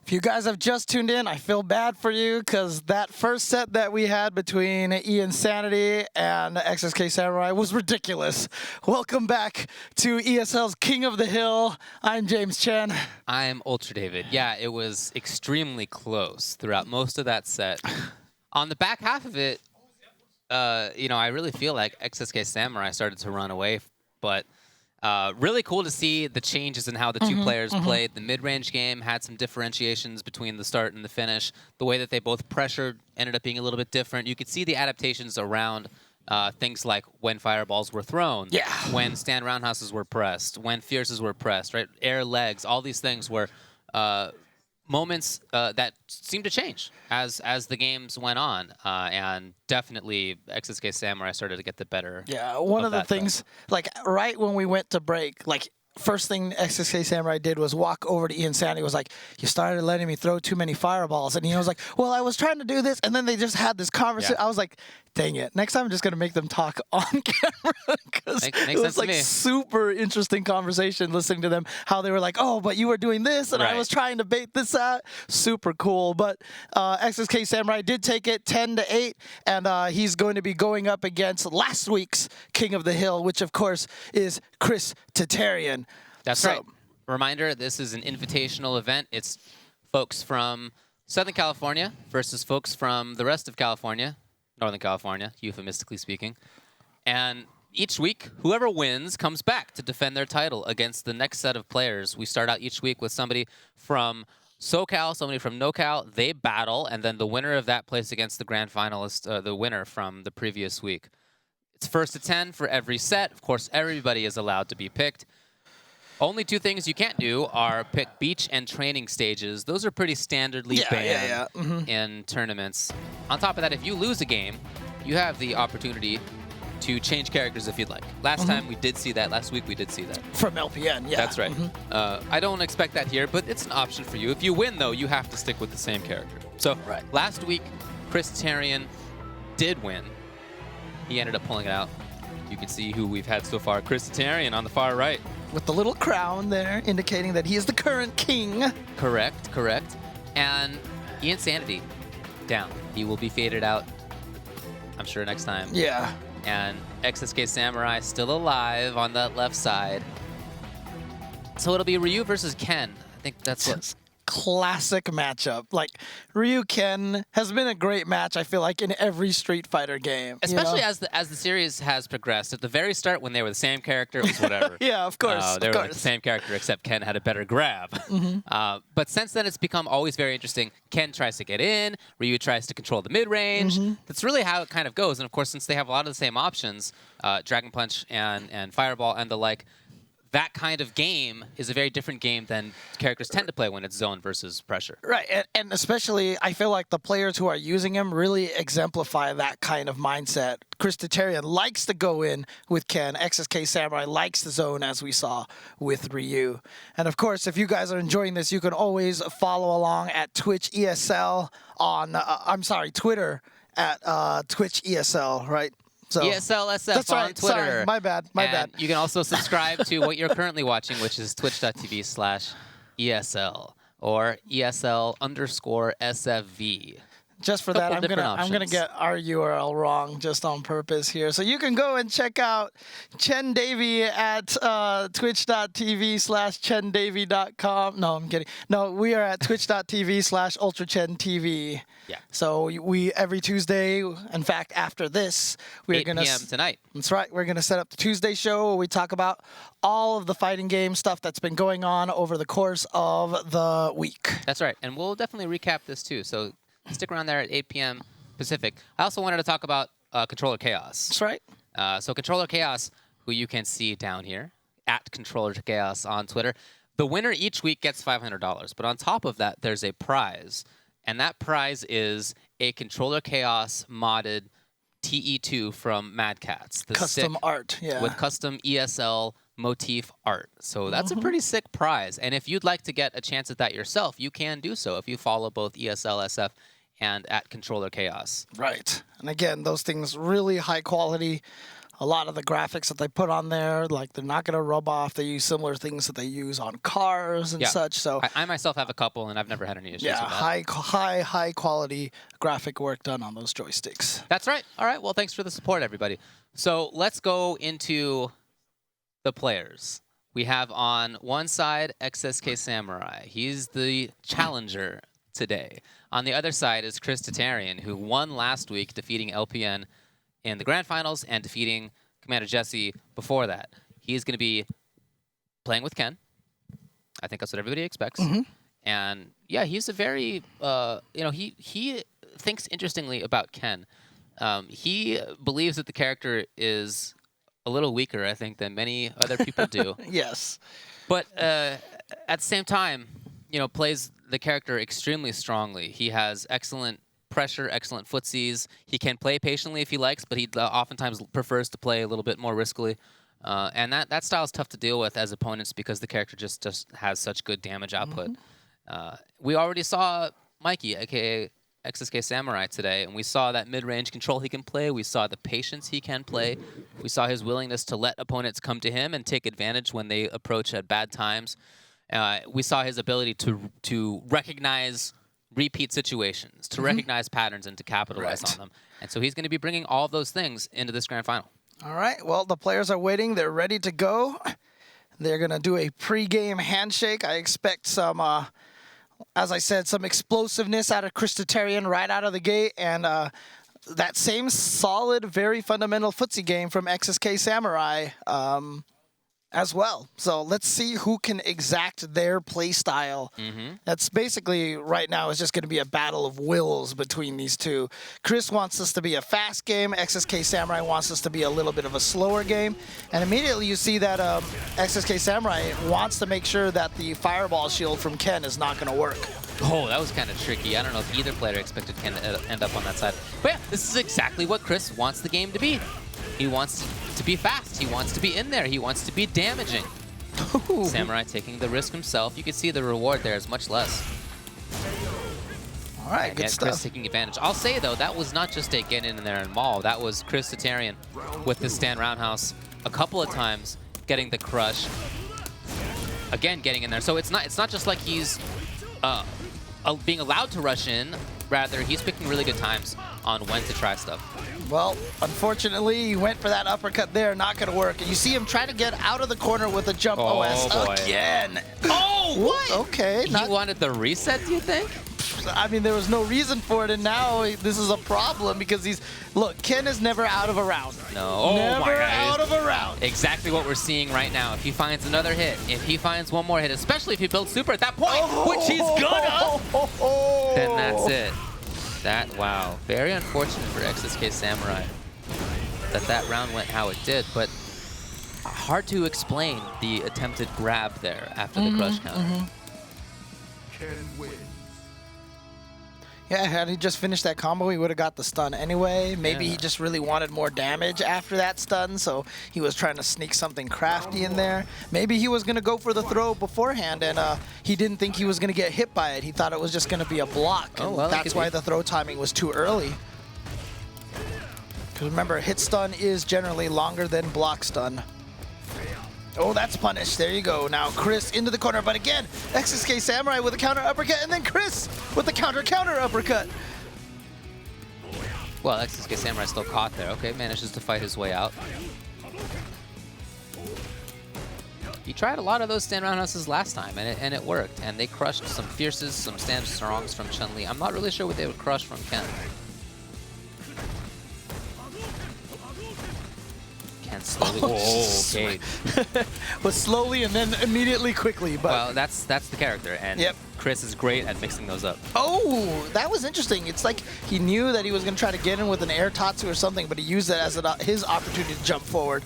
If you guys have just tuned in, I feel bad for you because that first set that we had between Iansanity and XsK Samurai was ridiculous. Welcome back to ESL's King of the Hill. I'm James Chen. I'm Ultra David. Yeah, it was extremely close throughout most of that set. On the back half of it, I really feel like XsK Samurai started to run away, but really cool to see the changes in how the two players played. The mid-range game had some differentiations between the start and the finish. The way that they both pressured ended up being a little bit different. You could see the adaptations around things like when fireballs were thrown, when stand roundhouses were pressed, when fierces were pressed, right? Air legs, all these things were moments that seemed to change as the games went on, and definitely XsK Samurai started to get the better. Yeah, one of the things, like right when we went to break, like first thing XsK Samurai did was walk over to Iansanity, was like, you started letting me throw too many fireballs. And he was like, well, I was trying to do this. And then they just had this conversation. I was like, dang it. Next time I'm just going to make them talk on camera because it was like super interesting conversation listening to them, how they were like, oh, but you were doing this and I was trying to bait this out. Super cool. But XsK Samurai did take it 10-8, and he's going to be going up against last week's King of the Hill, which of course is ChrisT. That's right. Reminder, this is an invitational event. It's folks from Southern California versus folks from the rest of California, Northern California, euphemistically speaking. And each week, whoever wins comes back to defend their title against the next set of players. We start out each week with somebody from SoCal, somebody from NoCal. They battle, and then the winner of that plays against the grand finalist, the winner from the previous week. It's first to 10 for every set. Of course, everybody is allowed to be picked. Only two things you can't do are pick beach and training stages. Those are pretty standardly banned in tournaments. On top of that, if you lose a game, you have the opportunity to change characters if you'd like. Last time we did see that. Last week we did see that. From LPN, yeah. That's right. I don't expect that here, but it's an option for you. If you win, though, you have to stick with the same character. So last week, ChrisT did win. He ended up pulling it out. You can see who we've had so far. ChrisT on the far right. With the little crown there, indicating that he is the current king. Correct. And Iansanity down. He will be faded out, I'm sure, next time. Yeah. And XsK Samurai still alive on that left side. So it'll be Ryu versus Ken. I think that's what... Classic matchup. Like, Ryu-Ken has been a great match, I feel like, in every Street Fighter game. Especially as the series has progressed. At the very start, when they were the same character, it was whatever. Yeah, of course. They were like the same character, except Ken had a better grab. But since then, it's become always very interesting. Ken tries to get in. Ryu tries to control the mid-range. That's really how it kind of goes. And of course, since they have a lot of the same options, Dragon Punch and Fireball and the like, that kind of game is a very different game than characters tend to play when it's zone versus pressure. Right, and especially I feel like the players who are using him really exemplify that kind of mindset. ChrisT likes to go in with Ken. XsK Samurai likes the zone, as we saw with Ryu. And of course, if you guys are enjoying this, you can always follow along at Twitch ESL on, Twitter at Twitch ESL, right? So, ESL SF on Twitter. Sorry, my bad. You can also subscribe to what you're currently watching, which is twitch.tv/ESL or ESL_SFV. Just for that, I'm gonna get our URL wrong just on purpose here. So you can go and check out Chen Davey at twitch.tv/ChenDavey.com. No, I'm kidding. No, we are at twitch.tv/UltraChenTV. Yeah. So we every Tuesday, in fact, after this, we're 8 gonna p.m. tonight. That's right. We're gonna set up the Tuesday show where we talk about all of the fighting game stuff that's been going on over the course of the week. That's right, and we'll definitely recap this too. So stick around there at 8 p.m. Pacific. I also wanted to talk about Controller Chaos. That's right. So Controller Chaos, who you can see down here, at Controller Chaos on Twitter. The winner each week gets $500. But on top of that, there's a prize. And that prize is a Controller Chaos modded TE2 from Mad Catz. The custom art, yeah. With custom ESL motif art. So that's a pretty sick prize. And if you'd like to get a chance at that yourself, you can do so if you follow both ESL SF and at Controller Chaos. Right. And again, those things really high quality a lot of the graphics that they put on there, like they're not going to rub off. They use similar things that they use on cars and such. So I myself have a couple, and I've never had any issues yeah, with that. high quality graphic work done on those joysticks. That's right. All right. Well, thanks for the support, everybody. So let's go into the players. We have on one side XsK Samurai. He's the challenger today. On the other side is ChrisT, who won last week, defeating LPN in the grand finals and defeating Commander Jesse before that. He's going to be playing with Ken. I think that's what everybody expects. And yeah, he's a very, he thinks interestingly about Ken. He believes that the character is a little weaker, I think, than many other people do. Yes. But at the same time, plays the character extremely strongly. He has excellent pressure, excellent footsies. He can play patiently if he likes, but he oftentimes prefers to play a little bit more riskily. And that style is tough to deal with as opponents because the character just has such good damage output. We already saw Mikey, aka XsK Samurai, today, and we saw that mid-range control he can play. We saw the patience he can play. We saw his willingness to let opponents come to him and take advantage when they approach at bad times. We saw his ability to recognize repeat situations, to recognize patterns and to capitalize on them. And so he's going to be bringing all of those things into this grand final. All right. Well, the players are waiting. They're ready to go. They're going to do a pre-game handshake. I expect some, as I said, some explosiveness out of ChrisT right out of the gate. And that same solid, very fundamental footsie game from XsK Samurai as well. So let's see who can exact their play style. That's basically right now is just going to be a battle of wills between these two. Chris wants this to be a fast game. XsK Samurai wants this to be a little bit of a slower game. And immediately you see that XsK Samurai wants to make sure that the fireball shield from Ken is not going to work. Oh, that was kind of tricky. I don't know if either player expected Ken to end up on that side. But yeah, this is exactly what Chris wants the game to be. He wants to be fast. He wants to be in there. He wants to be damaging. Samurai taking the risk himself. You can see the reward there is much less. All right, good stuff. Chris taking advantage. I'll say, though, that was not just a get in there and maul. That was ChrisT with the stand roundhouse a couple of times, getting the crush. Again, getting in there. So it's not just like he's being allowed to rush in. Rather, he's picking really good times on when to try stuff. Well, unfortunately, he went for that uppercut there. Not going to work. And you see him try to get out of the corner with a jump OS boy. again. Oh, what? Okay. He wanted the reset, do you think? I mean, there was no reason for it, and now this is a problem because look, Ken is never out of a round. No. Oh, never my God. out of a round. Exactly what we're seeing right now. If he finds another hit, if he finds one more hit, especially if he builds super at that point, which he's gonna, then that's it. Wow. Very unfortunate for XsK Samurai that round went how it did, but hard to explain the attempted grab there after the crush counter. Yeah, had he just finished that combo, he would have got the stun anyway. Maybe he just really wanted more damage after that stun, so he was trying to sneak something crafty in there. Maybe he was going to go for the throw beforehand, and he didn't think he was going to get hit by it. He thought it was just going to be a block, and that's why the throw timing was too early. Because remember, hit stun is generally longer than block stun. Oh, that's punished. There you go. Now Chris into the corner, but again, XsK Samurai with a counter uppercut, and then Chris with the counter uppercut. Well, XsK Samurai still caught there. Okay, manages to fight his way out. He tried a lot of those stand roundhouses last time, and it worked. And they crushed some fierces, some stand strongs from Chun-Li. I'm not really sure what they would crush from Ken. Slowly. Oh, okay. But slowly and then immediately quickly. But well, that's the character, and Chris is great at mixing those up. Oh, that was interesting. It's like he knew that he was going to try to get in with an air tatsu or something, but he used that as his opportunity to jump forward.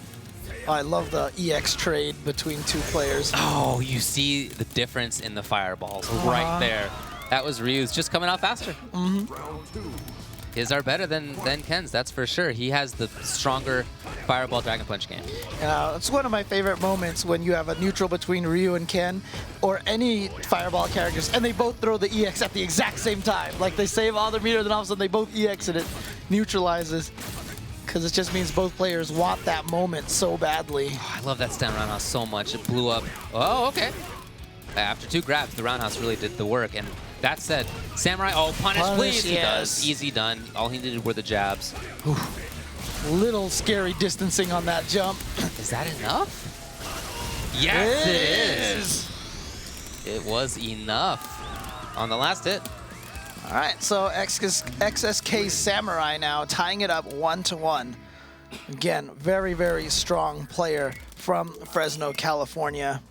Oh, I love the EX trade between two players. Oh, you see the difference in the fireballs right there. That was Ryu's just coming out faster. His are better than Ken's, that's for sure. He has the stronger Fireball Dragon Punch game. It's one of my favorite moments when you have a neutral between Ryu and Ken, or any Fireball characters, and they both throw the EX at the exact same time. Like they save all their meter, then all of a sudden they both EX and it neutralizes. because it just means both players want that moment so badly. Oh, I love that stand roundhouse so much. It blew up. Oh, okay. After 2 grabs, the roundhouse really did the work. And that said, Samurai, oh, punish, please. He does. Easy done. All he needed were the jabs. Little scary distancing on that jump. Is that enough? Yes, it is. It was enough on the last hit. All right, so XsK Samurai now tying it up 1-1. Again, very, very strong player from Fresno, California.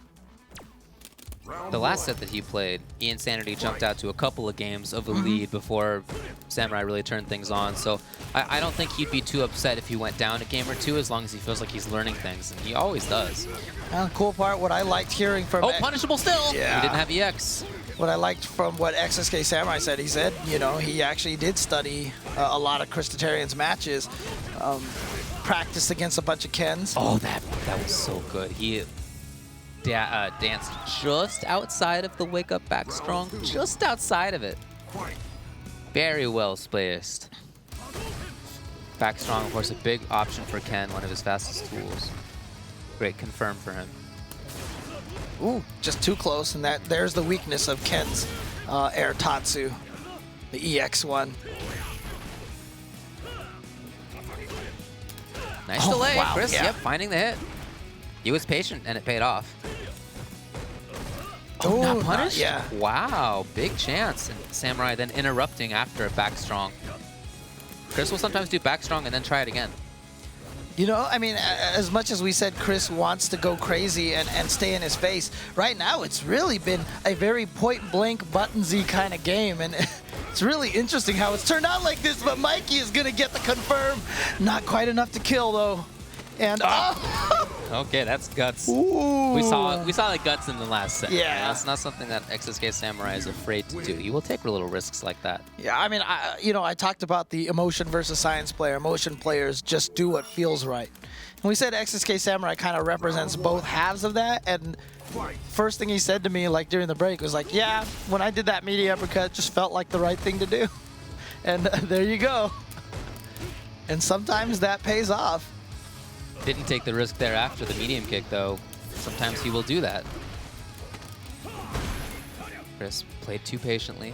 The last set that he played, Iansanity jumped out to a couple of games of the lead before Samurai really turned things on. So I don't think he'd be too upset if he went down a game or two, as long as he feels like he's learning things, and he always does. And the cool part, what I liked hearing from... Oh, punishable still! Yeah. He didn't have EX. What I liked from what XsK Samurai said, he said, you know, he actually did study a lot of ChrisT's matches, practiced against a bunch of Kens. Oh, that was so good. He danced just outside of the wake up back strong, just outside of it. Very well spaced. Back strong, of course, a big option for Ken, one of his fastest tools. Great confirm for him. Ooh, just too close, and there's the weakness of Ken's Air Tatsu, the EX one. Nice delay, wow, Chris. yeah. Yep, finding the hit. He was patient, and it paid off. Oh, not punished? yeah. Wow, big chance. And Samurai then interrupting after a back strong. Chris will sometimes do back strong and then try it again. You know, I mean, as much as we said Chris wants to go crazy and stay in his face, right now it's really been a very point-blank, buttonsy kind of game, and it's really interesting how it's turned out like this, but Mikey is going to get the confirm. Not quite enough to kill, though. And, Okay, that's guts. Ooh. We saw the guts in the last set. Yeah. That's not something that XsK Samurai is afraid to do. He will take little risks like that. Yeah, I mean, I talked about the emotion versus science player. Emotion players just do what feels right. And we said XsK Samurai kind of represents both halves of that. And first thing he said to me, like during the break, was like, yeah, when I did that media uppercut, it just felt like the right thing to do. And there you go. And sometimes that pays off. Didn't take the risk there after the medium kick, though. Sometimes he will do that. Chris played too patiently.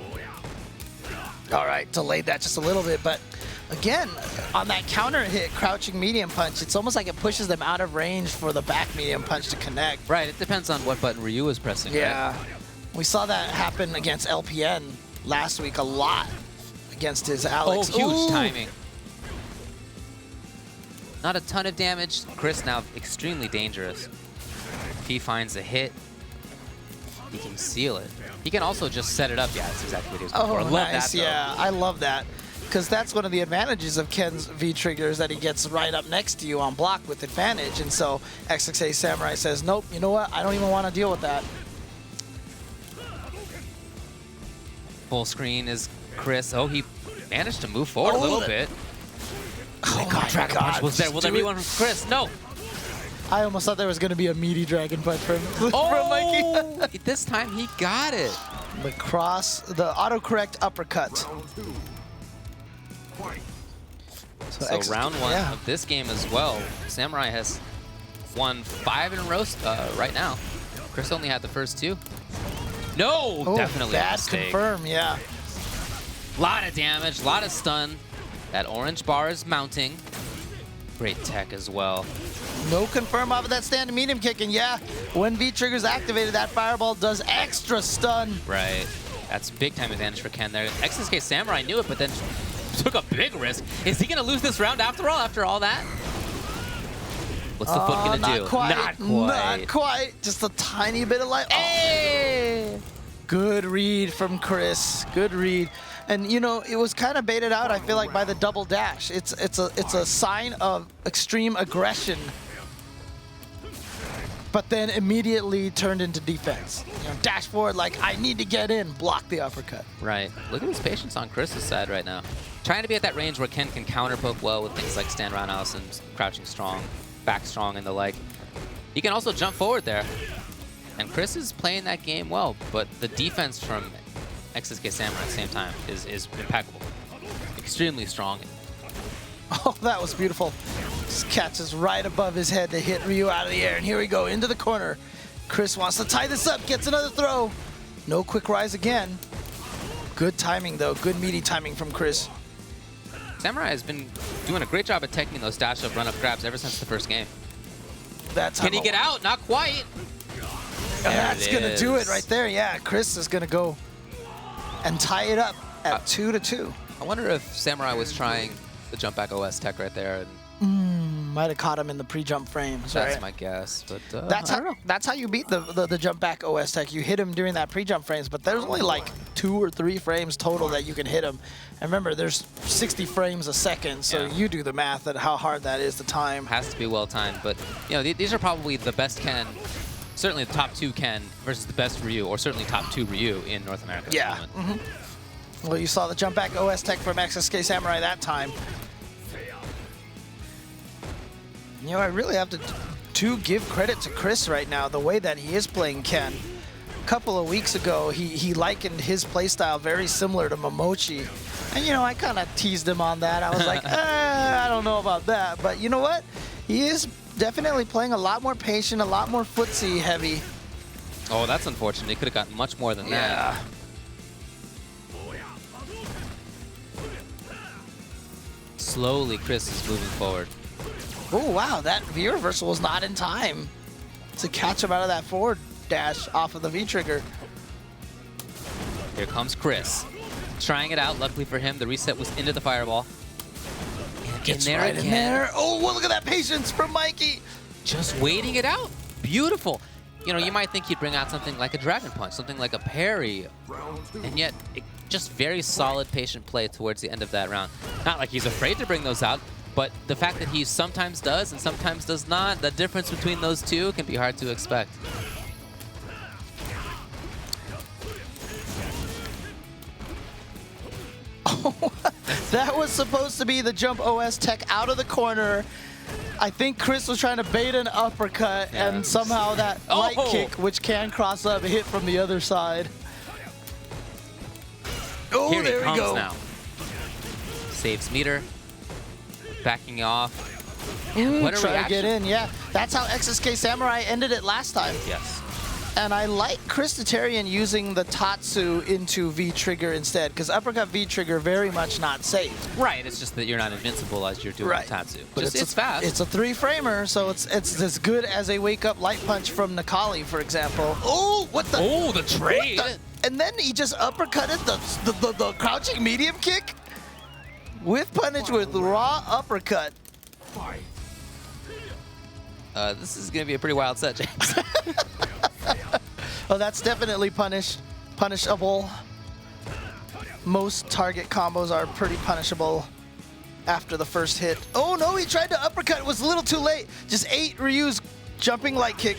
All right, delayed that just a little bit, but again, on that counter hit, crouching medium punch, it's almost like it pushes them out of range for the back medium punch to connect. Right, it depends on what button Ryu is pressing, Yeah, right? We saw that happen against LPN last week a lot against his Alex. Oh, huge Ooh. timing. Not a ton of damage. Chris now extremely dangerous. If he finds a hit, he can seal it. He can also just set it up. Yeah, that's exactly what he was going for. Oh, Love nice. that, though. Yeah, I love that. Because that's one of the advantages of Ken's V-triggers, that he gets right up next to you on block with advantage. And so XsK Samurai says, nope, you know what? I don't even want to deal with that. Full screen is Chris. Oh, he managed to move forward a little bit. Oh my Dragon God. Punch was there. Will there be one from Chris? No. I almost thought there was going to be a meaty Dragon Punch from Mikey. This time he got it. The autocorrect uppercut. So round one of this game as well. Samurai has won 5 in a row right now. Chris only had the first 2. No, definitely a bad mistake. confirm, yeah. Lot of damage, lot of stun. That orange bar is mounting. Great tech as well. No confirm off of that stand medium kick, and yeah, when V-trigger's activated, that fireball does extra stun. Right. That's big time advantage for Ken there. XsK Samurai knew it, but then took a big risk. Is he gonna lose this round after all that? What's the foot gonna do? Not quite. Not quite. Not quite. Just a tiny bit of light. Hey! Good read from Chris. Good read. And you know, it was kind of baited out, I feel like, by the double dash. It's a sign of extreme aggression, but then immediately turned into defense. You know, dash forward like, I need to get in, block the uppercut. Right. Look at his patience on Chris's side right now. Trying to be at that range where Ken can counter poke well with things like stand roundhouse and crouching strong, back strong, and the like. He can also jump forward there. And Chris is playing that game well, but the defense from XsK Samurai at the same time is impeccable. Extremely strong. Oh, that was beautiful. Just catches right above his head to hit Ryu out of the air. And here we go, into the corner. Chris wants to tie this up, gets another throw. No quick rise again. Good timing, though. Good meaty timing from Chris. Samurai has been doing a great job at taking those dash up, run up grabs ever since the first game. Can he get out? Not quite. That's going to do it right there. Yeah, Chris is going to go and tie it up at 2-2. I wonder if Samurai was trying the jump back OS tech right there. Might have caught him in the pre-jump frames. That's right? my guess, but that's how you beat the jump back OS tech. You hit him during that pre-jump frames, but there's only like 2 or 3 frames total that you can hit him. And remember, there's 60 frames a second, so you do the math at how hard that is to time. Has to be well timed, but you know these are probably the best Ken, certainly the top 2 Ken versus the best Ryu, or certainly top 2 Ryu in North America. Yeah. At the moment. Well, you saw the jump back OS tech from XsK Samurai that time. You know, I really have to give credit to Chris right now, the way that he is playing Ken. A couple of weeks ago, he likened his playstyle very similar to Momochi. And, you know, I kind of teased him on that. I was like, I don't know about that. But you know what? He is definitely playing a lot more patient, a lot more footsie heavy. Oh, that's unfortunate. He could have gotten much more than that. Slowly, Chris is moving forward. Oh, wow, that V reversal was not in time to catch him out of that forward dash off of the V trigger. Here comes Chris. Trying it out. Luckily for him, the reset was into the fireball. And Gets right in there. Oh, well, look at that patience from Mikey. Just waiting it out. Beautiful. You know, you might think he'd bring out something like a Dragon Punch, something like a parry, and yet just very solid, patient play towards the end of that round. Not like he's afraid to bring those out, but the fact that he sometimes does and sometimes does not, the difference between those two can be hard to expect. Oh, that was supposed to be the jump OS tech out of the corner. I think Chris was trying to bait an uppercut, and somehow that light kick, which can cross up, hit from the other side. Oh, Here there he comes we go. Now. Saves meter. Backing off. What a Try reaction. to get in, yeah. That's how XsK Samurai ended it last time. Yes. And I like ChrisTarian using the Tatsu into V-trigger instead, because uppercut V-trigger very much not safe. Right, it's just that you're not invincible as you're doing Tatsu. But Just, it's fast. It's a 3-framer, so it's as good as a wake-up light punch from Nakali, for example. Oh, what the? Oh, the trade! And then he just uppercutted the crouching medium kick with punish with raw uppercut. This is going to be a pretty wild set, James. Oh, that's definitely punishable. Most target combos are pretty punishable after the first hit. Oh no, he tried to uppercut. It was a little too late. Just ate Ryu's jumping light kick.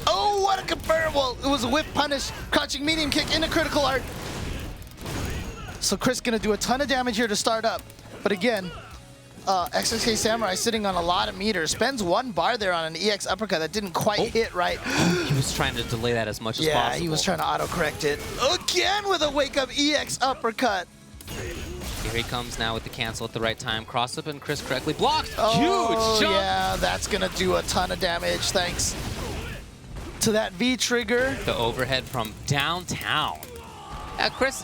Oh, what a comparable. It was a whip punish, crouching medium kick into critical art. So Chris gonna do a ton of damage here to start up. But again, XsK Samurai sitting on a lot of meters. Spends 1 bar there on an EX uppercut that didn't quite hit right. He was trying to delay that as much as possible. Yeah, he was trying to auto-correct it. Again with a wake-up EX uppercut. Here he comes now with the cancel at the right time. Cross up and Chris correctly blocked. Oh, Huge jump. Yeah, that's going to do a ton of damage thanks to that V-trigger. The overhead from downtown. Chris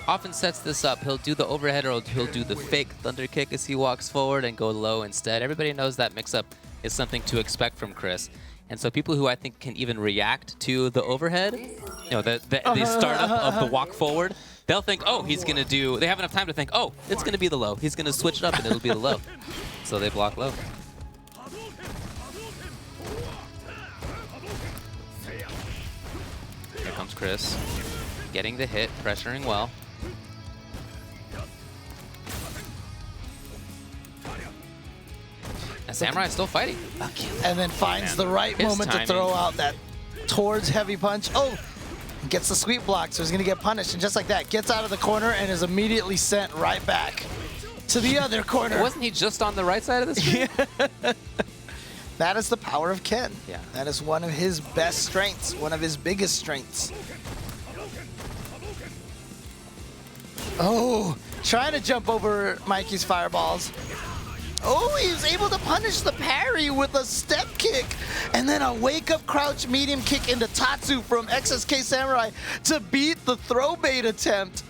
often sets this up. He'll do the overhead or he'll do the fake thunder kick as he walks forward and go low instead. Everybody knows that mix-up is something to expect from Chris. And so people who I think can even react to the overhead, you know, the startup of the walk forward, they'll think, oh, he's going to do, they have enough time to think, oh, it's going to be the low. He's going to switch it up and it'll be the low. So they block low. Here comes Chris, getting the hit, pressuring well. And Samurai is still fighting. And then finds the right moment to throw out that towards heavy punch. Oh, gets the sweep block, so he's going to get punished. And just like that, gets out of the corner and is immediately sent right back to the other corner. Wasn't he just on the right side of the screen? That is the power of Ken. Yeah. That is one of his best strengths, one of his biggest strengths. Oh, trying to jump over Mikey's fireballs. Oh, he was able to punish the parry with a step kick. And then a wake-up crouch medium kick into Tatsu from XsK Samurai to beat the throw bait attempt.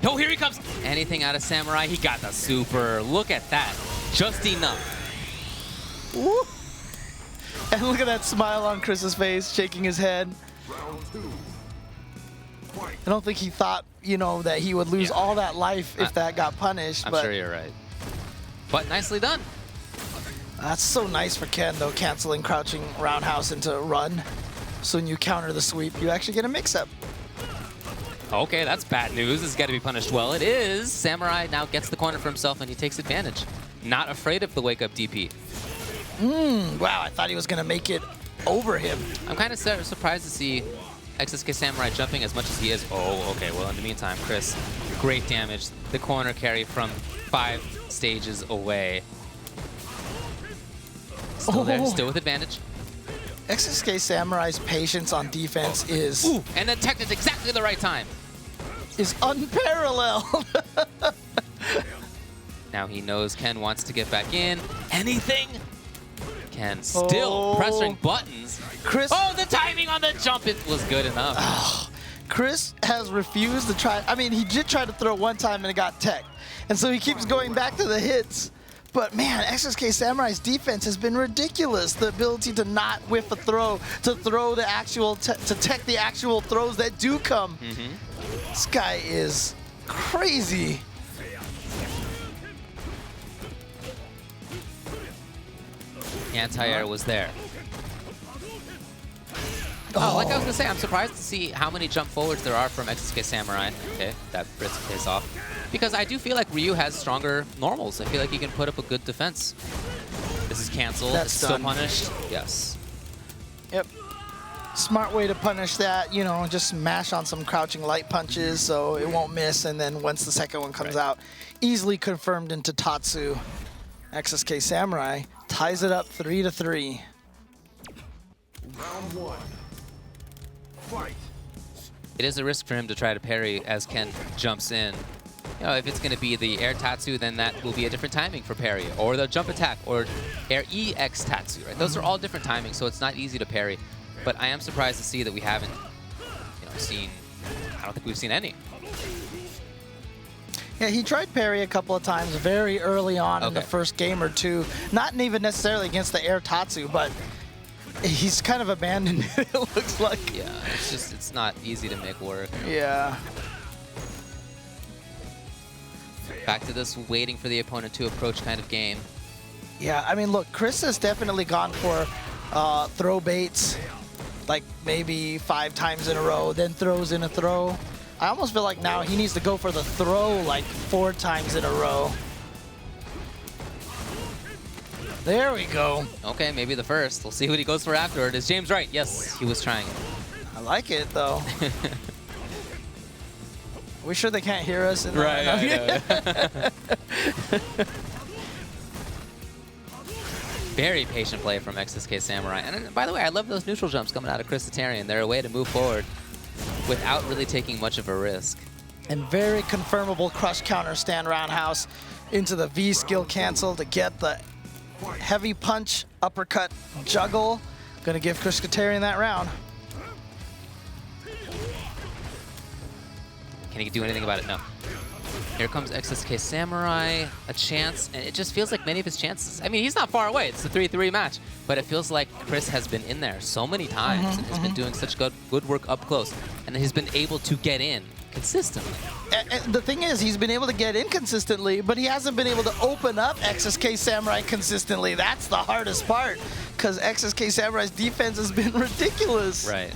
Oh, here he comes. Anything out of Samurai, he got the super. Look at that. Just enough. Woo. And look at that smile on Chris's face, shaking his head. I don't think he thought, you know, that he would lose all that life if that got punished. I'm but sure you're right. But nicely done. That's so nice for Ken, though, canceling crouching roundhouse into run. So when you counter the sweep, you actually get a mix-up. Okay, that's bad news. This has got to be punished well. It is. Samurai now gets the corner for himself, and he takes advantage. Not afraid of the wake-up DP. Wow, I thought he was going to make it over him. I'm kind of surprised to see XsK Samurai jumping as much as he is. Oh, okay. Well, in the meantime, Chris, great damage. The corner carry from 5 stages away. Still there, still with advantage. XsK Samurai's patience on defense is Ooh, and then teched at exactly the right time. is unparalleled. Now he knows Ken wants to get back in. Anything? Ken still pressing buttons. Chris, Oh, the timing on the jump, it was good enough. Chris has refused to try. I mean, he did try to throw one time and it got tech. And so he keeps going back to the hits. But man, XsK Samurai's defense has been ridiculous. The ability to not whiff a throw, to throw the actual, to tech the actual throws that do come. This guy is crazy. Anti-air was there. Oh, like I was gonna say, I'm surprised to see how many jump forwards there are from XsK Samurai. Okay, that Brits pays off. Because I do feel like Ryu has stronger normals. I feel like he can put up a good defense. This is canceled. That's it's still done. punished. Yes. Yep. Smart way to punish that, you know, just mash on some crouching light punches so it won't miss, and then once the second one comes out, easily confirmed into Tatsu. XsK Samurai ties it up 3-3. Round 1. Fight. It is a risk for him to try to parry as Ken jumps in. You know, if it's going to be the air Tatsu, then that will be a different timing for parry, or the jump attack, or air EX Tatsu, right? Those are all different timings, so it's not easy to parry. But I am surprised to see that we haven't, seen. I don't think we've seen any. Yeah, he tried parry a couple of times very early on in the first game or two. Not even necessarily against the air Tatsu, but he's kind of abandoned it, it looks like. Yeah, it's not easy to make work. Yeah. Back to this waiting for the opponent to approach kind of game. Yeah, I mean, look, Chris has definitely gone for throw baits, like maybe 5 times in a row, then throws in a throw. I almost feel like now he needs to go for the throw like 4 times in a row. There we go. Okay, maybe the first. We'll see what he goes for afterward. Is James right? Yes, he was trying it. I like it, though. We sure they can't hear us? Very patient play from XsK Samurai. And by the way, I love those neutral jumps coming out of ChrisT. They're a way to move forward without really taking much of a risk. And very confirmable crush counter stand roundhouse into the V skill cancel to get the heavy punch, uppercut, juggle. Gonna give ChrisT that round. Can he do anything about it? No. Here comes XsK Samurai, a chance, and it just feels like many of his chances. I mean, he's not far away. It's a 3-3 match, but it feels like Chris has been in there so many times and has been doing such good work up close, and he's been able to get in consistently. And the thing is, he's been able to get in consistently, but he hasn't been able to open up XsK Samurai consistently. That's the hardest part, because XsK Samurai's defense has been ridiculous. Right.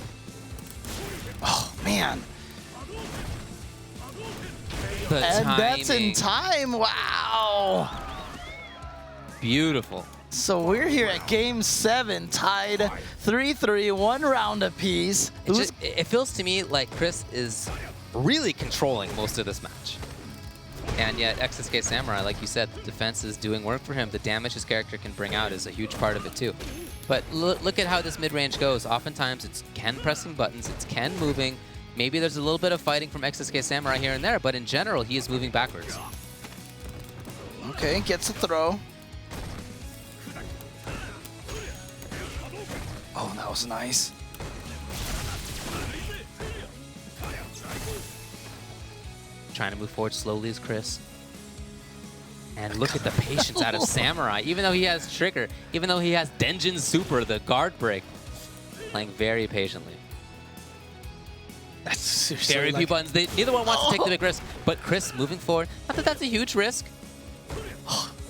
Oh, man. And that's in time. Wow. Beautiful. So we're here at Game 7, tied 3-3, 1 round apiece. It feels to me like Chris is really controlling most of this match. And yet XsK Samurai, like you said, the defense is doing work for him. The damage his character can bring out is a huge part of it too. But look at how this mid-range goes. Oftentimes it's Ken pressing buttons, it's Ken moving. Maybe there's a little bit of fighting from XsK Samurai here and there, but in general, he is moving backwards. Okay, gets a throw. Oh, that was nice. Trying to move forward slowly is Chris. And look at the patience out of Samurai. Even though he has Trigger, even though he has Denjin Super, the guard break, playing very patiently. That's seriously Very few buttons. Neither one wants to take the big risk, but Chris moving forward. Not that that's a huge risk,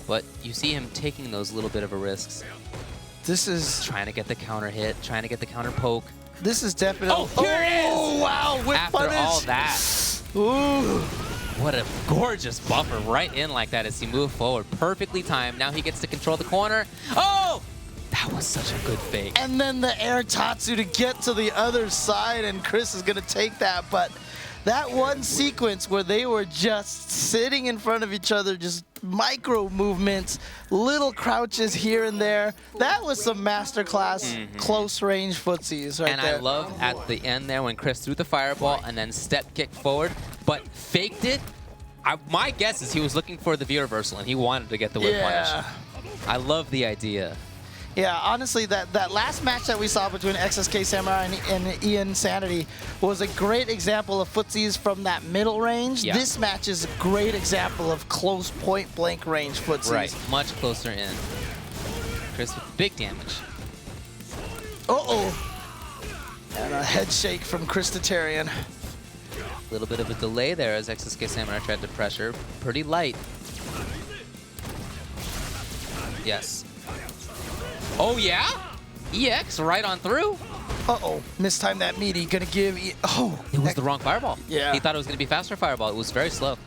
but you see him taking those little bit of a risks. This is Trying to get the counter hit, trying to get the counter poke. this is definitely. Oh, here it is! Oh, wow! Whip After punish. all that, Ooh. what a gorgeous buffer right in like that as he moved forward. Perfectly timed. Now he gets to control the corner. Oh! That was such a good fake. And then the air Tatsu to get to the other side, and Chris is going to take that. But that one sequence where they were just sitting in front of each other, just micro movements, little crouches here and there, that was some masterclass close range footsies right And there. I love at the end there when Chris threw the fireball and then step kicked forward, but faked it. My guess is he was looking for the V reversal and he wanted to get the whip punish. I love the idea. Yeah, honestly, that last match that we saw between XsK Samurai and Iansanity was a great example of footsies from that middle range. Yeah. This match is a great example of close point-blank range footsies. Right, much closer in. Chris with big damage. Uh-oh. And a head shake from ChrisT. A little bit of a delay there as XsK Samurai tried to pressure. Pretty light. Yes. Oh yeah? EX right on through. Uh-oh. Mistimed that meaty. Gonna give... Oh. It was the wrong fireball. Yeah. He thought it was going to be faster fireball. It was very slow.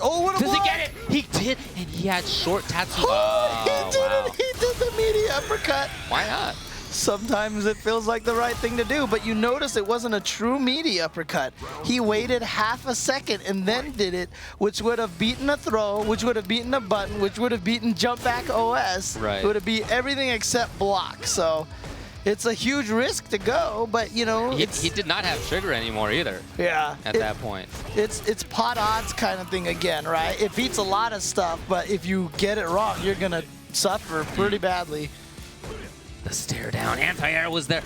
Oh, what a Does he block! get it? He did, and he had short Tatsu. Oh, he did wow. it! He did the meaty uppercut. Why not? Sometimes it feels like the right thing to do, but you notice it wasn't a true meaty uppercut. He waited half a second and then did it, which would have beaten a throw, which would have beaten a button, which would have beaten jump back OS. Right. It would have beat everything except block. So it's a huge risk to go, but you know, He did not have trigger anymore either yeah, at that point. It's pot odds kind of thing again, right? It beats a lot of stuff, but if you get it wrong, you're gonna suffer pretty badly. The stare down. Anti-air was there.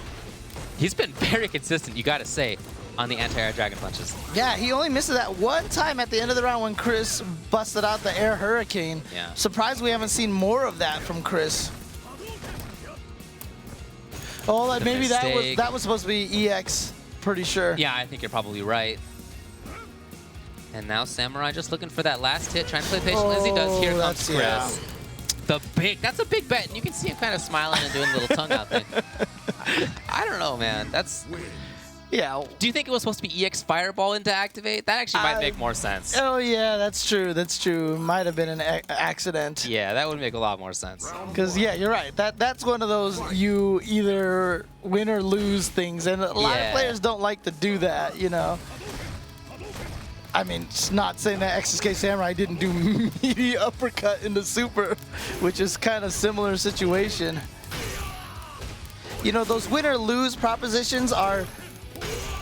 He's been very consistent, you got to say, on the anti-air dragon punches. Yeah, he only missed it that one time at the end of the round when Chris busted out the air hurricane. Yeah. Surprised we haven't seen more of that from Chris. Oh, like maybe that was supposed to be EX, pretty sure. Yeah, I think you're probably right. And now Samurai just looking for that last hit, trying to play patiently as he does. Here comes Chris. Yeah. That's a big bet, and you can see him kind of smiling and doing a little tongue out thing. I don't know, man. Yeah. Do you think it was supposed to be EX Fireball into activate? That actually might make more sense. Oh yeah, that's true. That's true. Might have been an accident. Yeah, that would make a lot more sense. Because yeah, you're right. That's one of those you either win or lose things, and a lot of players don't like to do that, you know. I mean, it's not saying that XsK Samurai didn't do meaty uppercut into super, which is kind of similar situation. You know, those win or lose propositions are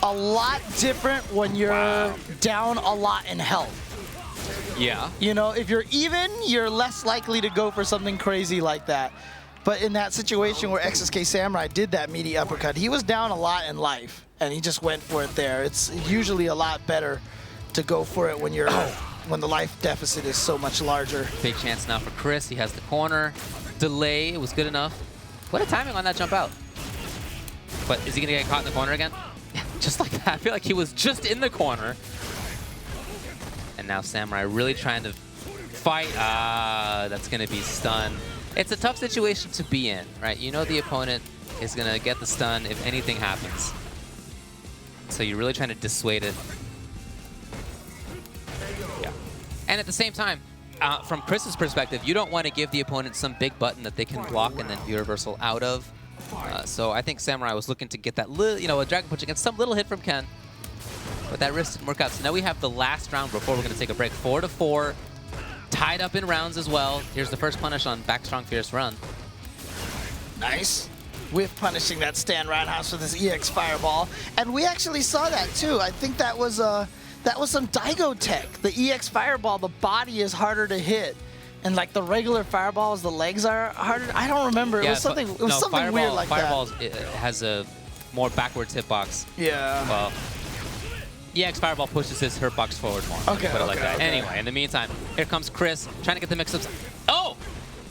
a lot different when you're down a lot in health. Yeah. You know, if you're even, you're less likely to go for something crazy like that. But in that situation where XsK Samurai did that meaty uppercut, he was down a lot in life, and he just went for it there. It's usually a lot better to go for it when you're when the life deficit is so much larger. Big chance now for Chris. He has the corner. Delay, it was good enough. What a timing on that jump out. But is he gonna get caught in the corner again? Yeah, just like that. I feel like he was just in the corner. And now Samurai really trying to fight. That's gonna be stun. It's a tough situation to be in, right? You know the opponent is gonna get the stun if anything happens. So you're really trying to dissuade it. Yeah. And at the same time, from Chris's perspective, you don't want to give the opponent some big button that they can block and then view reversal out of. So I think Samurai was looking to get that little, a dragon punch against some little hit from Ken. But that risk didn't work out. So now we have the last round before we're going to take a break. 4-4. Tied up in rounds as well. Here's the first punish on Back Strong Fierce Run. Nice. With punishing that Stan Roundhouse with his EX Fireball. And we actually saw that too. I think that was some Daigo tech. The EX Fireball, the body is harder to hit And like the regular fireballs, the legs are harder. I don't remember. It was something. It was something weird like Fireballs, it has a more backwards hitbox. Yeah. Well, EX Fireball pushes his hurtbox forward more. Okay, Put it like that. okay. Anyway, in the meantime, here comes ChrisT trying to get the mix-ups. Oh!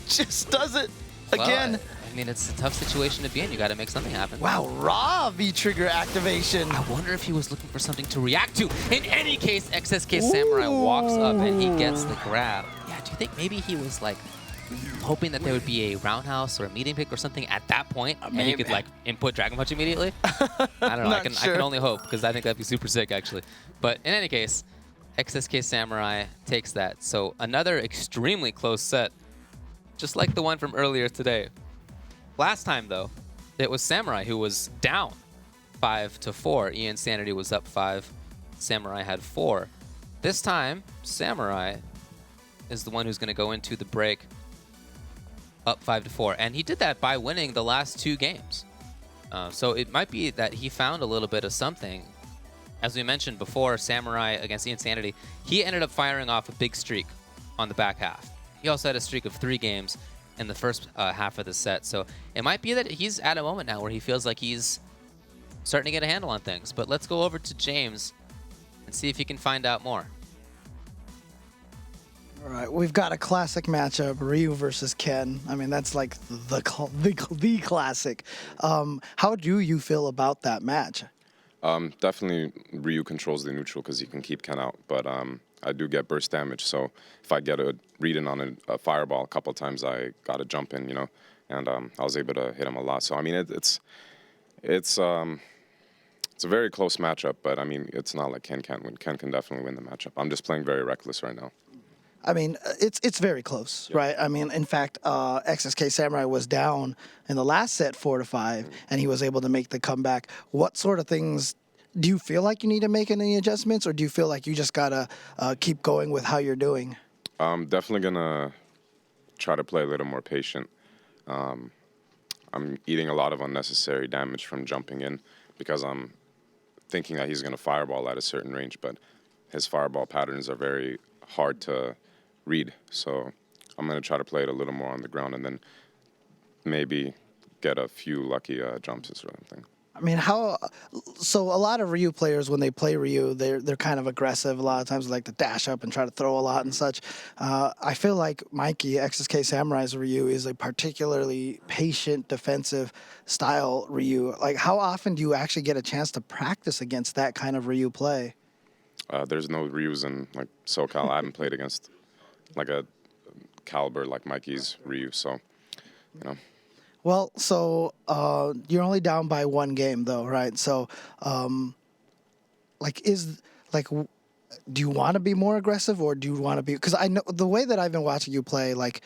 Just does it again. Well, I mean, it's a tough situation to be in. You got to make something happen. Wow, raw V-trigger activation. I wonder if he was looking for something to react to. In any case, XsK Samurai walks up and he gets the grab. Yeah, do you think maybe he was like hoping that there would be a roundhouse or a medium pick or something at that point, and he could like input Dragon Punch immediately? I don't know. I can only hope, because I think that'd be super sick actually. But in any case, XsK Samurai takes that. So another extremely close set, just like the one from earlier today. Last time, though, it was Samurai who was down 5-4. Iansanity was up 5. Samurai had 4. This time, Samurai is the one who's going to go into the break up 5-4. And he did that by winning the last 2 games. So it might be that he found a little bit of something. As we mentioned before, Samurai against Iansanity, he ended up firing off a big streak on the back half. He also had a streak of 3 games in the first half of the set. So it might be that he's at a moment now where he feels like he's starting to get a handle on things. But let's go over to James and see if he can find out more. All right, we've got a classic matchup, Ryu versus Ken. I mean, that's like the classic. How do you feel about that match? Definitely Ryu controls the neutral because he can keep Ken out, but I do get burst damage, so if I get a read-in on a fireball a couple of times, I got to jump in, you know, and I was able to hit him a lot. So, I mean, it's a very close matchup, but, I mean, it's not like Ken can't win. Ken can definitely win the matchup. I'm just playing very reckless right now. I mean, it's very close, right? I mean, in fact, XsK Samurai was down in the last set 4-5, and he was able to make the comeback. What sort of things do you feel like you need to make any adjustments, or do you feel like you just gotta keep going with how you're doing? I'm definitely gonna try to play a little more patient. I'm eating a lot of unnecessary damage from jumping in because I'm thinking that he's gonna fireball at a certain range, but his fireball patterns are very hard to read. So I'm gonna try to play it a little more on the ground and then maybe get a few lucky jumps or something. I mean, so a lot of Ryu players, when they play Ryu, they're kind of aggressive. A lot of times they like to dash up and try to throw a lot and such. I feel like Mikey, XsK Samurai's Ryu, is a particularly patient, defensive style Ryu. Like, how often do you actually get a chance to practice against that kind of Ryu play? There's no Ryus in like SoCal. I haven't played against like a caliber like Mikey's Ryu, so, you know. Well, so you're only down by 1 game, though, right? So, do you want to be more aggressive, or do you want to be? Because I know the way that I've been watching you play, like,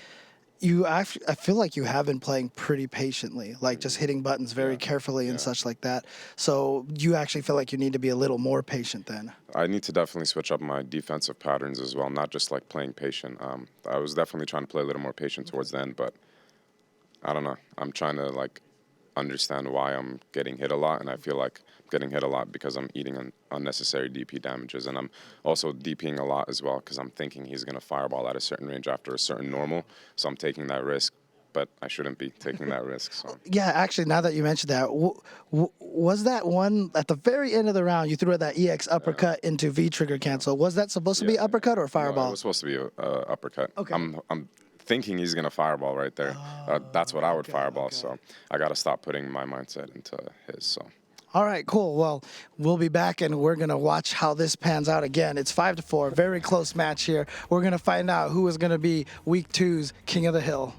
I feel like you have been playing pretty patiently, like just hitting buttons very carefully and such like that. So you actually feel like you need to be a little more patient then? I need to definitely switch up my defensive patterns as well, not just like playing patient. I was definitely trying to play a little more patient towards the end, but I don't know. I'm trying to like understand why I'm getting hit a lot, and I feel like I'm getting hit a lot because I'm eating unnecessary DP damages, and I'm also DPing a lot as well because I'm thinking he's going to fireball at a certain range after a certain normal, so I'm taking that risk, but I shouldn't be taking that risk. So. Yeah, actually, now that you mentioned that, was that one at the very end of the round, you threw that EX uppercut into V-trigger cancel. Was that supposed to be uppercut or fireball? No, it was supposed to be an uppercut. Okay. I'm thinking he's going to fireball right there. That's what I would fireball, so I got to stop putting my mindset into his. So. All right, cool. Well, we'll be back, and we're going to watch how this pans out again. It's 5-4, very close match here. We're going to find out who is going to be Week 2's King of the Hill.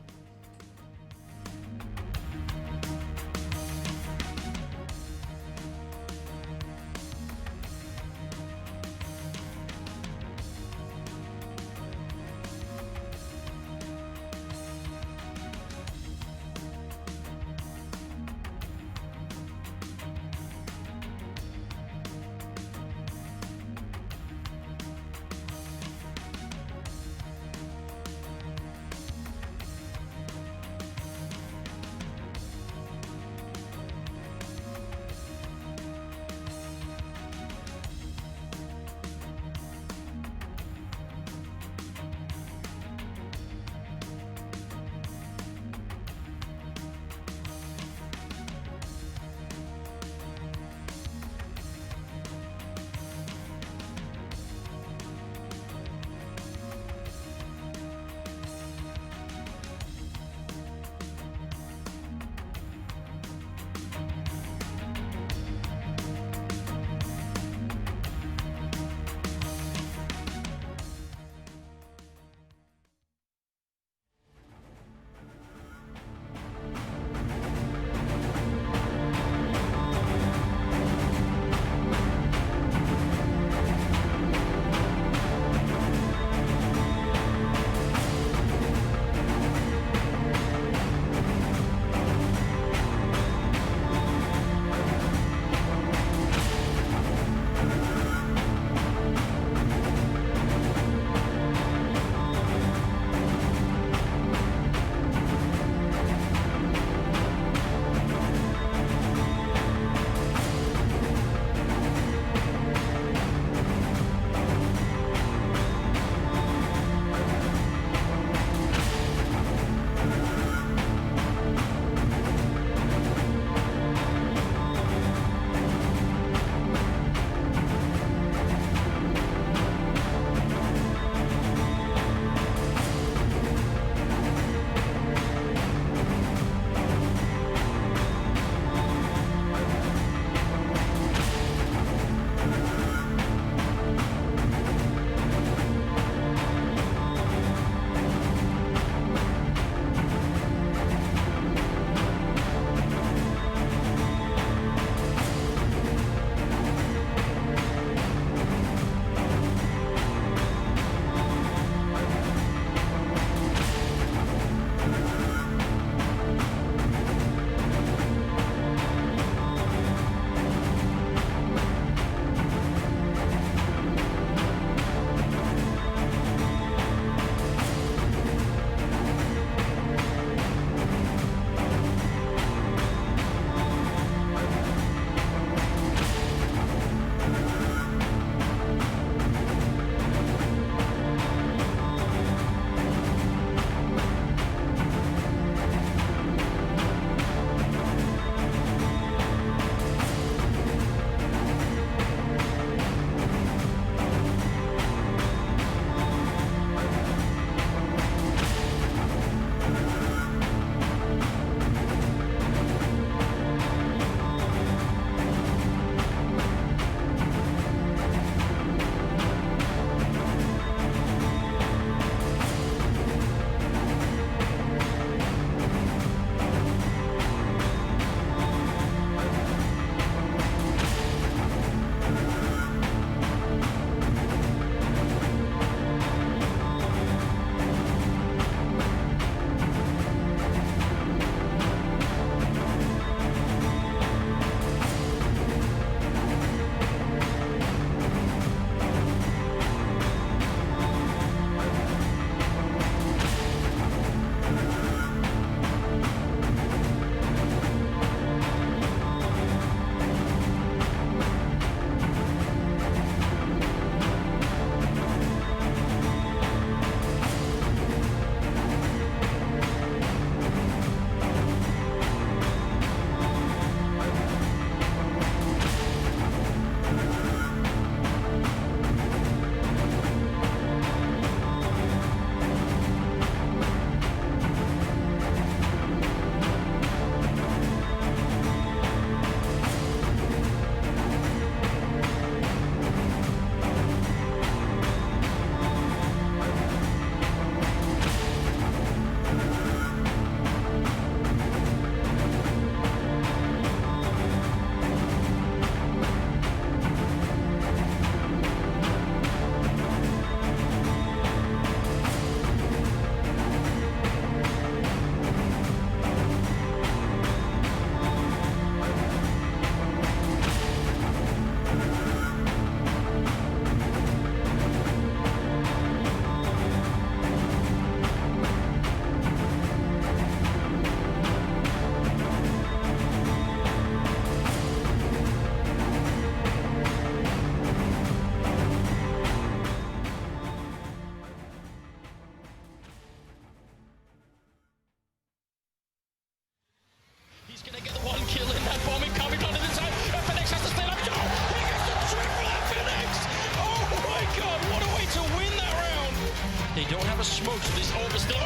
This overstep.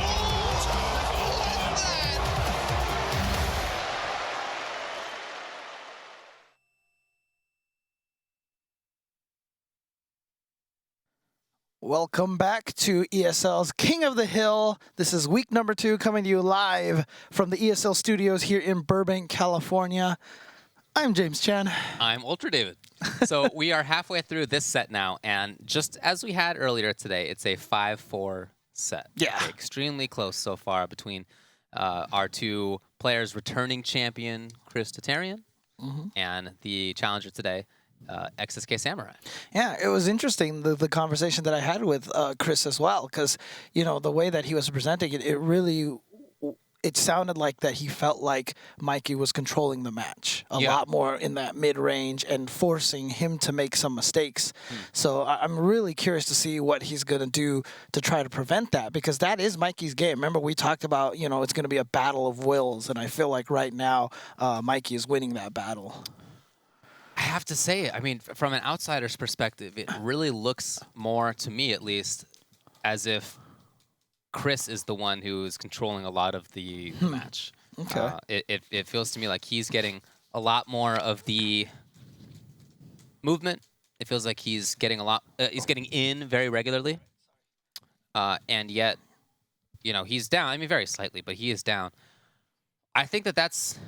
Welcome back to ESL's King of the Hill. This is week number 2 coming to you live from the ESL studios here in Burbank, California. I'm James Chen. I'm Ultra David. So we are halfway through this set now, and just as we had earlier today, it's a 5-4 set. Yeah. Extremely close so far between our two players, returning champion ChrisT and the challenger today, XsK Samurai. Yeah, it was interesting, the conversation that I had with Chris as well, because, you know, the way that he was presenting it, it sounded like that he felt like Mikey was controlling the match a lot more in that mid-range and forcing him to make some mistakes. So I'm really curious to see what he's going to do to try to prevent that, because that is Mikey's game. Remember, we talked about, you know, it's going to be a battle of wills, and I feel like right now Mikey is winning that battle. I have to say, I mean, from an outsider's perspective, it really looks more, to me at least, as if Chris is the one who is controlling a lot of the match. Okay. It feels to me like he's getting a lot more of the movement. It feels like he's getting he's getting in very regularly, and yet, you know, he's down. I mean, very slightly, but he is down. I think that's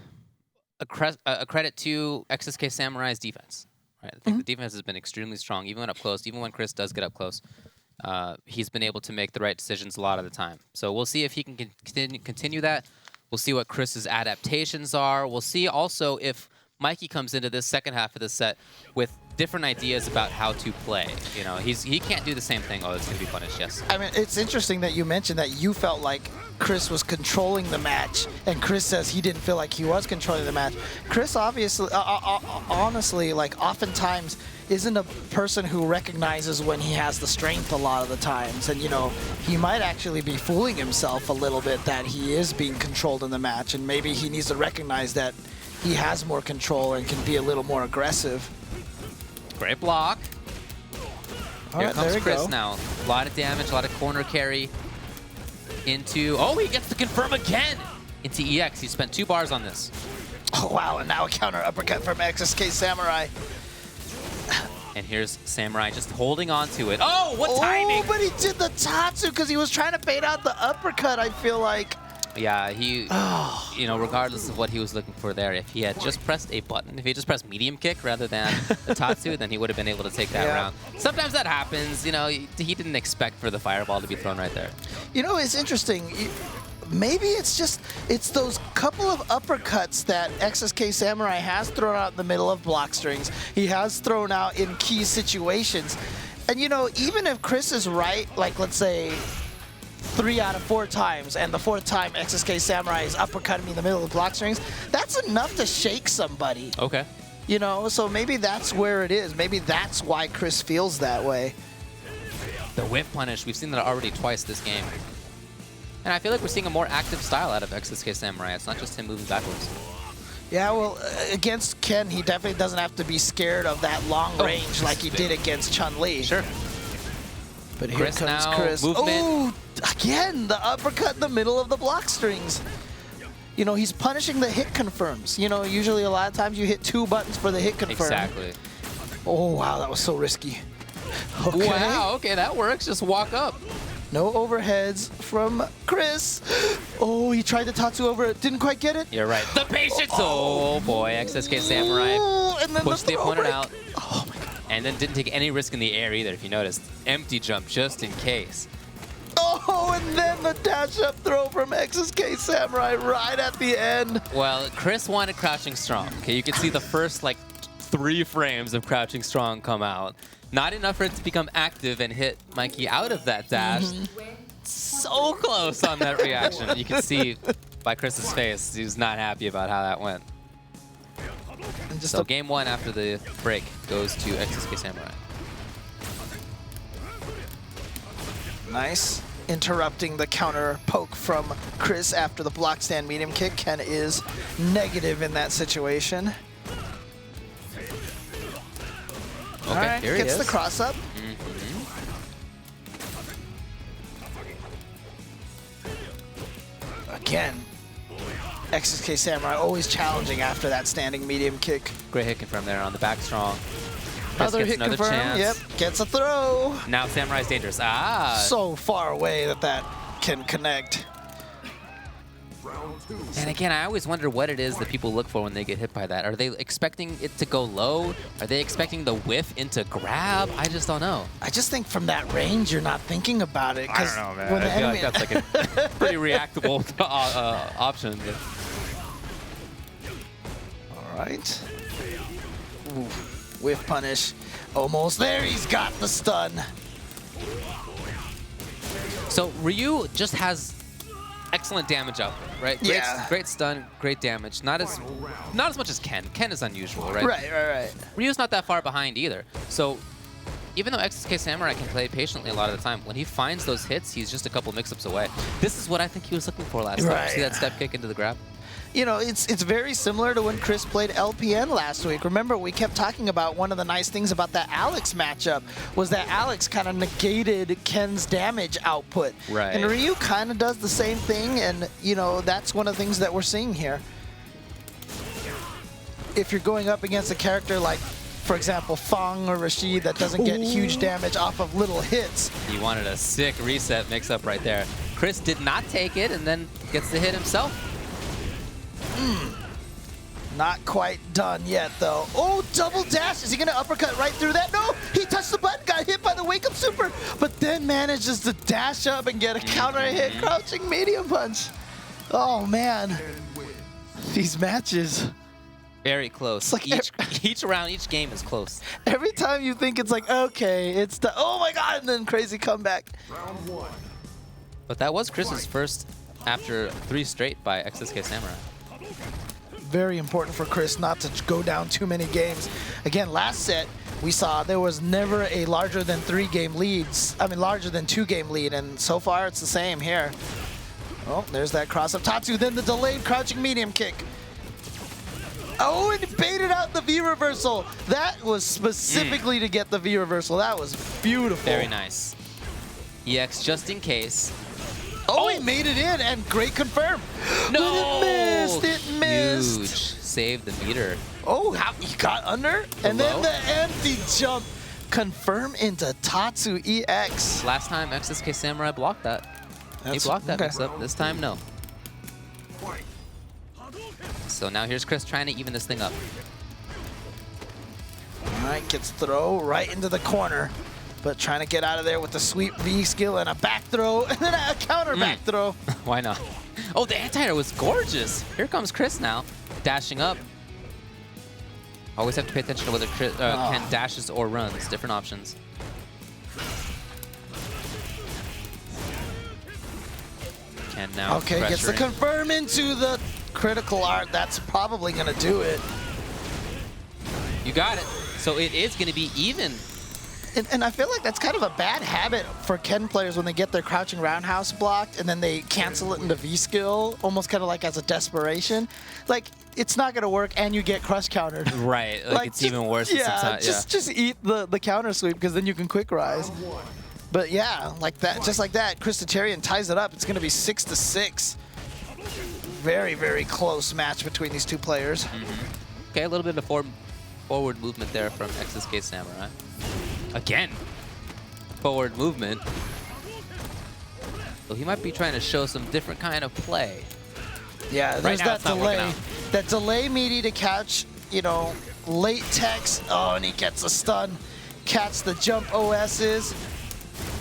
a credit to XsK Samurai's defense. Right? I think the defense has been extremely strong, even when up close, even when Chris does get up close. He's been able to make the right decisions a lot of the time. So we'll see if he can continue that. We'll see what Chris's adaptations are. We'll see also if Mikey comes into this second half of the set with different ideas about how to play. You know, he can't do the same thing. Oh, it's going to be punished, yes. I mean, it's interesting that you mentioned that you felt like Chris was controlling the match, and Chris says he didn't feel like he was controlling the match. Chris obviously, honestly, like oftentimes isn't a person who recognizes when he has the strength a lot of the times. And, you know, he might actually be fooling himself a little bit that he is being controlled in the match, and maybe he needs to recognize that he has more control and can be a little more aggressive. Great block. Here comes Chris now. A lot of damage, a lot of corner carry into... Oh, he gets to confirm again into EX. He spent 2 bars on this. Oh, wow, and now a counter uppercut from XsK Samurai. And here's Samurai just holding on to it. Oh, what timing! Oh, but he did the Tatsu because he was trying to bait out the uppercut, I feel like. Yeah, he, you know, regardless of what he was looking for there, if he had just pressed a button, if he just pressed medium kick rather than the Tatsu, then he would have been able to take that round. Sometimes that happens, you know, he didn't expect for the fireball to be thrown right there. You know, it's interesting. Maybe it's those couple of uppercuts that XsK Samurai has thrown out in the middle of block strings. He has thrown out in key situations. And, you know, even if Chris is right, like, let's say, 3 out of 4 times, and the 4th time XsK Samurai is uppercutting me in the middle of the block strings, that's enough to shake somebody. Okay. You know, so maybe that's where it is. Maybe that's why Chris feels that way. The whip punish, we've seen that already twice this game. And I feel like we're seeing a more active style out of XsK Samurai. It's not just him moving backwards. Yeah, well, against Ken, he definitely doesn't have to be scared of that long range like he did against Chun-Li. Sure. But here Chris comes now, Chris. Movement. Oh, again, the uppercut in the middle of the block strings. You know, he's punishing the hit confirms. You know, usually a lot of times you hit 2 buttons for the hit confirm. Exactly. Oh, wow, that was so risky. Okay. Wow, okay, that works. Just walk up. No overheads from Chris. Oh, he tried the Tatsu over it. Didn't quite get it. You're right. The patience. Oh, boy. XsK Samurai and then pushed the opponent out. Oh, my God. And then didn't take any risk in the air either, if you noticed. Empty jump just in case. Oh, and then the dash-up throw from XsK Samurai right at the end. Well, Chris wanted Crouching Strong. Okay, you can see the first, like, 3 frames of Crouching Strong come out. Not enough for it to become active and hit Mikey out of that dash. So close on that reaction. You can see by Chris's face, he was not happy about how that went. So game 1 after the break goes to XsK Samurai. Nice. Interrupting the counter poke from Chris after the block stand medium kick. Ken is negative in that situation. Okay, all right, here he gets is. the cross up. again, XsK Samurai always challenging after that standing medium kick. Great hit confirm there on the back strong. Another gets hit another confirm. chance. Yep, gets a throw. Now Samurai's dangerous. Ah. So far away that can connect. And again, I always wonder what it is that people look for when they get hit by that. Are they expecting it to go low? Are they expecting the whiff into grab? I just don't know. I just think from that range, you're not thinking about it. I don't know, man. When the I feel enemy like that's like a pretty reactable option. All right. Ooh, whiff punish. Almost there. He's got the stun. So Ryu just has excellent damage output, right? Great, Yeah. Great stun, great damage. Not as much as Ken. Ken is unusual, right? Right. Ryu's not that far behind either. So even though XsK Samurai can play patiently a lot of the time, when he finds those hits, he's just a couple mix-ups away. This is what I think he was looking for last time. See that step kick into the grab? You know, it's very similar to when ChrisT played LPN last week. Remember, we kept talking about one of the nice things about that Alex matchup was that Alex kind of negated Ken's damage output. Right. And Ryu kind of does the same thing, and, you know, that's one of the things that we're seeing here. If you're going up against a character like, for example, Fong or Rashid that doesn't get huge damage off of little hits. He wanted a sick reset mix-up right there. ChrisT did not take it and then gets the hit himself. Not quite done yet, though. Oh, double dash. Is he going to uppercut right through that? No, he touched the button, got hit by the wake-up super, but then manages to dash up and get a counter hit, crouching medium punch. Oh, man. These matches. Very close. It's like Each round, each game is close. Every time you think it's like, okay, it's the, oh my God, and then crazy comeback. But that was ChrisT's first after 3 straight by XsK Samurai. Very important for ChrisT not to go down too many games. Again, last set, we saw there was never a larger than 3-game leads. I mean, larger than 2-game lead, and so far it's the same here. Oh, there's that cross-up Tatsu, then the delayed crouching medium kick. Oh, and baited out the V-reversal. That was specifically to get the V-reversal. That was beautiful. Very nice. EX just in case. Oh, he made it in, and great confirm. No! But it missed. Huge. Saved the meter. Oh, how he got under? And then the empty jump. Confirm into Tatsu EX. Last time XsK Samurai blocked that. He blocked that mix-up. This time, no. So now here's ChrisT trying to even this thing up. All right, gets throw right into the corner, but trying to get out of there with the sweep V skill and a back throw, and then a counter back throw. Why not? Oh, the anti-air was gorgeous. Here comes ChrisT now, dashing up. Always have to pay attention to whether Ken dashes or runs. Different options. Ken now Okay, gets the confirm into the critical art. That's probably going to do it. You got it. So it is going to be even. And I feel like that's kind of a bad habit for Ken players when they get their crouching roundhouse blocked and then they cancel it into V-skill, almost kind of like as a desperation. Like, it's not going to work and you get crush countered. Right, like it's even worse. Yeah, just eat the counter sweep because then you can quick rise. But yeah, like that, just like that, ChrisTarian ties it up. It's going to be 6-6. Very, very close match between these two players. Okay, a little bit of forward movement there from XsK Samurai. Again, forward movement. So he might be trying to show some different kind of play. Yeah, there's that delay. That delay meaty to catch, you know, late text. Oh, and he gets a stun. Catch the jump OS's.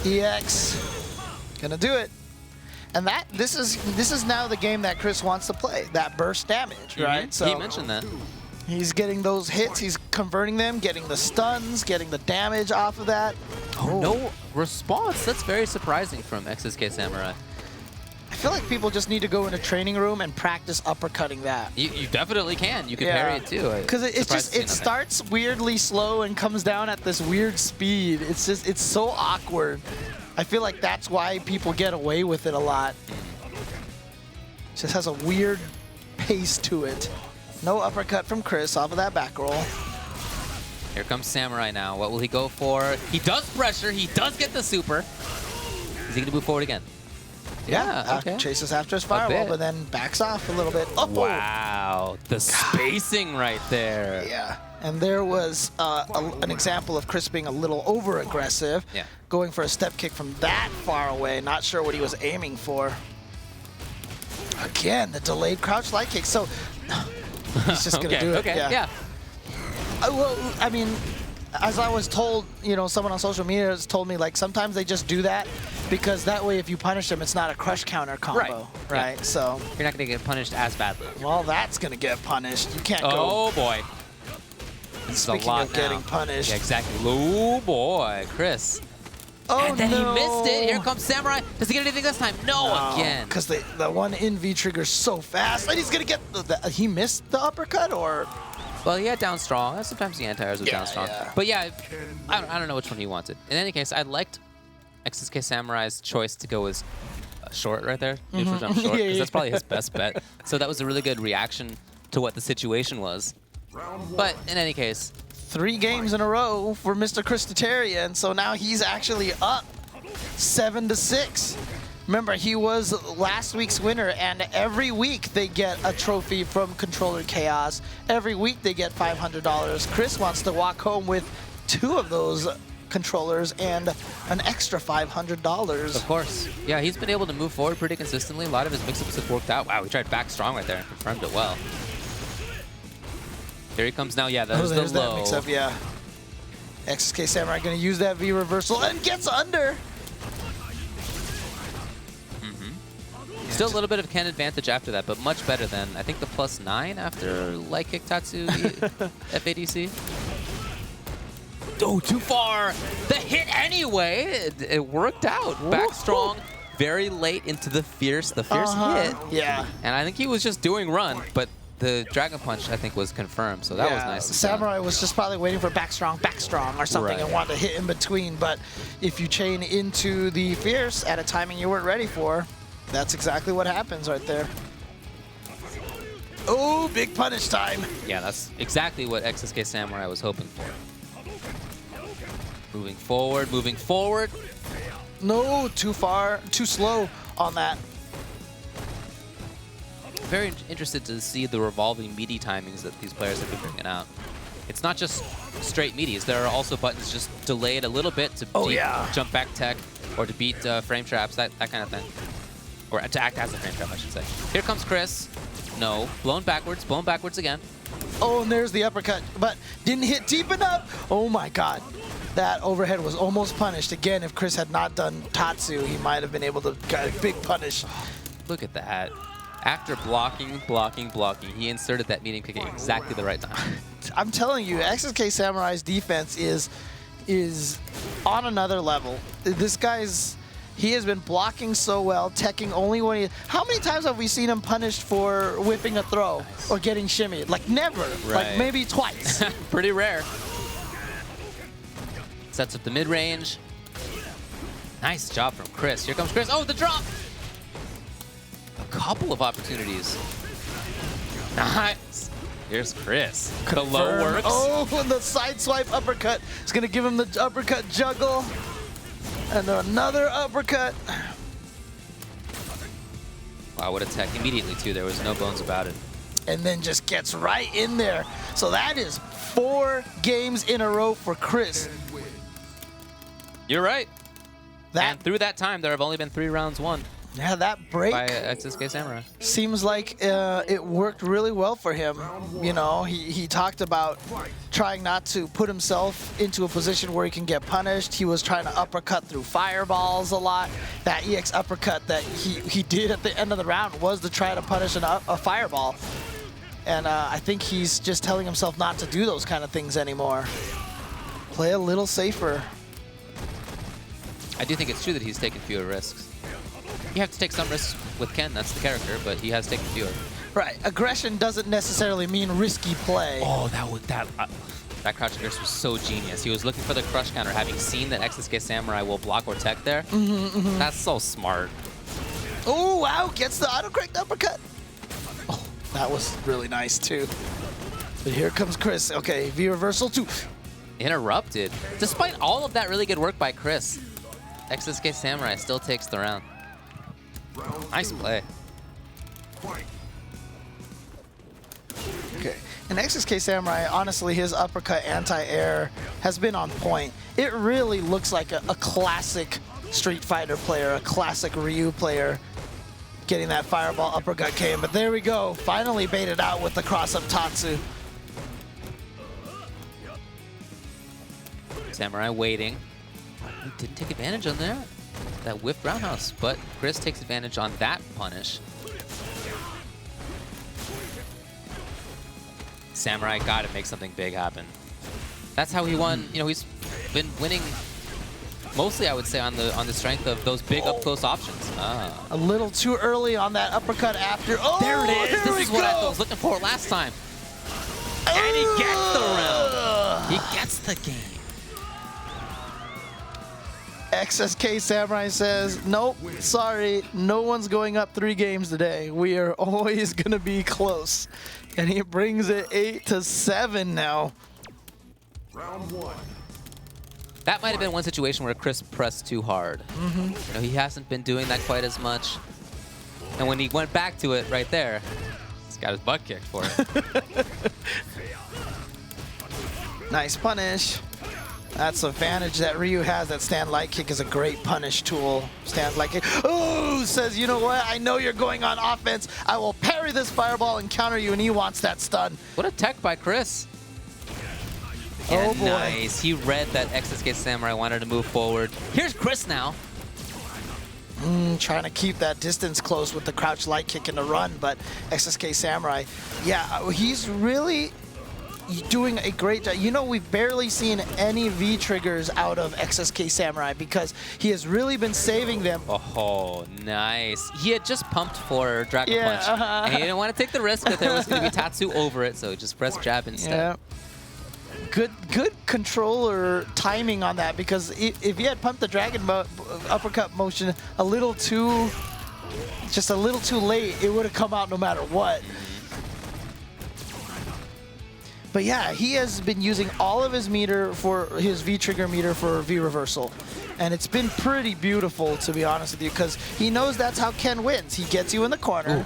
EX. Gonna do it. And this is now the game that ChrisT wants to play. That burst damage, right? So he mentioned that. He's getting those hits, he's converting them, getting the stuns, getting the damage off of that. Oh, no response. That's very surprising from XsK Samurai. I feel like people just need to go in a training room and practice uppercutting that. You definitely can. You can parry it too. Because it starts weirdly slow and comes down at this weird speed. It's so awkward. I feel like that's why people get away with it a lot. It just has a weird pace to it. No uppercut from ChrisT off of that back roll. Here comes Samurai now. What will he go for? He does pressure. He does get the super. Is he going to move forward again? okay. Chases after his fireball, bit. but then backs off a little bit. Oh! Wow, the spacing right there. Yeah, and there was an example of Chris being a little over-aggressive, Yeah. going for a step kick from that far away, not sure what he was aiming for. Again, the delayed crouch light kick, so he's just gonna do it. Okay, yeah. Well, I mean, as I was told, you know, someone on social media has told me, like, sometimes they just do that because that way if you punish them, it's not a crush counter combo, right? Yeah. So, You're not going to get punished as badly. well, that's going to get punished. You can't go. Oh, boy. This is a Speaking lot of getting now. punished. Yeah, exactly. Oh, boy, Chris. Oh, And then no. he missed it. Here comes Samurai. Does he get anything this time? No, again. Because the one in V trigger's so fast, and he's going to get he missed the uppercut, or? Well, he had down strong. Sometimes the anti-airs with Yeah, down strong. yeah. But yeah, I don't know which one he wanted. In any case, I liked XsK Samurai's choice to go as short right there. Neutral jump short, because that's probably his best bet. So that was a really good reaction to what the situation was. But in any case, 3 games in a row for Mr. ChrisT, and so now he's actually up 7-6. Remember, he was last week's winner, and every week they get a trophy from Controller Chaos. Every week they get $500. Chris wants to walk home with 2 of those controllers and an extra $500. of course, yeah, he's been able to move forward pretty consistently. A lot of his mix-ups have worked out. Wow, he tried back strong right there and confirmed it well. Here he comes now. Yeah, there's There's the that low. mix-up, yeah. XsK Samurai going to use that V reversal and gets under. Still a little bit of Ken advantage after that, but much better than, I think, the +9 after light kick Tatsu FADC. Oh, too far. The hit anyway. It worked out. Back strong, very late into the fierce hit. Yeah. And I think he was just doing run, but the Dragon Punch, I think, was confirmed, so that was nice to see. Samurai was just probably waiting for back strong or something, Right. and wanted to hit in between, but if you chain into the fierce at a timing you weren't ready for, that's exactly what happens right there. Oh, big punish time. Yeah, that's exactly what XsK Samurai was hoping for. Moving forward, moving forward. No, too far, too slow on that. Very interested to see the revolving meaty timings that these players have been bringing out. It's not just straight meaties. There are also buttons just delayed a little bit to beat jump back tech or to beat frame traps, that kind of thing. Or to act as a frame trap, I should say. Here comes Chris. No, blown backwards again. Oh, and there's the uppercut, but didn't hit deep enough. Oh my God. That overhead was almost punished. Again, if Chris had not done Tatsu, he might have been able to get a big punish. Look at that. After blocking, he inserted that meeting kick at exactly the right time. I'm telling you, XsK Samurai's defense is on another level. This guy's, he has been blocking so well, teching only when he, how many times have we seen him punished for whipping a throw or getting shimmied? Like never, like maybe twice. Pretty rare. Sets up the mid-range. Nice job from Chris. Here comes Chris. Oh, the drop! A couple of opportunities. Nice. Here's Chris. The low works. Oh, and the side swipe uppercut. It's going to give him the uppercut juggle. And another uppercut. Wow, what a tech. Immediately, too. There was no bones about it. And then just gets right in there. So that is 4 games in a row for Chris. You're right. That, and through that time, there have only been 3 rounds won yeah, that break by XsK Samurai. seems like it worked really well for him. You know, he talked about trying not to put himself into a position where he can get punished. He was trying to uppercut through fireballs a lot. That EX uppercut that he did at the end of the round was to try to punish a fireball. And I think he's just telling himself not to do those kind of things anymore. Play a little safer. I do think it's true that he's taken fewer risks. You have to take some risks with Ken, that's the character, but he has taken fewer. Right, aggression doesn't necessarily mean risky play. Oh, that crouching burst was so genius. He was looking for the crush counter, having seen that XsK Samurai will block or tech there. That's so smart. Oh, wow, gets the auto-correct uppercut. Oh, that was really nice, too. But here comes Chris. Okay, V reversal, 2. Interrupted. Despite all of that really good work by Chris, XsK Samurai still takes the round. Nice play. Okay. And XsK Samurai, honestly, his uppercut anti-air has been on point. It really looks like a classic Street Fighter player, a classic Ryu player getting that fireball uppercut came. But there we go. Finally baited out with the cross-up Tatsu. Samurai waiting. He didn't take advantage on there. That whiff roundhouse, but ChrisT takes advantage on that punish. Samurai got to make something big happen. That's how he won. You know, he's been winning mostly, I would say, on the strength of those big up close options. A little too early on that uppercut after. Oh, there it is. This is what I was looking for last time. And he gets the round. He gets the game. XsK Samurai says, nope, sorry, no one's going up 3 games today. We are always going to be close. And he brings it 8-7 now. Round 1. That might have been one situation where ChrisT pressed too hard. You know, he hasn't been doing that quite as much. And when he went back to it right there, he's got his butt kicked for it. Nice punish. That's the advantage that Ryu has. That stand light kick is a great punish tool. Stand light kick. Oh, says, you know what? I know you're going on offense. I will parry this fireball and counter you, and he wants that stun. What a tech by ChrisT. Oh, And boy. nice. He read that XsK Samurai wanted to move forward. Here's ChrisT now. Trying to keep that distance close with the crouch light kick and the run, but XsK Samurai, yeah, he's really doing a great job. You know, we've barely seen any V triggers out of XsK Samurai because he has really been saving them. Oh, nice. He had just pumped for Dragon Punch, and he didn't want to take the risk that there was going to be Tatsu over it, so he just pressed jab instead. Yeah. Good controller timing on that, because if he had pumped the dragon uppercut motion a little too late, it would have come out no matter what. But yeah, he has been using all of his meter for his V-trigger meter for V-reversal. And it's been pretty beautiful, to be honest with you, because he knows that's how Ken wins. He gets you in the corner. Ooh.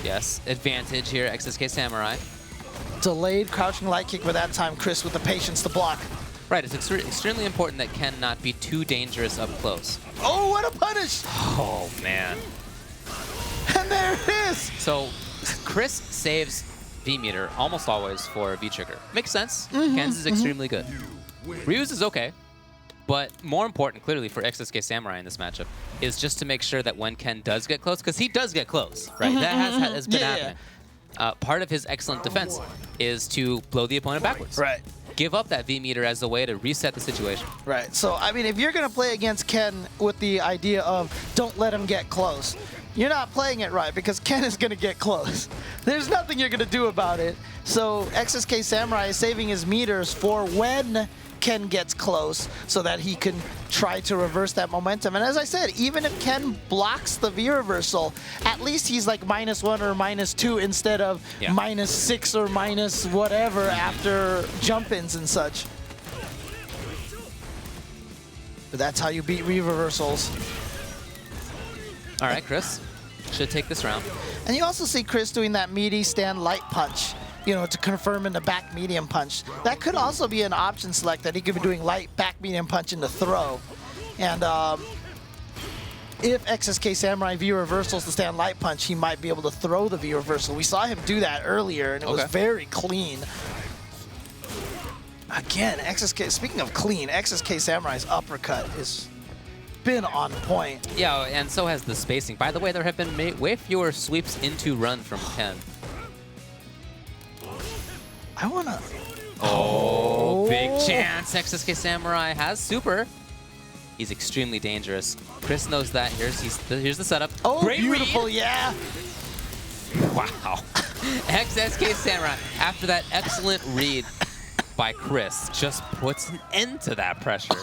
Yes, advantage here, XsK Samurai. Delayed crouching light kick, but that time ChrisT with the patience to block. Right, it's extremely important that Ken not be too dangerous up close. Oh, what a punish! Oh, man. And there it is! So, ChrisT saves V-meter almost always for V-trigger. Makes sense. Ken's is extremely good. Ryu's is okay. But more important, clearly, for XsK Samurai in this matchup is just to make sure that when Ken does get close, because he does get close, right? That has been happening. Part of his excellent defense is to blow the opponent backwards. Right. Give up that V-meter as a way to reset the situation. Right. So, I mean, if you're going to play against Ken with the idea of don't let him get close, you're not playing it right, because Ken is going to get close. There's nothing you're going to do about it. So XsK Samurai is saving his meters for when Ken gets close so that he can try to reverse that momentum. And as I said, even if Ken blocks the V-reversal, at least he's like -1 or -2 instead of -6 or minus whatever after jump-ins and such. But that's how you beat V-reversals. All right, ChrisT should take this round. And you also see ChrisT doing that meaty stand light punch, you know, to confirm in the back medium punch. That could also be an option select, that he could be doing light back medium punch in the throw. And if XsK Samurai V reversals the stand light punch, he might be able to throw the V reversal. We saw him do that earlier, and it was very clean. Again, speaking of clean, XsK Samurai's uppercut has been on point. Yeah, and so has the spacing. By the way, there have been way fewer sweeps into run from Ken. I want to... Oh, big chance. XsK Samurai has super. He's extremely dangerous. ChrisT knows that. Here's the setup. Oh, great beautiful, read. yeah. Wow. XsK Samurai, after that excellent read by ChrisT, just puts an end to that pressure.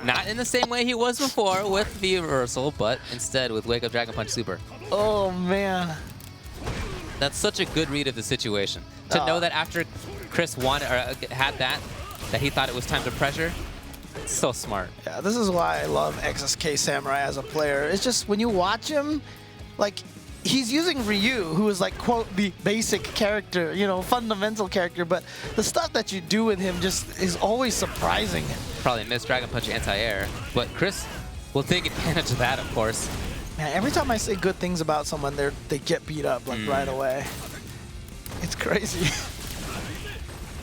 Not in the same way he was before with V-reversal, but instead with Wake Up Dragon Punch Super. Oh, man. That's such a good read of the situation. To know that after ChrisT had that he thought it was time to pressure, So smart. Yeah, this is why I love XsK Samurai as a player. It's just when you watch him, like, he's using Ryu, who is like, quote, the basic character, you know, fundamental character, but the stuff that you do with him just is always surprising. Probably missed Dragon Punch anti-air, but ChrisT will take advantage of that, of course. Man, every time I say good things about someone, they get beat up like right away. It's crazy.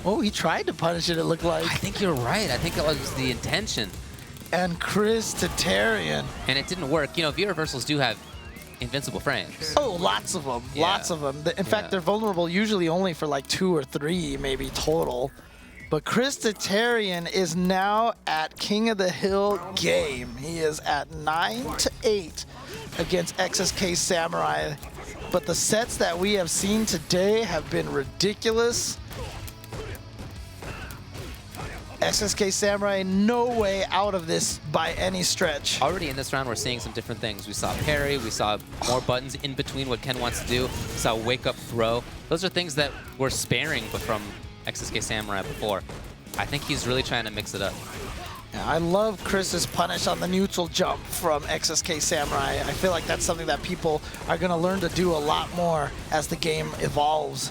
Oh, he tried to punish it, it looked like. I think you're right. I think that was the intention. And ChrisT. And it didn't work. You know, V reversals do have invincible frames. Oh, lots of them. Yeah. Lots of them. In fact, they're vulnerable usually only for like 2 or 3 maybe total. But ChrisT is now at King of the Hill game. He is at 9-8 against XsK Samurai. But the sets that we have seen today have been ridiculous. XsK Samurai, no way out of this by any stretch. Already in this round, we're seeing some different things. We saw parry, we saw more buttons in between what Ken wants to do, we saw wake up throw. Those are things that we're sparing from XsK Samurai before. I think he's really trying to mix it up. Yeah, I love ChrisT's punish on the neutral jump from XsK Samurai. I feel like that's something that people are going to learn to do a lot more as the game evolves.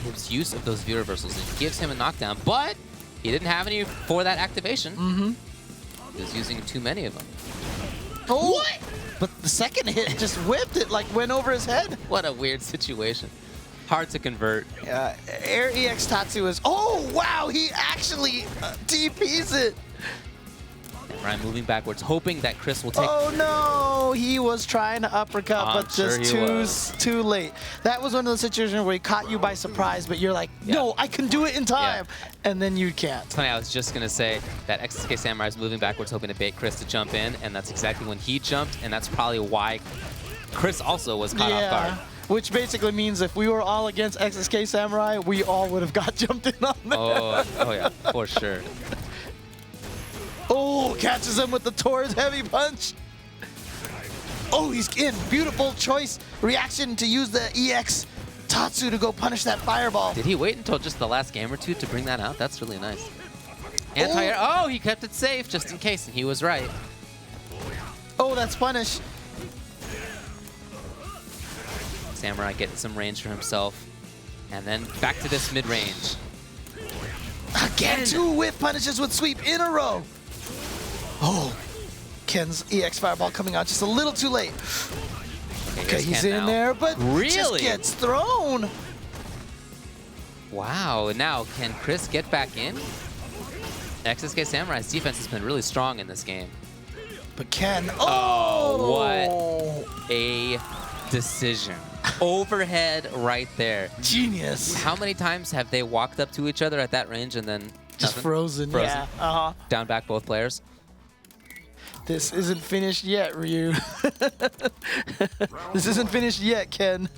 His use of those V reversals, it gives him a knockdown, but he didn't have any for that activation. He was using too many of them. Oh! What? But the second hit just whipped it, like went over his head. What a weird situation. Hard to convert. Yeah, Air EX Tatsu is, oh wow, he actually TPs it. And Ryan moving backwards, hoping that ChrisT will take. Oh no, he was trying to uppercut, but sure just too late. That was one of the situations where he caught you by surprise, but you're like, no, I can do it in time. And then you can't. It's funny, I was just going to say that XsK Samurai is moving backwards, hoping to bait ChrisT to jump in, and that's exactly when he jumped, and that's probably why ChrisT also was caught off guard. Which basically means if we were all against XsK Samurai, we all would have got jumped in on that. Oh yeah, for sure. Oh, catches him with the Tor's heavy punch. Oh, he's in. Beautiful choice. Reaction to use the EX Tatsu to go punish that fireball. Did he wait until just the last game or two to bring that out? That's really nice. Anti-air. Oh, he kept it safe just in case, and he was right. Oh, that's punish. Samurai getting some range for himself. And then back to this mid-range. Again, 2 whip punishes with sweep in a row. Oh, Ken's EX fireball coming out just a little too late. Okay, he's Ken in now. there, but really just gets thrown. Wow, now can ChrisT get back in? XsK Samurai's defense has been really strong in this game. But Ken, what a decision. Overhead right there. Genius. How many times have they walked up to each other at that range and then just nothing? frozen? Yeah. Down back both players. This isn't finished yet, Ryu. This isn't finished yet, Ken.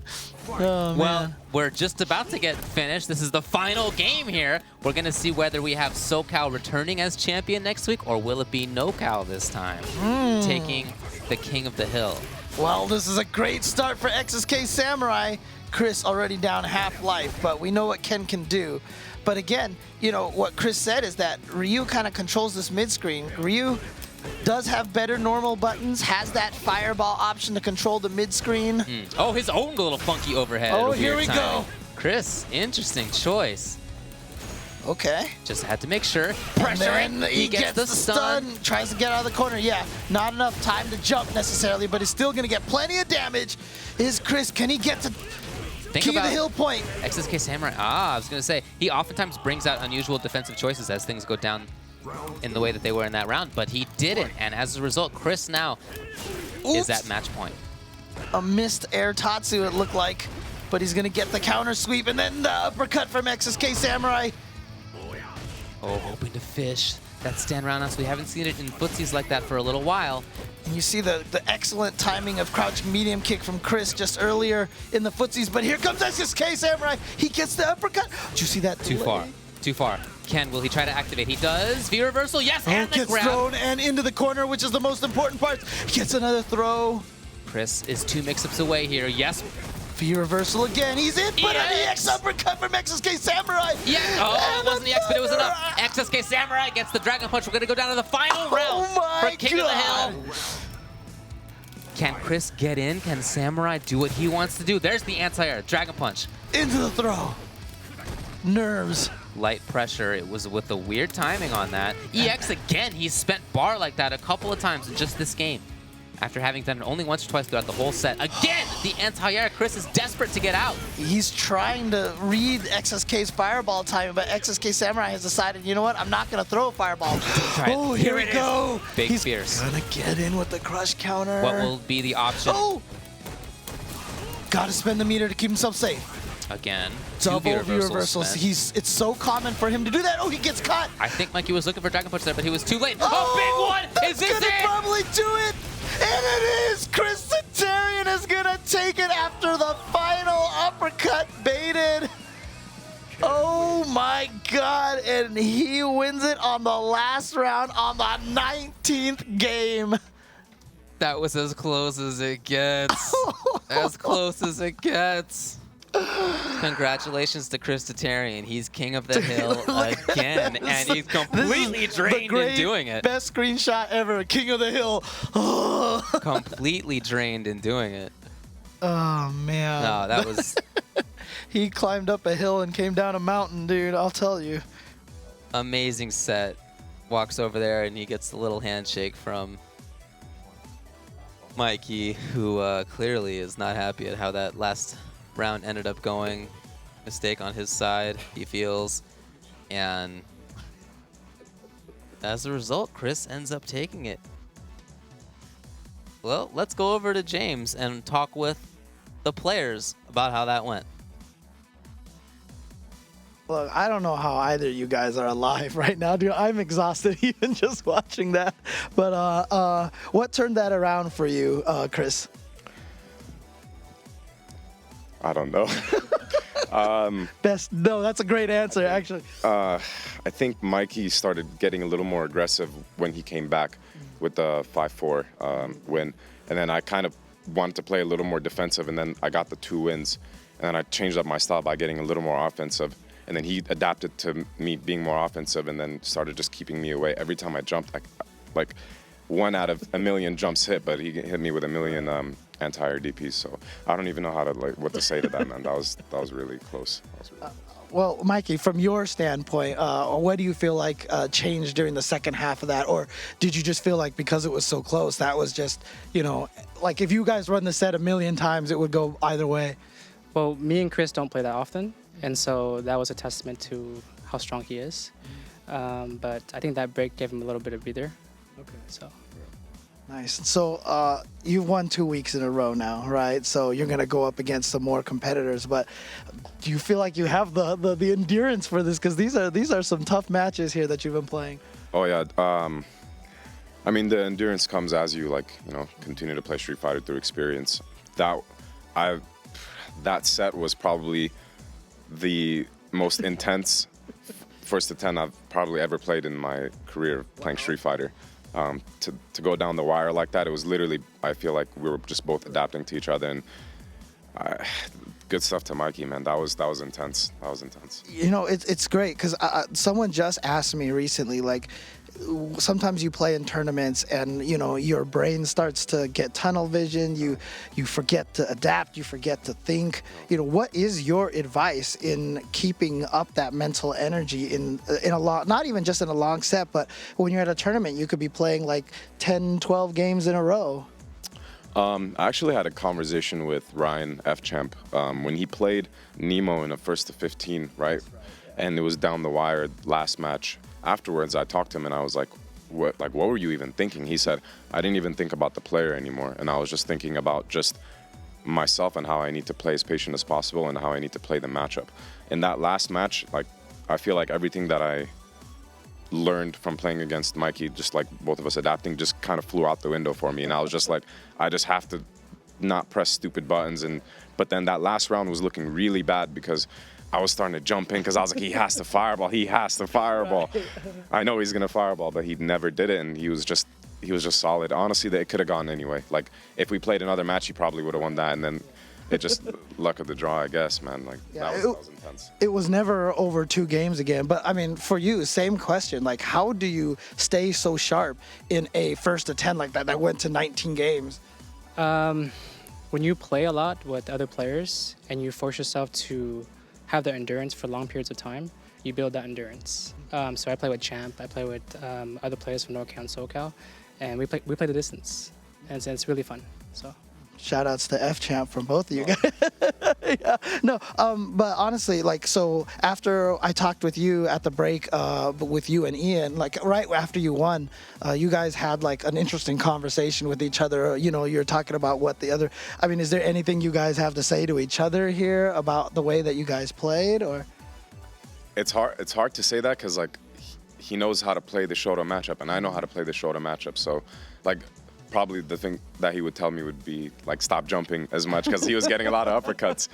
Oh, man. Well, we're just about to get finished. This is the final game here. We're going to see whether we have SoCal returning as champion next week, or will it be NoCal this time, taking the King of the Hill. Well, this is a great start for XsK Samurai. ChrisT already down half life, but we know what Ken can do. But again, you know, what ChrisT said is that Ryu kind of controls this mid-screen. Ryu does have better normal buttons, has that fireball option to control the mid-screen. Oh, his own little funky overhead. Oh, here we go. ChrisT, interesting choice. Okay. Just had to make sure. Pressure and then he gets the stun. Tries to get out of the corner. Yeah, not enough time to jump necessarily, but he's still going to get plenty of damage. Is ChrisT, can he get to King of the Hill point? XsK Samurai. I was going to say, he oftentimes brings out unusual defensive choices as things go down in the way that they were in that round, but he didn't. And as a result, ChrisT now is at match point. A missed air Tatsu, it looked like, but he's going to get the counter sweep, and then the uppercut from XsK Samurai. Oh, hoping to fish that stand round us. We haven't seen it in footsies like that for a little while. And you see the excellent timing of crouching medium kick from ChrisT just earlier in the footsies, but here comes XsK Samurai. He gets the uppercut. Did you see that? Too far. Too far. Ken, will he try to activate? He does. V reversal, yes, and the gets grab. Thrown and into the corner, which is the most important part. He gets another throw. ChrisT is 2 mix-ups away here. Yes, V reversal again. He's in, but an EX uppercut from XsK Samurai. Yeah. Oh, it wasn't EX, but it was enough. XsK Samurai gets the Dragon Punch. We're going to go down to the final round for King of the Hill. Can Chris get in? Can Samurai do what he wants to do? There's the anti-air. Dragon Punch. Into the throw. Nerves. Light pressure. It was with the weird timing on that. EX again. He's spent bar like that a couple of times in just this game. After having done it only once or twice throughout the whole set. Again, the anti-air. Chris is desperate to get out. He's trying to read XsK's fireball timing, but XsK Samurai has decided, you know what? I'm not going to throw a fireball. Oh, here we go. Big He's fierce. going to get in with the crush counter. What will be the option? Oh! Got to spend the meter to keep himself safe. Again, Double V V reversals. It's so common for him to do that. Oh, he gets caught. I think Mikey was looking for Dragon Punch there, but he was too late. Oh, big one! Is this gonna it? probably do it, and it is. ChrisT is gonna take it after the final uppercut baited. Oh my God! And he wins it on the last round on the 19th game. That was as close as it gets. As close as it gets. Congratulations to ChrisT. He's king of the hill again, and he's completely drained in doing it. Best screenshot ever, king of the hill. Completely drained in doing it. Oh man. No, that was. He climbed up a hill and came down a mountain, dude. I'll tell you. Amazing set. Walks over there and he gets the little handshake from Mikey, who clearly is not happy at how that last round ended up going. Mistake on his side, he feels. And as a result, Chris ends up taking it. Well, let's go over to James and talk with the players about how that went. Look, I don't know how either of you guys are alive right now, dude. I'm exhausted even just watching that. But what turned that around for you, Chris? I don't know. No, that's a great answer, actually. I think Mikey started getting a little more aggressive when he came back with the 5-4 win. And then I kind of wanted to play a little more defensive, and then I got the 2 wins. And then I changed up my style by getting a little more offensive. And then he adapted to me being more offensive and then started just keeping me away. Every time I jumped, like 1 out of a million jumps hit, but he hit me with a million anti-air DPs. So I don't even know how to what to say to that, man. That was really close. Well, Mikey, from your standpoint, what do you feel like changed during the second half of that? Or did you just feel like because it was so close, that was just, you know, like if you guys run the set a million times, it would go either way? Well, me and Chris don't play that often, and so that was a testament to how strong he is. But I think that break gave him a little bit of breather. Okay. So. Nice. So you've won 2 weeks in a row now, right? So you're going to go up against some more competitors. But do you feel like you have the endurance for this? Because these are some tough matches here that you've been playing. Oh yeah. I mean, the endurance comes as you continue to play Street Fighter through experience. That set was probably the most intense first to 10 I've probably ever played in my career playing Street Fighter. To go down the wire like that, it was literally, I feel like we were just both adapting to each other. And good stuff to Mikey, man. That was intense. That was intense. You know, it's great because someone just asked me recently, like, sometimes you play in tournaments and, you know, your brain starts to get tunnel vision. You forget to adapt. You forget to think. You know, what is your advice in keeping up that mental energy in a long, not even just in a long set, but when you're at a tournament, you could be playing like 10, 12 games in a row? I actually had a conversation with Ryan F. Champ when he played Nemo in a 1st to 15, right? And it was down the wire last match. Afterwards, I talked to him and I was like, what were you even thinking? He said, I didn't even think about the player anymore. And I was just thinking about just myself and how I need to play as patient as possible and how I need to play the matchup. In that last match, like, I feel like everything that I learned from playing against Mikey, just like both of us adapting, just kind of flew out the window for me. And I was just like, I just have to not press stupid buttons. But then that last round was looking really bad because I was starting to jump in because I was like, he has to fireball. He has to fireball. Right. I know he's gonna fireball, but he never did it, and he was just solid. Honestly, it could have gone anyway. Like if we played another match, he probably would have won that. And then it just luck of the draw, I guess, man. Like Yeah, that was intense. It was never over 2 games again. But I mean, for you, same question. Like, how do you stay so sharp in a first to 10 like that went to 19 games? When you play a lot with other players and you force yourself to have the endurance for long periods of time, you build that endurance. So I play with Champ, I play with other players from NorCal and SoCal, and we play the distance, and it's really fun. So. Shout outs to F-Champ from both of you guys. Yeah. No, but honestly, like, so after I talked with you at the break, with you and Ian, like right after you won, you guys had like an interesting conversation with each other. You know, you're talking about what the other, I mean, is there anything you guys have to say to each other here about the way that you guys played, or? It's hard to say that because like he knows how to play the Shota matchup, and I know how to play the Shota matchup. So like probably the thing that he would tell me would be like stop jumping as much because he was getting a lot of uppercuts.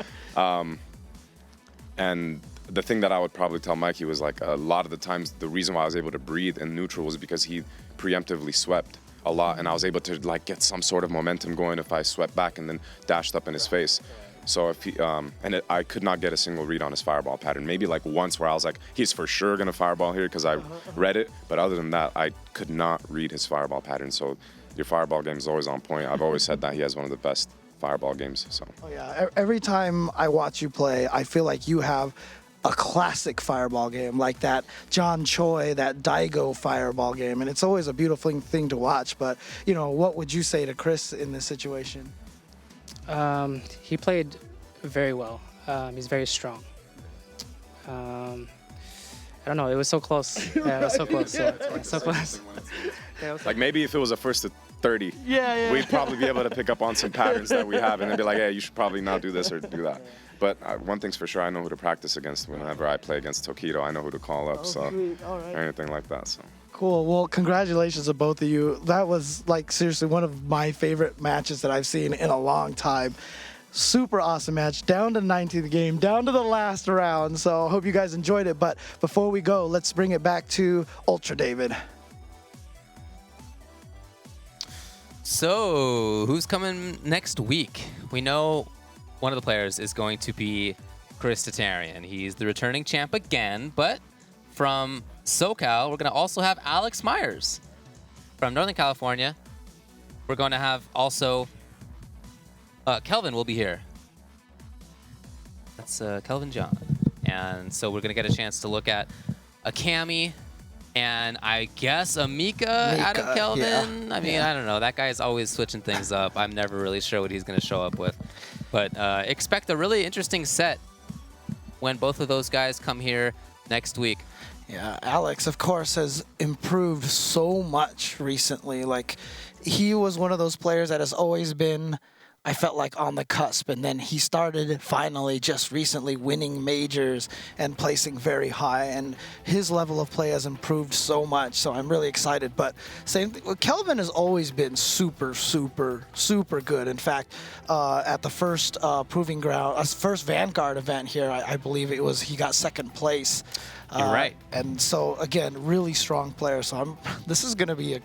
And the thing that I would probably tell Mikey was like a lot of the times the reason why I was able to breathe in neutral was because he preemptively swept a lot, and I was able to like get some sort of momentum going if I swept back and then dashed up in his face. So if he I could not get a single read on his fireball pattern. Maybe like once where I was like, he's for sure gonna fireball here because I read it. But other than that, I could not read his fireball pattern. So your fireball game is always on point. I've always said that he has one of the best fireball games. So. Oh yeah, every time I watch you play, I feel like you have a classic fireball game, like that John Choi, that Daigo fireball game, and it's always a beautiful thing to watch. But you know, what would you say to ChrisT in this situation? He played very well. He's very strong. I don't know. It was so close. Yeah, it was so close. Yeah, so close. Like maybe if it was a first to 30, we'd probably be able to pick up on some patterns that we have and then be like, hey, you should probably not do this or do that. But one thing's for sure, I know who to practice against whenever I play against Tokido. I know who to call up, so All right. or anything like that. So. Cool. Well, congratulations to both of you. That was like seriously one of my favorite matches that I've seen in a long time. Super awesome match. Down to 19th game, down to the last round. So I hope you guys enjoyed it. But before we go, let's bring it back to Ultra David. So, who's coming next week? We know one of the players is going to be ChrisT. He's the returning champ again, but from SoCal, we're going to also have Alex Myers. From Northern California, we're going to have also Kelvin will be here. That's Kelvin John. And so we're going to get a chance to look at a Cammy and I guess a Mika out of Kelvin. Yeah. I mean, I don't know. That guy's always switching things up. I'm never really sure what he's going to show up with. But expect a really interesting set when both of those guys come here next week. Yeah, Alex, of course, has improved so much recently. Like, he was one of those players that has always been, I felt like, on the cusp. And then he started finally just recently winning majors and placing very high. And his level of play has improved so much. So I'm really excited. But same thing, Kelvin has always been super, super, super good. In fact, at the first Proving Ground, first Vanguard event here, I believe it was, he got second place. You're right. And so, again, really strong player. So this is going to be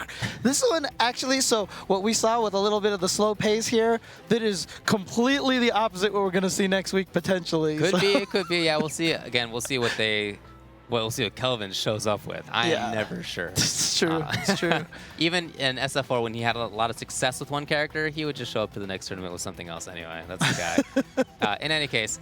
this one, actually, so what we saw with a little bit of the slow pace here, that is completely the opposite what we're going to see next week, potentially. Could be, it could be. Yeah, we'll see. Again, we'll see what we'll see what Kelvin shows up with. I am never sure. It's true. It's true. Even in SF4, when he had a lot of success with one character, he would just show up to the next tournament with something else anyway. That's the guy. In any case,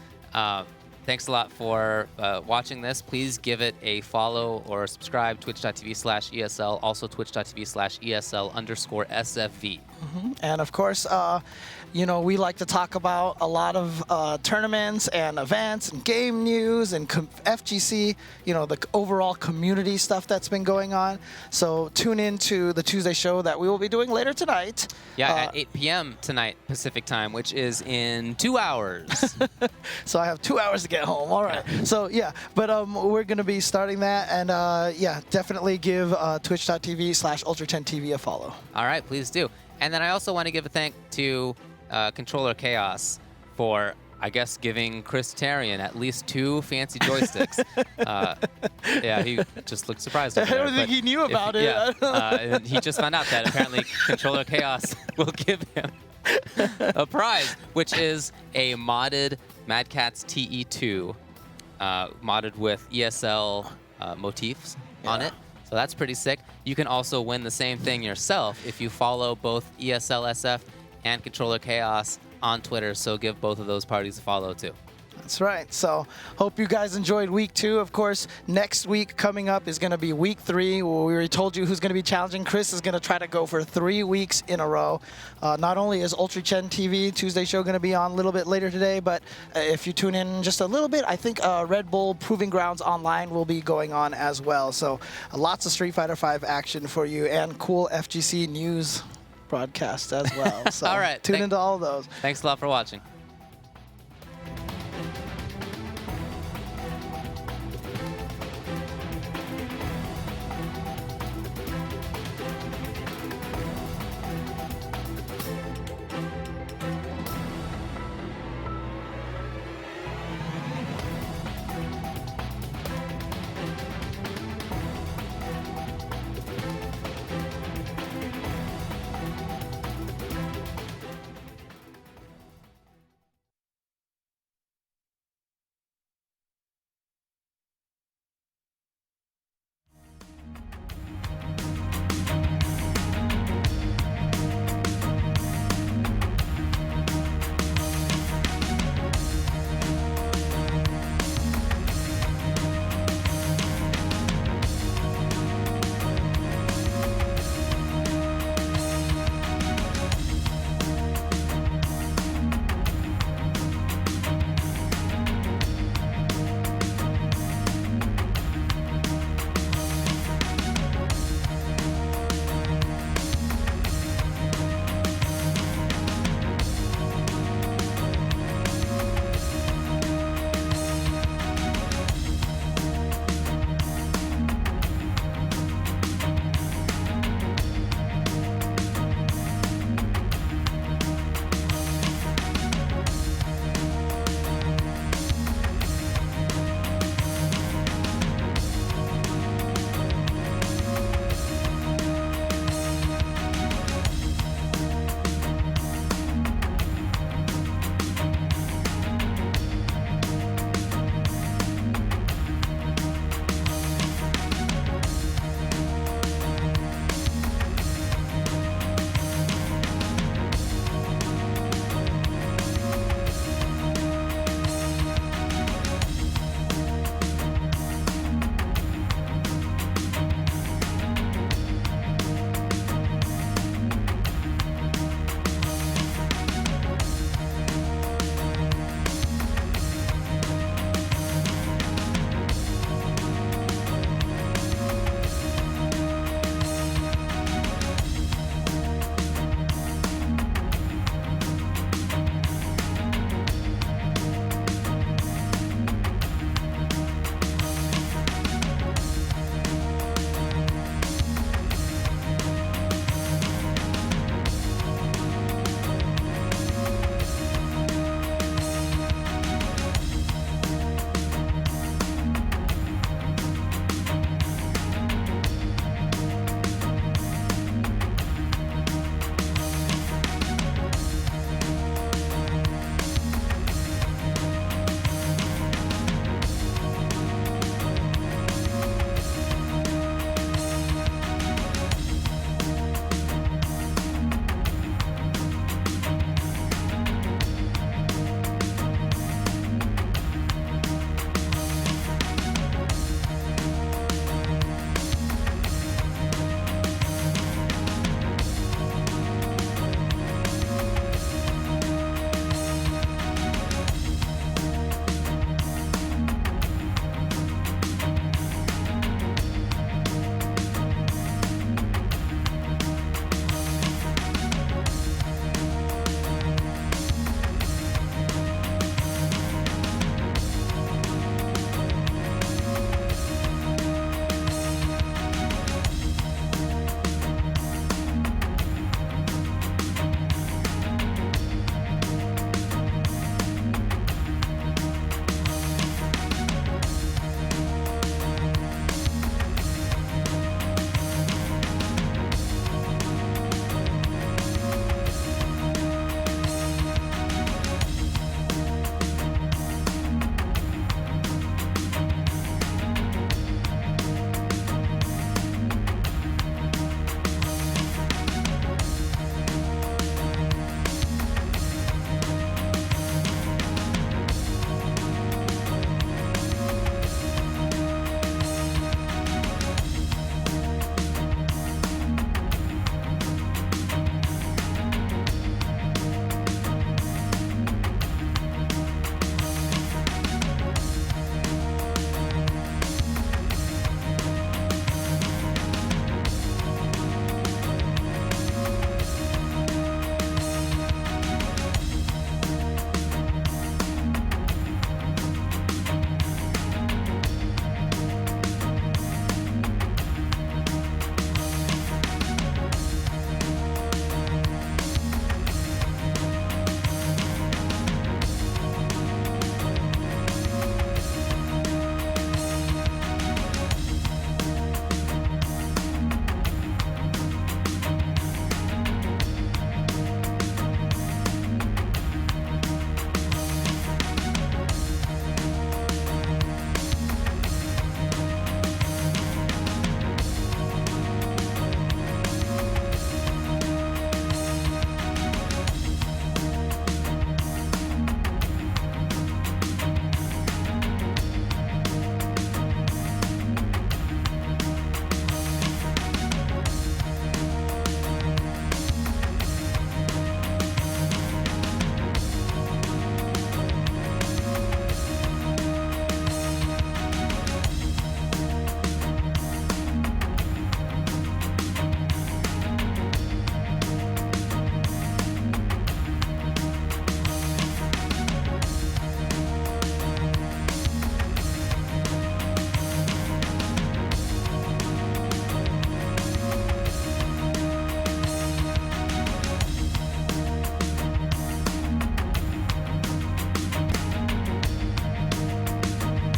thanks a lot for watching this. Please give it a follow or subscribe, twitch.tv/ESL, also twitch.tv/ESL_SFV. And of course, you know, we like to talk about a lot of tournaments and events and game news and FGC, you know, the overall community stuff that's been going on. So tune in to the Tuesday show that we will be doing later tonight. Yeah, at 8 p.m. tonight, Pacific time, which is in 2 hours. So I have 2 hours to get home. All right. So, yeah, but we're going to be starting that. And, yeah, definitely give twitch.tv/Ultra10TV a follow. All right, please do. And then I also want to give a thank to Controller Chaos for, I guess, giving ChrisT at least 2 fancy joysticks. Yeah, he just looked surprised over I there. don't think he knew about it. Yeah, and he just found out that apparently Controller Chaos will give him a prize, which is a modded Mad Catz TE2, modded with ESL motifs on it. So that's pretty sick. You can also win the same thing yourself if you follow both ESL SF and Controller Chaos on Twitter. So give both of those parties a follow too. That's right. So hope you guys enjoyed week 2. Of course, next week coming up is going to be week 3. We already told you who's going to be challenging. Chris is going to try to go for 3 weeks in a row. Not only is Ultra Chen TV Tuesday show going to be on a little bit later today, but if you tune in just a little bit, I think Red Bull Proving Grounds Online will be going on as well. So lots of Street Fighter V action for you and cool FGC news broadcast as well. So all right. tune into all of those. Thanks a lot for watching.